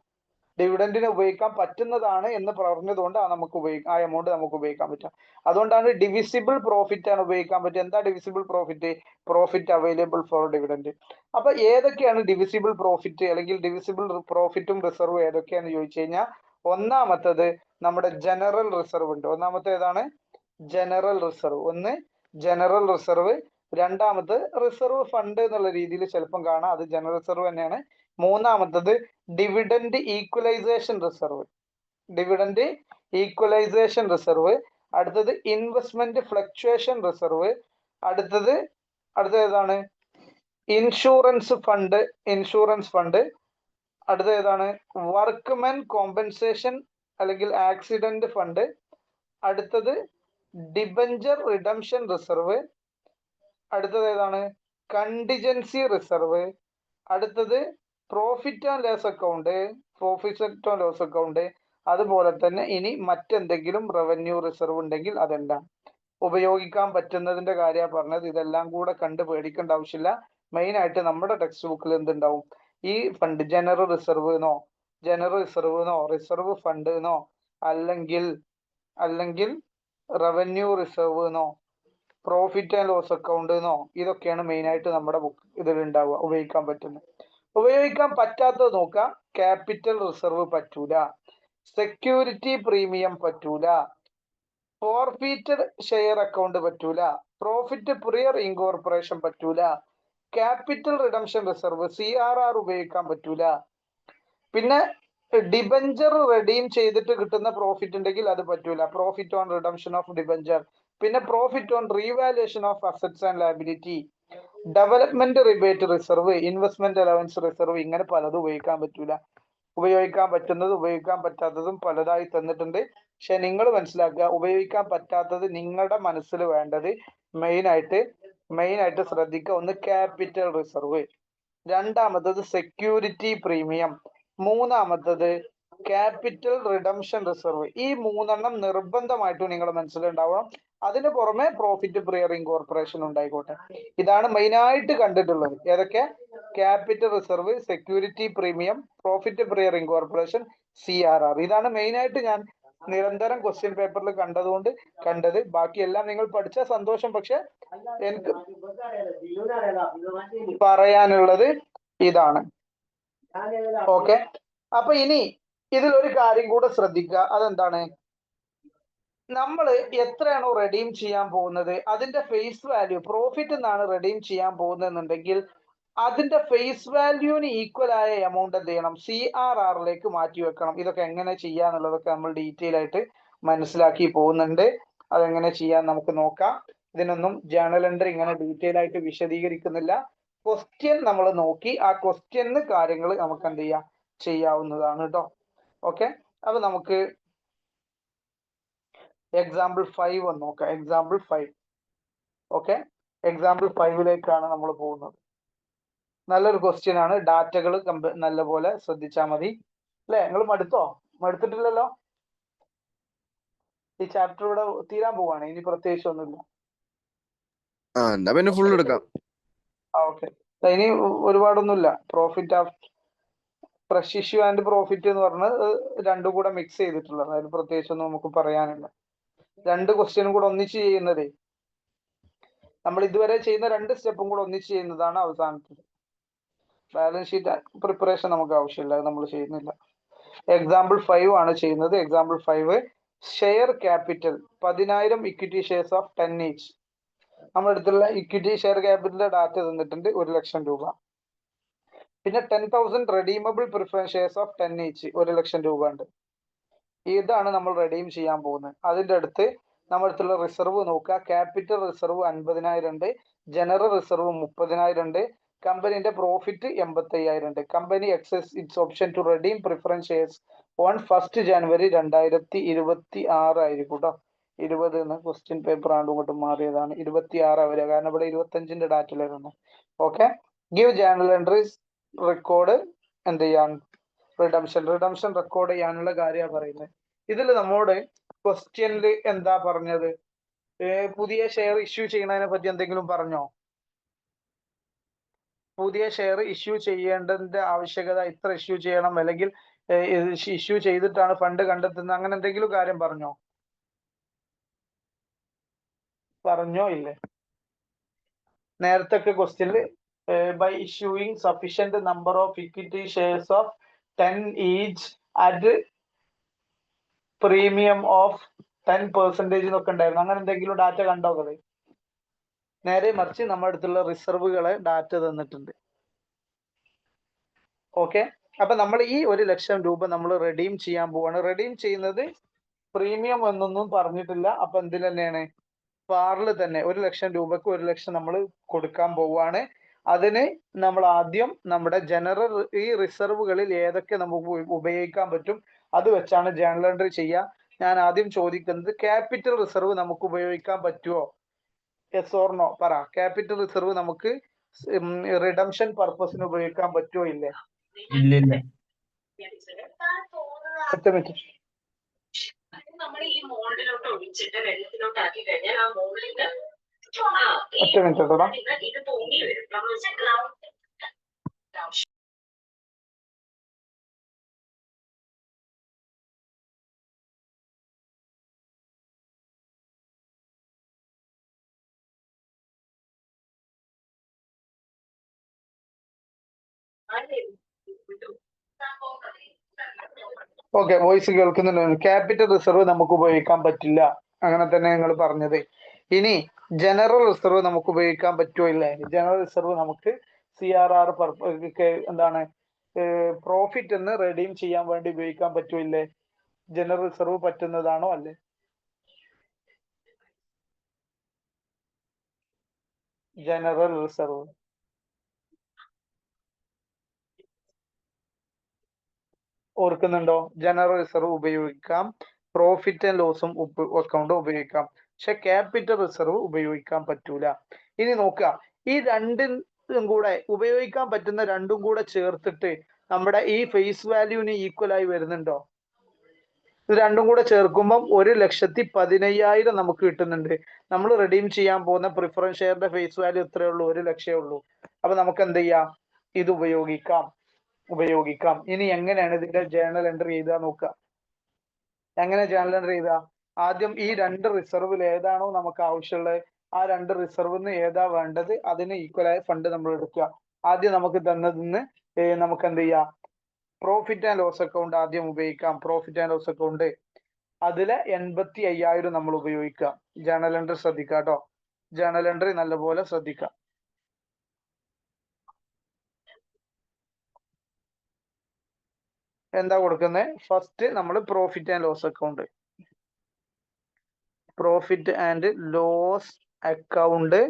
ഡിവിഡൻഡിന് ഉപയോഗിക്കാൻ പറ്റുന്നതാണ് എന്ന് പറഞ്ഞതുകൊണ്ട് ആ എമൗണ്ട് നമുക്ക് ഉപയോഗിക്കാൻ പറ്റും. അതുകൊണ്ടാണ് ഡിവിസിബിൾ പ്രോഫിറ്റ് ആണ് ഉപയോഗിക്കാൻ പറ്റുക. എന്താ divisible profit? Profit available for dividend. അപ്പൊ ഏതൊക്കെയാണ് ഡിവിസിബിൾ പ്രോഫിറ്റ് അല്ലെങ്കിൽ ഡിവിസിബിൾ പ്രോഫിറ്റും റിസർവും ഏതൊക്കെയാന്ന് ചോദിച്ചു കഴിഞ്ഞാൽ, ഒന്നാമത്തത് നമ്മുടെ ജനറൽ റിസർവ് ഉണ്ട്. ഒന്നാമത്തെ ഏതാണ്? General reserve. ഒന്ന് ജനറൽ റിസർവ്, രണ്ടാമത് റിസർവ് ഫണ്ട് എന്നുള്ള രീതിയിൽ ചിലപ്പം കാണാം, അത് ജനറൽ റിസർവ് തന്നെയാണ്. മൂന്നാമത്തത് dividend equalisation reserve, dividend equalisation reserve. അടുത്തത് ഇൻവെസ്റ്റ്മെന്റ് ഫ്ലക്ച്വേഷൻ റിസർവ്. അടുത്തത് ഏതാണ്? Insurance fund. അടുത്ത ഏതാണ്? വർക്ക്മെൻ കോമ്പൻസേഷൻ അല്ലെങ്കിൽ ആക്സിഡന്റ് ഫണ്ട്. അടുത്തത് ഡിബഞ്ചർ റിഡംഷൻ റിസർവ്. അടുത്തത് ഏതാണ്? Contingency reserve. അടുത്തത് പ്രോഫിറ്റ് ആൻഡ് ലോസ് അക്കൗണ്ട്. അതുപോലെ തന്നെ ഇനി മറ്റെന്തെങ്കിലും റവന്യൂ റിസർവ് ഉണ്ടെങ്കിൽ അതെല്ലാം ഉപയോഗിക്കാൻ പറ്റുന്നതിന്റെ കാര്യമാണ് പറഞ്ഞത്. ഇതെല്ലാം കൂടെ കണ്ട് പേടിക്കേണ്ട ആവശ്യമില്ല. മെയിൻ ആയിട്ട് നമ്മുടെ ടെക്സ്റ്റ് ബുക്കിൽ എന്തുണ്ടാവും? ഈ ഫണ്ട് ജനറൽ റിസർവ് എന്നോ റിസർവ് ഫണ്ട് എന്നോ അല്ലെങ്കിൽ റവന്യൂ റിസർവ് എന്നോ പ്രോഫിറ്റ് ആൻഡ് ലോസ് അക്കൗണ്ട് എന്നോ, ഇതൊക്കെയാണ് മെയിൻ ആയിട്ട് നമ്മുടെ ബുക്ക് ഇതിൽ ഉണ്ടാവുക, ഉപയോഗിക്കാൻ പറ്റുന്നത്. ഉപയോഗിക്കാൻ പറ്റാത്തത് നോക്കാം. ക്യാപിറ്റൽ റിസർവ് പറ്റൂല, സെക്യൂരിറ്റി പ്രീമിയം പറ്റൂല, ഫോർഫീറ്റഡ് ഷെയർ അക്കൗണ്ട് പറ്റൂല, പ്രോഫിറ്റ് പ്രിയർ ഇൻകോർപ്പറേഷൻ പറ്റൂല, ക്യാപിറ്റൽ റിഡംഷൻ റിസർവ് CRR ഉപയോഗിക്കാൻ പറ്റൂല. പിന്നെ ഡിബഞ്ചർ റെഡീം ചെയ്തിട്ട് കിട്ടുന്ന പ്രോഫിറ്റ് ഉണ്ടെങ്കിൽ അത് പറ്റൂല, profit on redemption of debenture. പിന്നെ profit on revaluation of assets and liability, development rebate reserve, investment allowance reserve, ഇങ്ങനെ പലതും ഉപയോഗിക്കാൻ പറ്റൂല. ഉപയോഗിക്കാൻ പറ്റുന്നതും ഉപയോഗിക്കാൻ പറ്റാത്തതും പലതായി തന്നിട്ടുണ്ട്. പക്ഷെ നിങ്ങൾ മനസ്സിലാക്കുക, ഉപയോഗിക്കാൻ പറ്റാത്തത് നിങ്ങളുടെ മനസ്സിൽ വേണ്ടത് മെയിൻ ആയിട്ട് ശ്രദ്ധിക്കുക. ഒന്ന് ക്യാപിറ്റൽ റിസർവ്, രണ്ടാമത്തത് സെക്യൂരിറ്റി പ്രീമിയം, മൂന്നാമത്തത് ക്യാപിറ്റൽ റിഡംഷൻ റിസർവ്. ഈ 3 നിർബന്ധമായിട്ടും നിങ്ങളുടെ മനസ്സിലുണ്ടാവണം. അതിന് പുറമെ പ്രോഫിറ്റ് പ്രിയർ ഇൻകോർപ്പറേഷൻ ഉണ്ടായിക്കോട്ടെ. ഇതാണ് മെയിൻ ആയിട്ട് കണ്ടിട്ടുള്ളത്. ഏതൊക്കെ? Capital reserve, security premium, profit prior incorporation, CRR. ഇതാണ് മെയിൻ ആയിട്ട് ഞാൻ നിരന്തരം ക്വസ്റ്റ്യൻ പേപ്പറിൽ കണ്ടത്. ബാക്കിയെല്ലാം നിങ്ങൾ പഠിച്ച സന്തോഷം. പക്ഷെ എനിക്ക് പറയാനുള്ളത് ഇതാണ്. ഓക്കെ, അപ്പൊ ഇനി ഇതിലൊരു കാര്യം കൂടെ ശ്രദ്ധിക്കുക. അതെന്താണ്? നമ്മൾ എത്രയാണോ റെഡീം ചെയ്യാൻ പോകുന്നത് അതിന്റെ ഫേസ് വാല്യൂ, പ്രോഫിറ്റ് എന്നാണ് റെഡീം ചെയ്യാൻ പോകുന്നതെന്നുണ്ടെങ്കിൽ അതിന്റെ ഫേസ് വാല്യൂവിന് ഈക്വൽ ആയ എമൗണ്ട് എന്ത് ചെയ്യണം, CRRലേക്ക് മാറ്റി വെക്കണം. ഇതൊക്കെ എങ്ങനെ ചെയ്യാന്നുള്ളതൊക്കെ നമ്മൾ ഡീറ്റെയിൽ ആയിട്ട് മനസ്സിലാക്കി പോകുന്നുണ്ട്. അതെങ്ങനെ ചെയ്യാൻ നമുക്ക് നോക്കാം. ഇതിനൊന്നും ജേണൽ എൻട്രി ഇങ്ങനെ ഡീറ്റെയിൽ ആയിട്ട് വിശദീകരിക്കുന്നില്ല. ക്വസ്റ്റ്യൻ നമ്മൾ നോക്കി ആ ക്വസ്റ്റ്യന് കാര്യങ്ങൾ നമുക്ക് എന്ത് ചെയ്യാം, ചെയ്യാവുന്നതാണ് കേട്ടോ. ഓക്കെ, അപ്പൊ നമുക്ക് എക്സാമ്പിൾ 5 ഒന്ന് നോക്കാം. എക്സാമ്പിൾ 5. ഓക്കെ, എക്സാമ്പിൾ 5ലേക്കാണ് നമ്മൾ പോകുന്നത്. നല്ലൊരു ക്വസ്റ്റ്യൻ ആണ്. ഡാറ്റകൾ നല്ലപോലെ ശ്രദ്ധിച്ചാൽ മതി അല്ലെ. നിങ്ങൾ മടുത്തിട്ടില്ലല്ലോ? ഈ ചാപ്റ്റർ ഇവിടെ തീരാൻ പോവാണ്. ഇനി പ്രത്യേകിച്ച് ഒന്നുമില്ല. എന്നാ പിന്നെ ഫുൾ എടുക്കാം. ഓക്കെ, ഇനി ഒരുപാടൊന്നുമില്ല. Profit after fresh issue and profit എന്ന് പറഞ്ഞത് രണ്ടും കൂടെ മിക്സ് ചെയ്തിട്ടുള്ളത്. അതിൽ പ്രത്യേകിച്ചൊന്നും നമുക്ക് പറയാനില്ല. രണ്ട് ക്വസ്റ്റ്യനും കൂടെ ഒന്നിച്ച് ചെയ്യുന്നതേ, നമ്മൾ ഇതുവരെ ചെയ്യുന്ന 2 സ്റ്റെപ്പും കൂടെ ഒന്നിച്ച് ചെയ്യുന്നതാണ് അവസാനത്തത്. ബാലൻസ് ഷീറ്റ് പ്രിപ്പറേഷൻ നമുക്ക് ആവശ്യമില്ല, അത് നമ്മൾ ചെയ്യുന്നില്ല. എക്സാമ്പിൾ 5 ആണ് ചെയ്യുന്നത്. Example 5, share capital 10,000 equity shares of 10 each. നമ്മുടെ അടുത്തുള്ള ഇക്വിറ്റി ഷെയർ ക്യാപിറ്റലിന്റെ ഡാറ്റ തന്നിട്ടുണ്ട് 1,00,000 രൂപ. പിന്നെ 10,000 redeemable preference shares of 10 each, 1,00,000 രൂപ ഉണ്ട്. ഇതാണ് നമ്മൾ റെഡീം ചെയ്യാൻ പോകുന്നത്. അതിന്റെ അടുത്ത് നമ്മുടെ അടുത്തുള്ള റിസർവ് നോക്കുക. ക്യാപിറ്റൽ റിസർവ് 50,000 ഉണ്ട്, ജനറൽ റിസർവ് 30,000 ഉണ്ട്, കമ്പനിന്റെ പ്രോഫിറ്റ് 85,000 ഉണ്ട്. Company exercises its option to redeem preference shares on 1 January 2026 ആയിരിക്കും കേട്ടോ. 20 എന്ന് ക്വസ്റ്റ്യൻ പേപ്പർ ആണ്ട് ഇങ്ങോട്ട് മാറിയതാണ്. 26 വരിക, കാരണം ഇവിടെ 25ന്റെ ഡാറ്റയിലായിരുന്നു. Okay, give journal entries record എന്ത് ചെയ്യാൻ, റിഡംഷൻ റെക്കോർഡ് ചെയ്യാനുള്ള കാര്യമാണ് പറയുന്നത്. ഇതിൽ നമ്മോട് ക്വസ്റ്റ്യനിൽ എന്താ പറഞ്ഞത്, പുതിയ ഷെയർ ഇഷ്യൂ ചെയ്യുന്നതിനെ പറ്റി എന്തെങ്കിലും പറഞ്ഞോ? പുതിയ ഷെയർ ഇഷ്യൂ ചെയ്യേണ്ടതിന്റെ ആവശ്യകത, ഇത്ര ഇഷ്യൂ ചെയ്യണം, അല്ലെങ്കിൽ ഇഷ്യൂ ചെയ്തിട്ടാണ് ഫണ്ട് കണ്ടെത്തുന്നത്, അങ്ങനെ എന്തെങ്കിലും കാര്യം പറഞ്ഞോ ഇല്ലേ? നേരത്തെ ക്വസ്റ്റ്യനിൽ by issuing sufficient number of equity shares of 10 each at premium of 10% എന്നൊക്കെ ഉണ്ടായിരുന്നു. അങ്ങനെ എന്തെങ്കിലും ഡാറ്റ കണ്ടോ? നേരെ മറിച്ച് നമ്മുടെ അടുത്തുള്ള റിസർവുകളെ ഡാറ്റ തന്നിട്ടുണ്ട്. ഓക്കെ, അപ്പൊ നമ്മൾ ഈ 1,00,000 രൂപ നമ്മൾ റെഡീം ചെയ്യാൻ പോവാണ്. റെഡീം ചെയ്യുന്നത് പ്രീമിയം എന്നൊന്നും പറഞ്ഞിട്ടില്ല. അപ്പൊ എന്തിൽ തന്നെയാണ്, പാറിൽ തന്നെ 1,00,000 രൂപക്ക് 1,00,000 നമ്മൾ കൊടുക്കാൻ പോവുകയാണ്. അതിന് നമ്മൾ ആദ്യം നമ്മുടെ ജനറൽ ഈ റിസർവുകളിൽ ഏതൊക്കെ നമുക്ക് ഉപയോഗിക്കാൻ പറ്റും അത് വെച്ചാണ് ജേണൽ എൻട്രി ചെയ്യുക. ഞാൻ ആദ്യം ചോദിക്കുന്നത്, ക്യാപിറ്റൽ റിസർവ് നമുക്ക് ഉപയോഗിക്കാൻ പറ്റുമോ? യെസ് ഓർ നോ പറ. ക്യാപിറ്റൽ റിസർവ് നമുക്ക് റിഡംഷൻ പർപ്പസിന് ഉപയോഗിക്കാൻ പറ്റുമോ ഇല്ലേ? ഇല്ലില്ല. ഒറ്റ മിനിറ്റ്. നമ്മൾ ഈ മോൾഡിലോട്ട് ഒഴിച്ചിട്ട് വെള്ളത്തിലോട്ട് ആക്കി കഴിഞ്ഞാൽ ആ മോൾഡിന് ഒറ്റ മിനിറ്റ് കേട്ടോ. ഇത് പൊങ്ങി വരും. നമ്മൾ ഓക്കെ, വോയിസ് കേൾക്കുന്നുണ്ട്. ക്യാപിറ്റൽ റിസർവ് നമുക്ക് ഉപയോഗിക്കാൻ പറ്റില്ല, അങ്ങനെ തന്നെ നിങ്ങൾ പറഞ്ഞത്. ഇനി ജനറൽ റിസർവ് നമുക്ക് ഉപയോഗിക്കാൻ പറ്റുമോ ഇല്ലേ? ജനറൽ റിസർവ് നമുക്ക് CRR എന്താണ് പ്രോഫിറ്റ് എന്ന് റെഡീം ചെയ്യാൻ വേണ്ടി ഉപയോഗിക്കാൻ പറ്റുമോ ഇല്ലേ? ജനറൽ റിസർവ് പറ്റുന്നതാണോ അല്ലേ? ജനറൽ റിസർവ് ഓർക്കുന്നുണ്ടോ? ജനറൽ റിസർവ് ഉപയോഗിക്കാം, പ്രോഫിറ്റ് ആൻഡ് ലോസും അക്കൗണ്ട് ഉപയോഗിക്കാം, പക്ഷെ ക്യാപിറ്റൽ റിസർവ് ഉപയോഗിക്കാൻ പറ്റൂല. ഇനി നോക്കുക, ഈ രണ്ടും കൂടെ ഉപയോഗിക്കാൻ പറ്റുന്ന രണ്ടും കൂടെ ചേർത്തിട്ട് നമ്മുടെ ഈ ഫേസ് വാല്യൂവിന് ഈക്വൽ ആയി വരുന്നുണ്ടോ? ഇത് രണ്ടും കൂടെ ചേർക്കുമ്പോൾ 1,15,000 നമുക്ക് കിട്ടുന്നുണ്ട്. നമ്മൾ റെഡീം ചെയ്യാൻ പോകുന്ന പ്രിഫറൻസ് ഷെയറിന്റെ ഫേസ് വാല്യൂ എത്രയേ ഉള്ളൂ? 1,00,000 ഉള്ളൂ. അപ്പൊ നമുക്ക് എന്ത് ചെയ്യാം, ഇത് ഉപയോഗിക്കാം. ഇനി എങ്ങനെയാണ് ഇതിന്റെ ജേണൽ എൻട്രി ചെയ്താൽ നോക്കുക. എങ്ങനെ ജേണൽ എൻട്രി ചെയ്താ? ആദ്യം ഈ 2 റിസർവിൽ ഏതാണോ നമുക്ക് ആവശ്യമുള്ളത് ആ 2 റിസർവിൽ ഏതാ വേണ്ടത് അതിന് ഈക്വൽ ആയ ഫണ്ട് നമ്മൾ എടുക്കുക. ആദ്യം നമുക്ക് തന്നതിന് നമുക്ക് എന്ത് ചെയ്യാം, പ്രോഫിറ്റ് ആൻഡ് ലോസ് അക്കൗണ്ട് ആദ്യം ഉപയോഗിക്കാം. പ്രോഫിറ്റ് ആൻഡ് ലോസ് അക്കൗണ്ട് അതിലെ 85,000 നമ്മൾ ഉപയോഗിക്കാം. ജേണൽ എൻട്രി ശ്രദ്ധിക്കാം കേട്ടോ. ജേണൽ എൻട്രി നല്ലപോലെ ശ്രദ്ധിക്കാം. എന്താ കൊടുക്കുന്നത്? ഫസ്റ്റ് നമ്മൾ profit and loss account. Profit and loss account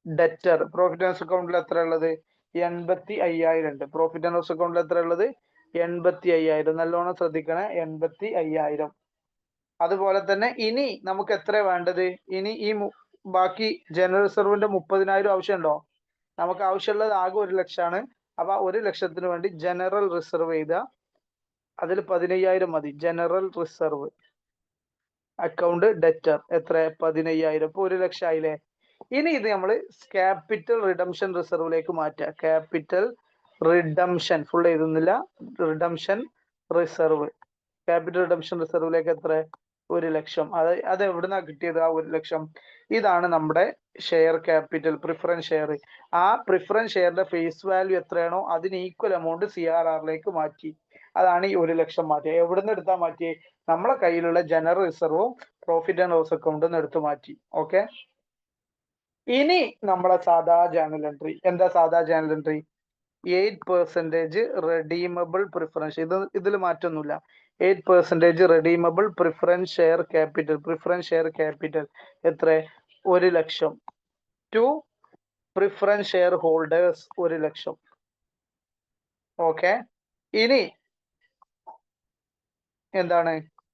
debtor. Profit and loss അക്കൗണ്ടിൽ എത്ര ഉള്ളത്? 85,000 ഉണ്ട്. പ്രോഫിറ്റ് ആൻഡ് ലോസ് അക്കൗണ്ടിൽ എത്ര ഉള്ളത്? 85,000. നല്ലോണം ശ്രദ്ധിക്കണേ, 85,000. അതുപോലെ തന്നെ ഇനി നമുക്ക് എത്ര വേണ്ടത്? ഇനി ഈ ബാക്കി ജനറൽ റിസർവിന്റെ 30,000 ആവശ്യമുണ്ടോ? നമുക്ക് ആവശ്യമുള്ളത് ആകെ 1 ലക്ഷമാണ്. അപ്പൊ 1 ലക്ഷത്തിന് വേണ്ടി ജനറൽ റിസർവ് ചെയ്ത അതിൽ 15,000 മതി. ജനറൽ റിസർവ് അക്കൗണ്ട് ഡെറ്റർ എത്ര? 15,000. ഇപ്പൊ 1 ലക്ഷം ആയില്ലേ? ഇനി ഇത് നമ്മൾ ക്യാപിറ്റൽ റിഡംഷൻ റിസർവിലേക്ക് മാറ്റുക. ക്യാപിറ്റൽ റിഡംഷൻ, ഫുൾ എഴുതുന്നില്ല, റിഡംഷൻ റിസർവ്. ക്യാപിറ്റൽ റിഡംഷൻ റിസർവിലേക്ക് എത്ര? 1 ലക്ഷം. അത് എവിടുന്നാ കിട്ടിയത് ആ 1 ലക്ഷം? ഇതാണ് നമ്മുടെ ഷെയർ ക്യാപിറ്റൽ, പ്രിഫറൻസ് ഷെയർ. ആ പ്രിഫറൻസ് ഷെയറിന്റെ ഫേസ് വാല്യൂ എത്രയാണോ അതിന് ഈക്വൽ എമൗണ്ട് CRRലേക്ക് മാറ്റി. അതാണ് ഈ 1 ലക്ഷം മാറ്റിയത്. എവിടുന്ന് എടുത്താൽ മാറ്റി? നമ്മളെ കയ്യിലുള്ള ജനറൽ റിസർവും പ്രോഫിറ്റ് ആൻഡ് ലോസ് അക്കൗണ്ടിൽ നിന്ന് എടുത്ത് മാറ്റി. ഓക്കെ. ഇനി നമ്മളെ സാധാ ജേണൽ എൻട്രി. എന്താ സാധാ ജേണൽ എൻട്രി? 8% redeemable preference. ഇതിൽ മാറ്റൊന്നുമില്ല. 8% redeemable preference share capital. Preference share capital എത്ര? 1 lakh. To preference share holders 1 lakh. Okay. ഇനി എന്താണ്?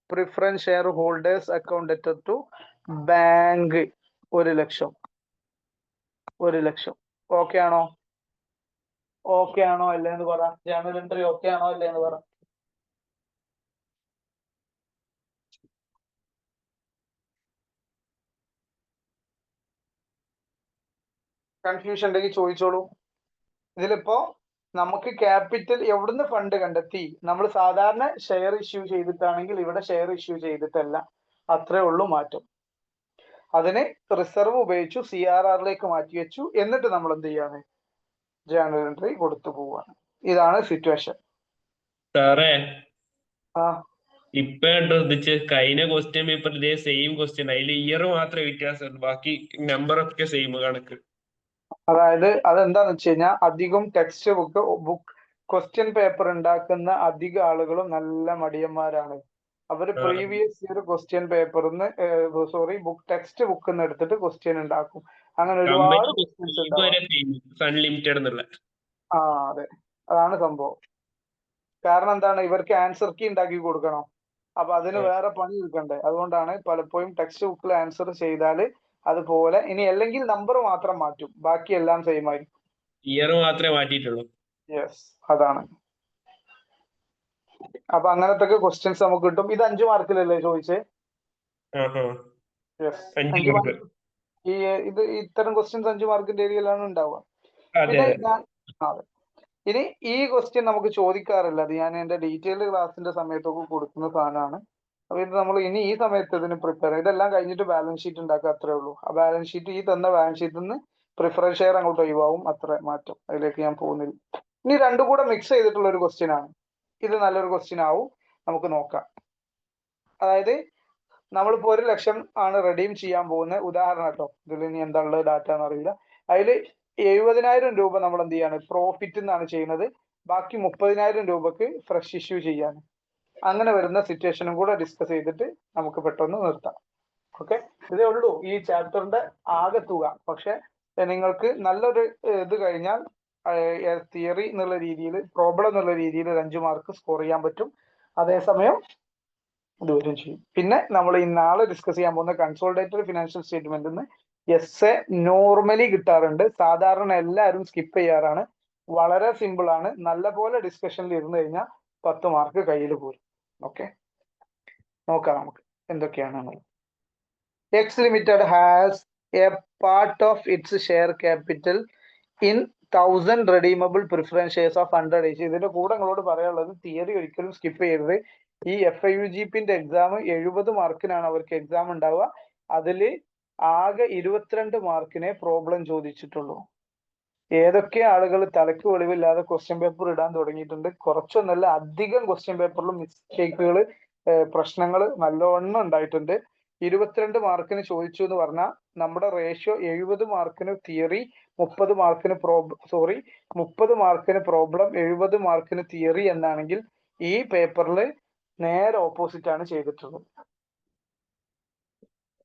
Preference share holders account debtor to bank 1 lakh. 1 lakh. Okay ആണോ? ഓക്കെ ആണോ അല്ലേ എന്ന് പറ. ജേണൽ എൻട്രി ഓക്കെ ആണോ അല്ലേ എന്ന് പറ. കൺഫ്യൂഷൻ ഉണ്ടെങ്കിൽ ചോദിച്ചോളൂ. ഇതിലിപ്പോ നമുക്ക് ക്യാപിറ്റൽ എവിടുന്ന് ഫണ്ട് കണ്ടെത്തി? നമ്മൾ സാധാരണ ഷെയർ ഇഷ്യൂ ചെയ്തിട്ടാണെങ്കിൽ ഇവിടെ ഷെയർ ഇഷ്യൂ ചെയ്തിട്ടല്ല. അത്രേ ഉള്ളൂ മാറ്റം. അതിന് റിസർവ് ഉപയോഗിച്ചു, CRRലേക്ക് മാറ്റി വെച്ചു. എന്നിട്ട് നമ്മൾ എന്ത് ചെയ്യാണ്? ജേണൽ എൻട്രി കൊടുത്തു പോവാണ്. ഇതാണ് സിറ്റുവേഷൻ. സാറേ, ആ ഇപ്പൊ ശ്രദ്ധിച്ച് കഴിഞ്ഞ ക്വസ്റ്റ്യൻ പേപ്പർ ഇതേ സെയിം ക്വസ്റ്റ്യൻ, അതിൽ ഇയർ മാത്രമേ വ്യത്യാസമുള്ളൂ, ബാക്കി നമ്പർ ഒക്കെ സെയിം കണക്ക്. അതായത് അതെന്താന്ന് വെച്ച് കഴിഞ്ഞാൽ അധികം ടെക്സ്റ്റ് ബുക്ക് ക്വസ്റ്റ്യൻ പേപ്പർ ഉണ്ടാക്കുന്ന അധിക ആളുകളും നല്ല മടിയന്മാരാണ്. അവര് പ്രീവിയസ് ഇയർ ക്വസ്റ്റ്യൻ പേപ്പറിന്ന് ടെക്സ്റ്റ് ബുക്കിൽ നിന്ന് എടുത്തിട്ട് ക്വസ്റ്റ്യൻ ഉണ്ടാക്കും. അങ്ങനെ ഒരുപാട് ക്വസ്റ്റ്യൻസ് ഉണ്ടാവും. അൺലിമിറ്റഡ് എന്നുള്ള. ആ അതെ, അതാണ് സംഭവം. കാരണം എന്താണ്? ഇവർക്ക് ആൻസർ കീ ഉണ്ടാക്കി കൊടുക്കണം. അപ്പൊ അതിന് വേറെ പണി എടുക്കണ്ടേ. അതുകൊണ്ടാണ് പലപ്പോഴും ടെക്സ്റ്റ് ബുക്കിൽ ആൻസർ ചെയ്താൽ അതുപോലെ. ഇനി അല്ലെങ്കിൽ നമ്പർ മാത്രം മാറ്റും, ബാക്കി എല്ലാം സെയിം ആയിരിക്കും. ഇയർ മാത്രമേ മാറ്റിയിട്ടുള്ളൂ. യെസ്, അതാണ്. അപ്പൊ അങ്ങനത്തെ ക്വസ്റ്റ്യൻസ് നമുക്ക് കിട്ടും. ഇത് 5 മാർക്കിലല്ലേ ചോദിച്ചേ? Yes, 5 mark. ഇത്തരം ക്വസ്റ്റ്യൻസ് 5 മാർക്കിന്റെ ഏരിയയിലാണ് ഉണ്ടാവുക. പിന്നെ അതെ, ഇനി ഈ ക്വസ്റ്റ്യൻ നമുക്ക് ചോദിക്കാറില്ല. അത് ഞാൻ എന്റെ ഡീറ്റെയിൽഡ് ക്ലാസിന്റെ സമയത്തൊക്കെ കൊടുക്കുന്ന സാധനമാണ്. അപ്പൊ ഇത് നമ്മൾ ഇനി ഈ സമയത്ത് ഇതിന് പ്രിപ്പയർ ഇതെല്ലാം കഴിഞ്ഞിട്ട് ബാലൻസ് ഷീറ്റ് ഉണ്ടാക്കുക, അത്രേ ഉള്ളൂ. ആ ബാലൻസ് ഷീറ്റ്, ഈ തന്ന ബാലൻസ് ഷീറ്റിൽ നിന്ന് പ്രിഫറൻസ് ഷെയർ അങ്ങോട്ട് ഒഴിവാകും, അത്ര മാറ്റം. അതിലേക്ക് ഞാൻ പോകുന്നില്ല. ഇനി രണ്ടും കൂടെ മിക്സ് ചെയ്തിട്ടുള്ള ഒരു ക്വസ്റ്റ്യൻ ആണ്. ഇത് നല്ലൊരു ക്വസ്റ്റ്യൻ ആവും, നമുക്ക് നോക്കാം. അതായത് നമ്മളിപ്പോ 1 ലക്ഷം ആണ് റെഡീം ചെയ്യാൻ പോകുന്നത്. ഉദാഹരണം കേട്ടോ, ഇതിൽ ഇനി എന്താ ഉള്ളത് ഡാറ്റ എന്നറിയില്ല. അതിൽ 70,000 രൂപ നമ്മൾ എന്ത് ചെയ്യാണ്? പ്രോഫിറ്റ് എന്നാണ് ചെയ്യുന്നത്. ബാക്കി 30,000 രൂപക്ക് ഫ്രഷ് ഇഷ്യൂ ചെയ്യാണ്. അങ്ങനെ വരുന്ന സിറ്റുവേഷനും കൂടെ ഡിസ്കസ് ചെയ്തിട്ട് നമുക്ക് പെട്ടെന്ന് നിർത്താം. ഓക്കെ, ഇതേ ഉള്ളൂ ഈ ചാപ്റ്ററിന്റെ ആകെ തുക. പക്ഷെ നിങ്ങൾക്ക് നല്ലൊരു ഇത് കഴിഞ്ഞാൽ തിയറി എന്നുള്ള രീതിയിൽ, പ്രോബ്ലം എന്നുള്ള രീതിയിൽ 5 മാർക്ക് സ്കോർ ചെയ്യാൻ പറ്റും. അതേസമയം ഇതുവരും ചെയ്യും. പിന്നെ നമ്മൾ ഈ നാളെ ഡിസ്കസ് ചെയ്യാൻ പോകുന്ന consolidated financial statement SA normally കിട്ടാറുണ്ട്. സാധാരണ എല്ലാവരും സ്കിപ്പ് ചെയ്യാറാണ്. വളരെ സിമ്പിൾ ആണ്. നല്ല പോലെ ഡിസ്കഷനിൽ ഇരുന്ന് കഴിഞ്ഞാൽ 10 മാർക്ക് കയ്യിൽ പോരും. ഓക്കെ, നോക്കാം നമുക്ക് എന്തൊക്കെയാണെന്നുള്ളത്. X limited has a part of its share capital in 1000 redeemable preference shares of 100 each. ഇതിന്റെ കൂടെ നിങ്ങളോട് പറയാനുള്ളത്, തിയറി ഒരിക്കലും സ്കിപ്പ് ചെയ്യരുത്. ഈ FIUGPന്റെ എക്സാം 70 മാർക്കിനാണ് അവർക്ക് എക്സാം ഉണ്ടാവുക. അതിൽ ആകെ 22 മാർക്കിനെ പ്രോബ്ലം ചോദിച്ചിട്ടുള്ളൂ. ഏതൊക്കെ ആളുകൾ തലക്ക് വെളിവില്ലാതെ ക്വസ്റ്റ്യൻ പേപ്പർ ഇടാൻ തുടങ്ങിയിട്ടുണ്ട്. കുറച്ചൊന്നല്ല, അധികം ക്വസ്റ്റ്യൻ പേപ്പറിലും മിസ്റ്റേക്കുകൾ, പ്രശ്നങ്ങൾ നല്ലവണ്ണം ഉണ്ടായിട്ടുണ്ട്. 22 മാർക്കിന് ചോദിച്ചു എന്ന് പറഞ്ഞാൽ നമ്മുടെ റേഷ്യോ 70 മാർക്കിന് തിയറി, 30 മാർക്കിന് 30 മാർക്കിന് പ്രോബ്ലം, 70 മാർക്കിന് തിയറി എന്നാണെങ്കിൽ ഈ പേപ്പറിൽ നേരെ ഓപ്പോസിറ്റ് ആണ് ചെയ്തിട്ടുള്ളത്.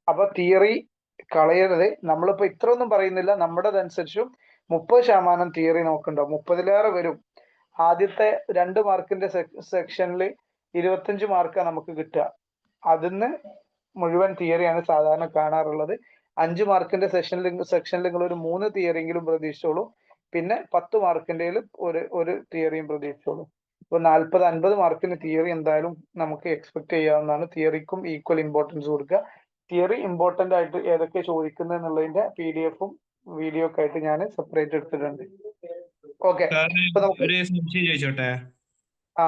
അപ്പൊ തിയറി കളയരുത്. നമ്മളിപ്പോ ഇത്ര ഒന്നും പറയുന്നില്ല, നമ്മുടേതനുസരിച്ചും 30% തിയറി നോക്കണ്ടോ, 30-ലേറെ വരും. ആദ്യത്തെ 2 മാർക്കിന്റെ സെക്ഷനിൽ 25 മാർക്കാണ് നമുക്ക് കിട്ടുക. അതിന്ന് മുഴുവൻ തിയറിയാണ് സാധാരണ കാണാറുള്ളത്. 5 മാർക്കിന്റെ സെക്ഷനിൽ നിങ്ങൾ ഒരു 3 തിയറിയെങ്കിലും പ്രതീക്ഷിച്ചോളൂ. പിന്നെ 10 മാർക്കിന്റെ ഒരു തിയറിയും പ്രതീക്ഷിച്ചോളൂ. ഇപ്പൊ 40-50 മാർക്കിന് തിയറി എന്തായാലും നമുക്ക് എക്സ്പെക്ട് ചെയ്യാവുന്നതാണ്. തിയറിക്കും ഈക്വൽ ഇമ്പോർട്ടൻസ് കൊടുക്കുക. തിയറി ഇമ്പോർട്ടന്റ് ആയിട്ട് ഏതൊക്കെ ചോദിക്കുന്നത് എന്നുള്ളതിന്റെ PDF-ഉം വീഡിയോ ഒക്കെ ആയിട്ട് ഞാൻ സെപ്പറേറ്റ് എടുത്തിട്ടുണ്ട്. ഓക്കെ, അപ്പൊ നമുക്ക് ഒരു സംശയം ചോദിച്ചോട്ടെ. ആ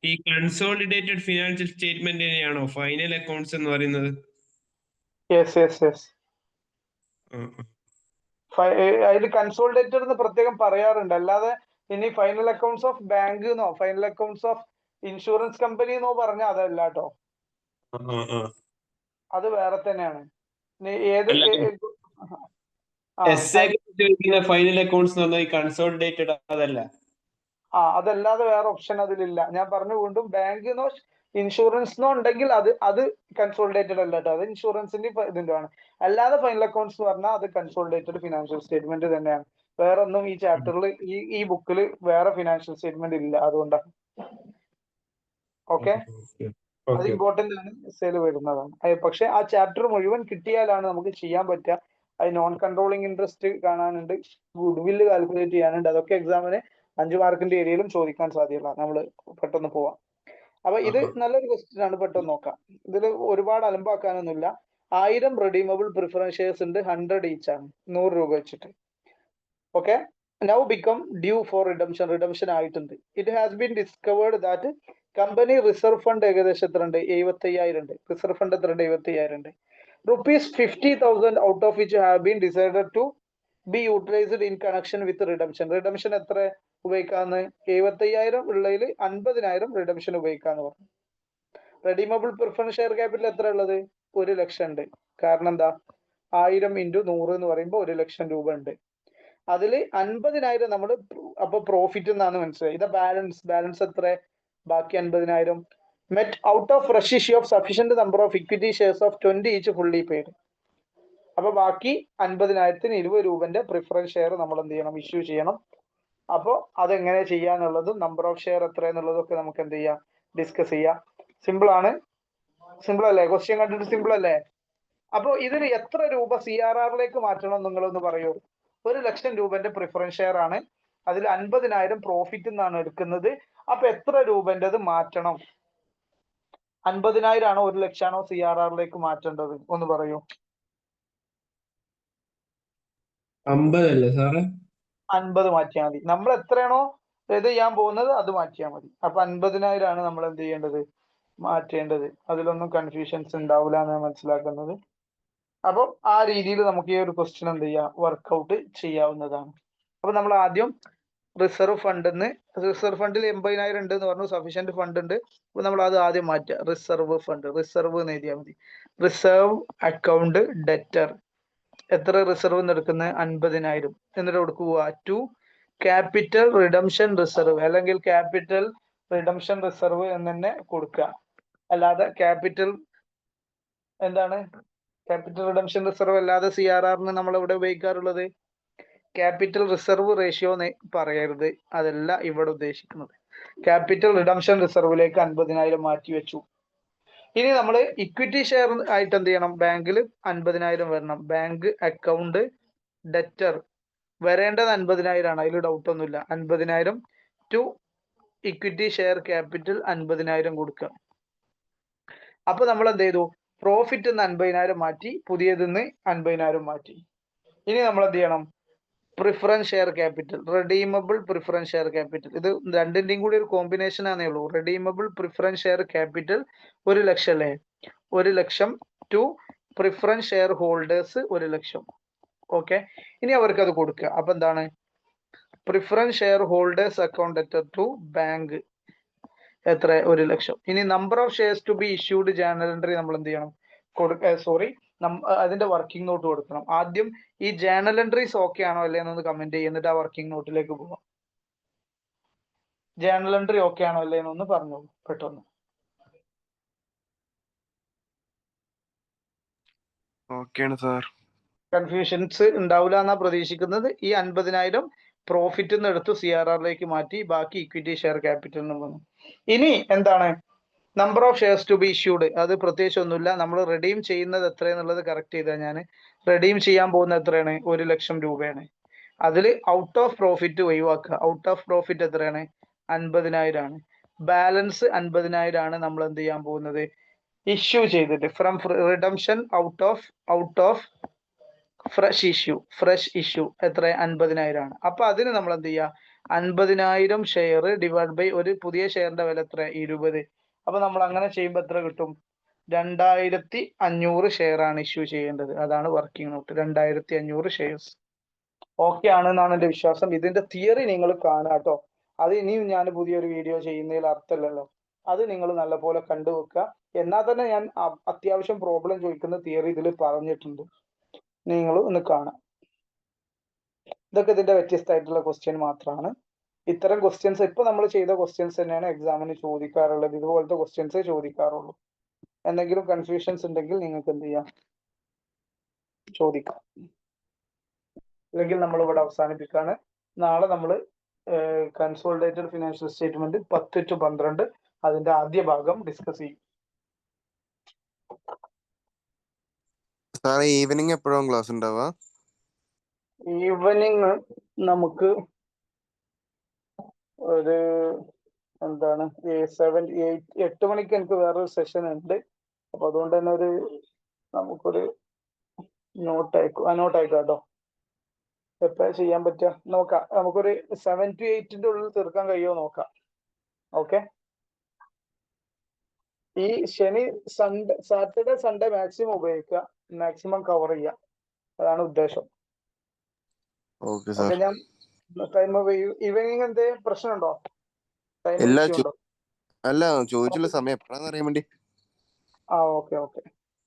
ഈ കൺസോളിഡേറ്റഡ് ഫിനാൻഷ്യൽ സ്റ്റേറ്റ്മെന്റിനെയാണോ ഫൈനൽ അക്കൗണ്ട്സ് എന്ന് പറയുന്നത്? Yes yes yes. അതിൽ കൺസോളിഡേറ്റഡ് എന്ന് പ്രത്യേകം പറയാറുണ്ട്. അല്ലാതെ ഇനി ഫൈനൽ അക്കൗണ്ട്സ് ഓഫ് ബാങ്ക് എന്നോ final accounts of insurance company എന്നോ പറഞ്ഞാൽ അതല്ല കേട്ടോ, അത് വേറെ തന്നെയാണ്. ഏത് ഫൈനൽ അക്കൗണ്ട്സ് കൺസോളിഡേറ്റഡ് അതല്ല. അതല്ലാതെ വേറെ ഓപ്ഷൻ അതിലില്ല. ഞാൻ പറഞ്ഞു വീണ്ടും, ബാങ്കിനോ ഇൻഷുറൻസിനോ ഉണ്ടെങ്കിൽ അത് കൺസോളിഡേറ്റഡ് അല്ല കേട്ടോ, അത് ഇൻഷുറൻസിന്റെ ഇതിന്റെ ആണ്. അല്ലാതെ ഫൈനൽ അക്കൗണ്ട്സ് പറഞ്ഞാൽ അത് കൺസോളിഡേറ്റഡ് ഫിനാൻഷ്യൽ സ്റ്റേറ്റ്മെന്റ് തന്നെയാണ്. വേറെ ഒന്നും ഈ ചാപ്റ്ററിൽ ഈ ബുക്കിൽ വേറെ ഫിനാൻഷ്യൽ സ്റ്റേറ്റ്മെന്റ് ഇല്ല, അതുകൊണ്ടാണ്. ഓക്കെ, അത് ഇമ്പോർട്ടന്റ് ആണ്, എസ്സേയിൽ വരുന്നതാണ്. പക്ഷെ ആ ചാപ്റ്റർ മുഴുവൻ കിട്ടിയാലാണ് നമുക്ക് ചെയ്യാൻ പറ്റുക. അത് നോൺ കൺട്രോളിങ് ഇൻട്രസ്റ്റ് കാണാനുണ്ട്, ഗുഡ് വില്ല് കാൽക്കുലേറ്റ് ചെയ്യാനുണ്ട്. അതൊക്കെ എക്സാമിന് 5 മാർക്കിന്റെ ഏരിയയിലും ചോദിക്കാൻ സാധ്യതയുള്ള. നമ്മൾ പെട്ടെന്ന് പോവാം. അപ്പൊ ഇത് നല്ലൊരു ക്വസ്റ്റ്യൻ ആണ്, പെട്ടെന്ന് നോക്കാം. ഇതിൽ ഒരുപാട് അലമ്പാക്കാനൊന്നുമില്ല. 1000 റെഡീമബിൾ പ്രിഫറൻസ് ഷെയർസ് ഉണ്ട്, 100 ഈച്ച് ആണ്, 100 രൂപ വെച്ചിട്ട്. Okay, now become due for redemption ആയിട്ടുണ്ട്. It has been discovered that company reserve fund ഏകദേശം എത്ര ഉണ്ട്? 75,000 ഉണ്ട്. റിസർവ് ഫണ്ട് എത്ര ഉണ്ട്? 75,000 ഉണ്ട്. ₹50,000 out of which have been decided to be utilised in connection with redemption. Redemption എത്ര ഉപയോഗിക്കാന്ന്? 75,000 ഉള്ളതിൽ 50,000 റിഡംഷൻ ഉപയോഗിക്കാന്ന് പറഞ്ഞു. റെഡീമബിൾ പ്രിഫറൻസ് ഷെയർ ക്യാപിറ്റൽ എത്ര ഉള്ളത്? 1,00,000 ഉണ്ട്. കാരണം എന്താ? 1000 × 100 എന്ന് പറയുമ്പോൾ 1,00,000 രൂപ ഉണ്ട്. അതിൽ 50,000 നമ്മൾ അപ്പൊ പ്രോഫിറ്റ് എന്നാണ് മനസ്സിലായി. ഇത് ബാലൻസ് എത്ര? ബാക്കി 50,000 met out of fresh issue of sufficient number of equity shares of 20 each fully paid. അപ്പൊ ബാക്കി 50,000-ന് 20 രൂപന്റെ പ്രിഫറൻസ് ഷെയർ നമ്മൾ എന്ത് ചെയ്യണം? ഇഷ്യൂ ചെയ്യണം. അപ്പോൾ അതെങ്ങനെ ചെയ്യാന്നുള്ളതും നമ്പർ ഓഫ് ഷെയർ എത്ര എന്നുള്ളതൊക്കെ നമുക്ക് എന്ത് ചെയ്യാം? ഡിസ്കസ് ചെയ്യാം. സിമ്പിൾ ആണ്, സിമ്പിൾ അല്ലേ? ക്വസ്റ്റ്യൻ കണ്ടിട്ട് സിമ്പിൾ അല്ലേ? അപ്പോൾ ഇതിൽ എത്ര രൂപ CRR-ലേക്ക് മാറ്റണം നിങ്ങളൊന്ന് പറയൂ. 1,00,000 രൂപന്റെ പ്രിഫറൻസ് ഷെയർ ആണ്, അതിൽ 50,000 പ്രോഫിറ്റ് എന്നാണ് എടുക്കുന്നത്. അപ്പൊ എത്ര രൂപന്റെത് മാറ്റണം? 50,000 ആണോ 1,00,000 ആണോ CRR-ലേക്ക് മാറ്റേണ്ടത്? ഒന്ന് പറയൂ. 50 അല്ലേ സാറേ? 50 മാറ്റിയാൽ മതി. നമ്മൾ എത്രയാണോ ഇത് ചെയ്യാൻ പോകുന്നത് അത് മാറ്റിയാൽ മതി. അപ്പൊ 50,000 ആണ് നമ്മൾ എന്ത് ചെയ്യേണ്ടത്? മാറ്റേണ്ടത്. അതിലൊന്നും കൺഫ്യൂഷൻസ് ഉണ്ടാവില്ല എന്ന് മനസ്സിലാക്കുന്നത്. അപ്പൊ ആ രീതിയിൽ നമുക്ക് ഈ ഒരു ക്വസ്റ്റ്യൻ എന്ത് ചെയ്യാം? വർക്ക്ഔട്ട് ചെയ്യാവുന്നതാണ്. അപ്പൊ നമ്മൾ ആദ്യം റിസർവ് ഫണ്ടിൽ 80,000 ഉണ്ട് എന്ന് പറഞ്ഞു, സഫീഷ്യന്റ് ഫണ്ട് ഉണ്ട്. അപ്പൊ നമ്മൾ അത് ആദ്യം മാറ്റുക. റിസർവ് എന്ന് എഴുതിയാൽ മതി. റിസർവ് അക്കൗണ്ട് ഡെറ്റർ എത്ര റിസർവ് എടുക്കുന്നത്? 50,000. എന്നിട്ട് കൊടുക്കുക ടു ക്യാപിറ്റൽ റിഡംഷൻ റിസർവ്, അല്ലെങ്കിൽ ക്യാപിറ്റൽ റിഡംഷൻ റിസർവ് എന്ന് തന്നെ കൊടുക്കുക. അല്ലാതെ ക്യാപിറ്റൽ റിഡംഷൻ റിസർവ് അല്ലാതെ CRR-ന് നമ്മൾ ഇവിടെ ഉപയോഗിക്കാറുള്ളത് ക്യാപിറ്റൽ റിസർവ് റേഷ്യോ എന്ന് പറയരുത്. അതല്ല ഇവിടെ ഉദ്ദേശിക്കുന്നത്. ക്യാപിറ്റൽ റിഡംഷൻ റിസർവിലേക്ക് 50,000 മാറ്റി വെച്ചു. ഇനി നമ്മൾ ഇക്വിറ്റി ഷെയർ ആയിട്ട് എന്ത് ചെയ്യണം? ബാങ്കിൽ 50,000 വരണം. ബാങ്ക് അക്കൗണ്ട് ഡെറ്റർ വരേണ്ടത് 50,000 ആണ്, അതിൽ ഡൗട്ട് ഒന്നുമില്ല. 50,000 ടു ഇക്വിറ്റി ഷെയർ ക്യാപിറ്റൽ 50,000 കൊടുക്കുക. അപ്പൊ നമ്മൾ എന്ത് ചെയ്തു? പ്രോഫിറ്റ് 50,000 മാറ്റി, പുതിയതിന്ന് 50,000 മാറ്റി. ഇനി നമ്മൾ എന്ത് ചെയ്യണം? Preference share capital, redeemable preference share capital, ഇത് രണ്ടിന്റെയും കൂടി ഒരു കോമ്പിനേഷൻ ആണേ ഉള്ളൂ. റെഡീമബിൾ പ്രിഫറൻസ് ഷെയർ ക്യാപിറ്റൽ 1,00,000 അല്ലേ? 1,00,000 to preference share holders 1,00,000. Okay, ഇനി അവർക്ക് അത് കൊടുക്കുക. അപ്പൊ എന്താണ്? Preference share holders account debtor to bank എത്ര? 1,00,000. ഇനി number of shares to be issued journal entry നമ്മൾ എന്ത് ചെയ്യണം? അതിന്റെ വർക്കിംഗ് നോട്ട് കൊടുക്കണം. ആദ്യം ഈ ജേർണൽ എൻട്രീസ് ഓക്കെ ആണോ അല്ലേ എന്നൊന്ന് കമന്റ് ചെയ്യുക, എന്നിട്ട് ആ വർക്കിംഗ് നോട്ടിലേക്ക് പോവാം. ജേണൽ എൻട്രി ഓക്കെ ആണോ അല്ലേ എന്നൊന്ന് പറഞ്ഞോളൂ പെട്ടെന്ന്. ഓക്കെയാണ് സാർ. കൺഫ്യൂഷൻസ് ഉണ്ടാവില്ല എന്നാ പ്രതീക്ഷിക്കുന്നത്. ഈ 50,000 പ്രോഫിറ്റ് നിന്ന് എടുത്ത് CRRലേക്ക് മാറ്റി ബാക്കി ഇക്വിറ്റി ഷെയർ ക്യാപിറ്റലിന് വന്നു. ഇനി എന്താണ് number of shares to be issued? അത് പ്രത്യേകിച്ച് ഒന്നുമില്ല. നമ്മൾ റെഡീം ചെയ്യുന്നത് എത്രയെന്നുള്ളത് കറക്റ്റ് ചെയ്താൽ ഞാൻ റെഡീം ചെയ്യാൻ പോകുന്നത് എത്രയാണ്? 1,00,000 രൂപയാണ്. അതിൽ ഔട്ട് ഓഫ് പ്രോഫിറ്റ് ഒഴിവാക്കുക. ഔട്ട് ഓഫ് പ്രോഫിറ്റ് എത്രയാണ്? 50,000 ആണ്. ബാലൻസ് 50,000 ആണ് നമ്മൾ എന്ത് ചെയ്യാൻ പോകുന്നത്? ഇഷ്യൂ ചെയ്തിട്ട് from redemption out of fresh issue എത്ര? 50,000 ആണ്. അപ്പൊ അതിന് നമ്മൾ എന്ത് ചെയ്യുക? 50,000 ഷെയർ ഡിവൈഡ് ബൈ ഒരു പുതിയ ഷെയറിന്റെ വില എത്ര? 20. അപ്പൊ നമ്മൾ അങ്ങനെ ചെയ്യുമ്പോൾ എത്ര കിട്ടും? 2,500 ഷെയർ ആണ് ഇഷ്യൂ ചെയ്യേണ്ടത്. അതാണ് വർക്കിംഗ് നോട്ട്. 2,500 ഷെയർസ്. ഓക്കെ ആണെന്നാണ് എന്റെ വിശ്വാസം. ഇതിന്റെ തിയറി നിങ്ങൾ കാണുക കേട്ടോ. അത് ഇനിയും ഞാൻ പുതിയൊരു വീഡിയോ ചെയ്യുന്നതിൽ അർത്ഥമില്ലല്ലോ. അത് നിങ്ങൾ നല്ലപോലെ കണ്ടുവെക്കുക. എന്നാൽ തന്നെ ഞാൻ അത്യാവശ്യം പ്രോബ്ലം ചോദിക്കുന്ന തിയറി ഇതിൽ പറഞ്ഞിട്ടുണ്ട്. നിങ്ങൾ ഒന്ന് കാണാം. ഇതൊക്കെ ഇതിന്റെ വ്യത്യസ്തമായിട്ടുള്ള ക്വസ്റ്റ്യൻ മാത്രമാണ്. ഇത്തരം ക്വസ്റ്റ്യൻസ് ഇപ്പൊ നമ്മൾ ചെയ്ത ക്വസ്റ്റ്യൻസ് തന്നെയാണ് എക്സാമിന് ചോദിക്കാറുള്ളത്. ഇതുപോലത്തെ ക്വസ്റ്റ്യൻസേ ചോദിക്കാറുള്ളൂ. എന്തെങ്കിലും കൺഫ്യൂഷൻസ് ഉണ്ടെങ്കിൽ നിങ്ങൾക്ക് എന്ത് ചെയ്യാം? ചോദിക്കാം. അല്ലെങ്കിൽ നമ്മൾ ഇവിടെ അവസാനിപ്പിക്കാണ്. നാളെ നമ്മൾ കൺസോളിഡേറ്റഡ് ഫിനാൻഷ്യൽ സ്റ്റേറ്റ്മെന്റ് 10 to 12 അതിന്റെ ആദ്യ ഭാഗം ഡിസ്കസ് ചെയ്യും. സാറേ ഈവനിങ് എപ്പോഴും ക്ലാസ് ഉണ്ടാവുക? ഈവനിങ് നമുക്ക് ഒരു എന്താണ് 8 മണിക്ക് എനിക്ക് വേറൊരു സെഷൻ ഉണ്ട്. അപ്പൊ അതുകൊണ്ട് തന്നെ നമുക്കൊരു നോട്ട് അയക്കാം കേട്ടോ. എപ്പോഴാ ചെയ്യാൻ പറ്റുക നോക്കാം. നമുക്കൊരു 7 to 8 ഉള്ളിൽ തീർക്കാൻ കഴിയുമോ നോക്കാം. ഓക്കെ. ഈ ശനി സാറ്റർഡേ സൺഡേ മാക്സിമം ഉപയോഗിക്കുക, മാക്സിമം കവർ ചെയ്യുക. അതാണ് ഉദ്ദേശം. Okay sir. ഞാൻ ടൈം ഈവനിങ് എന്തേ പ്രശ്നമുണ്ടോ? ടൈം എല്ലാ ഇഷ്യൂ ഉണ്ടോ? അല്ല ചോദിച്ചുള്ള സമയം എപ്പോഴാന്ന് അറിയാൻ വേണ്ടി. ഓക്കെ.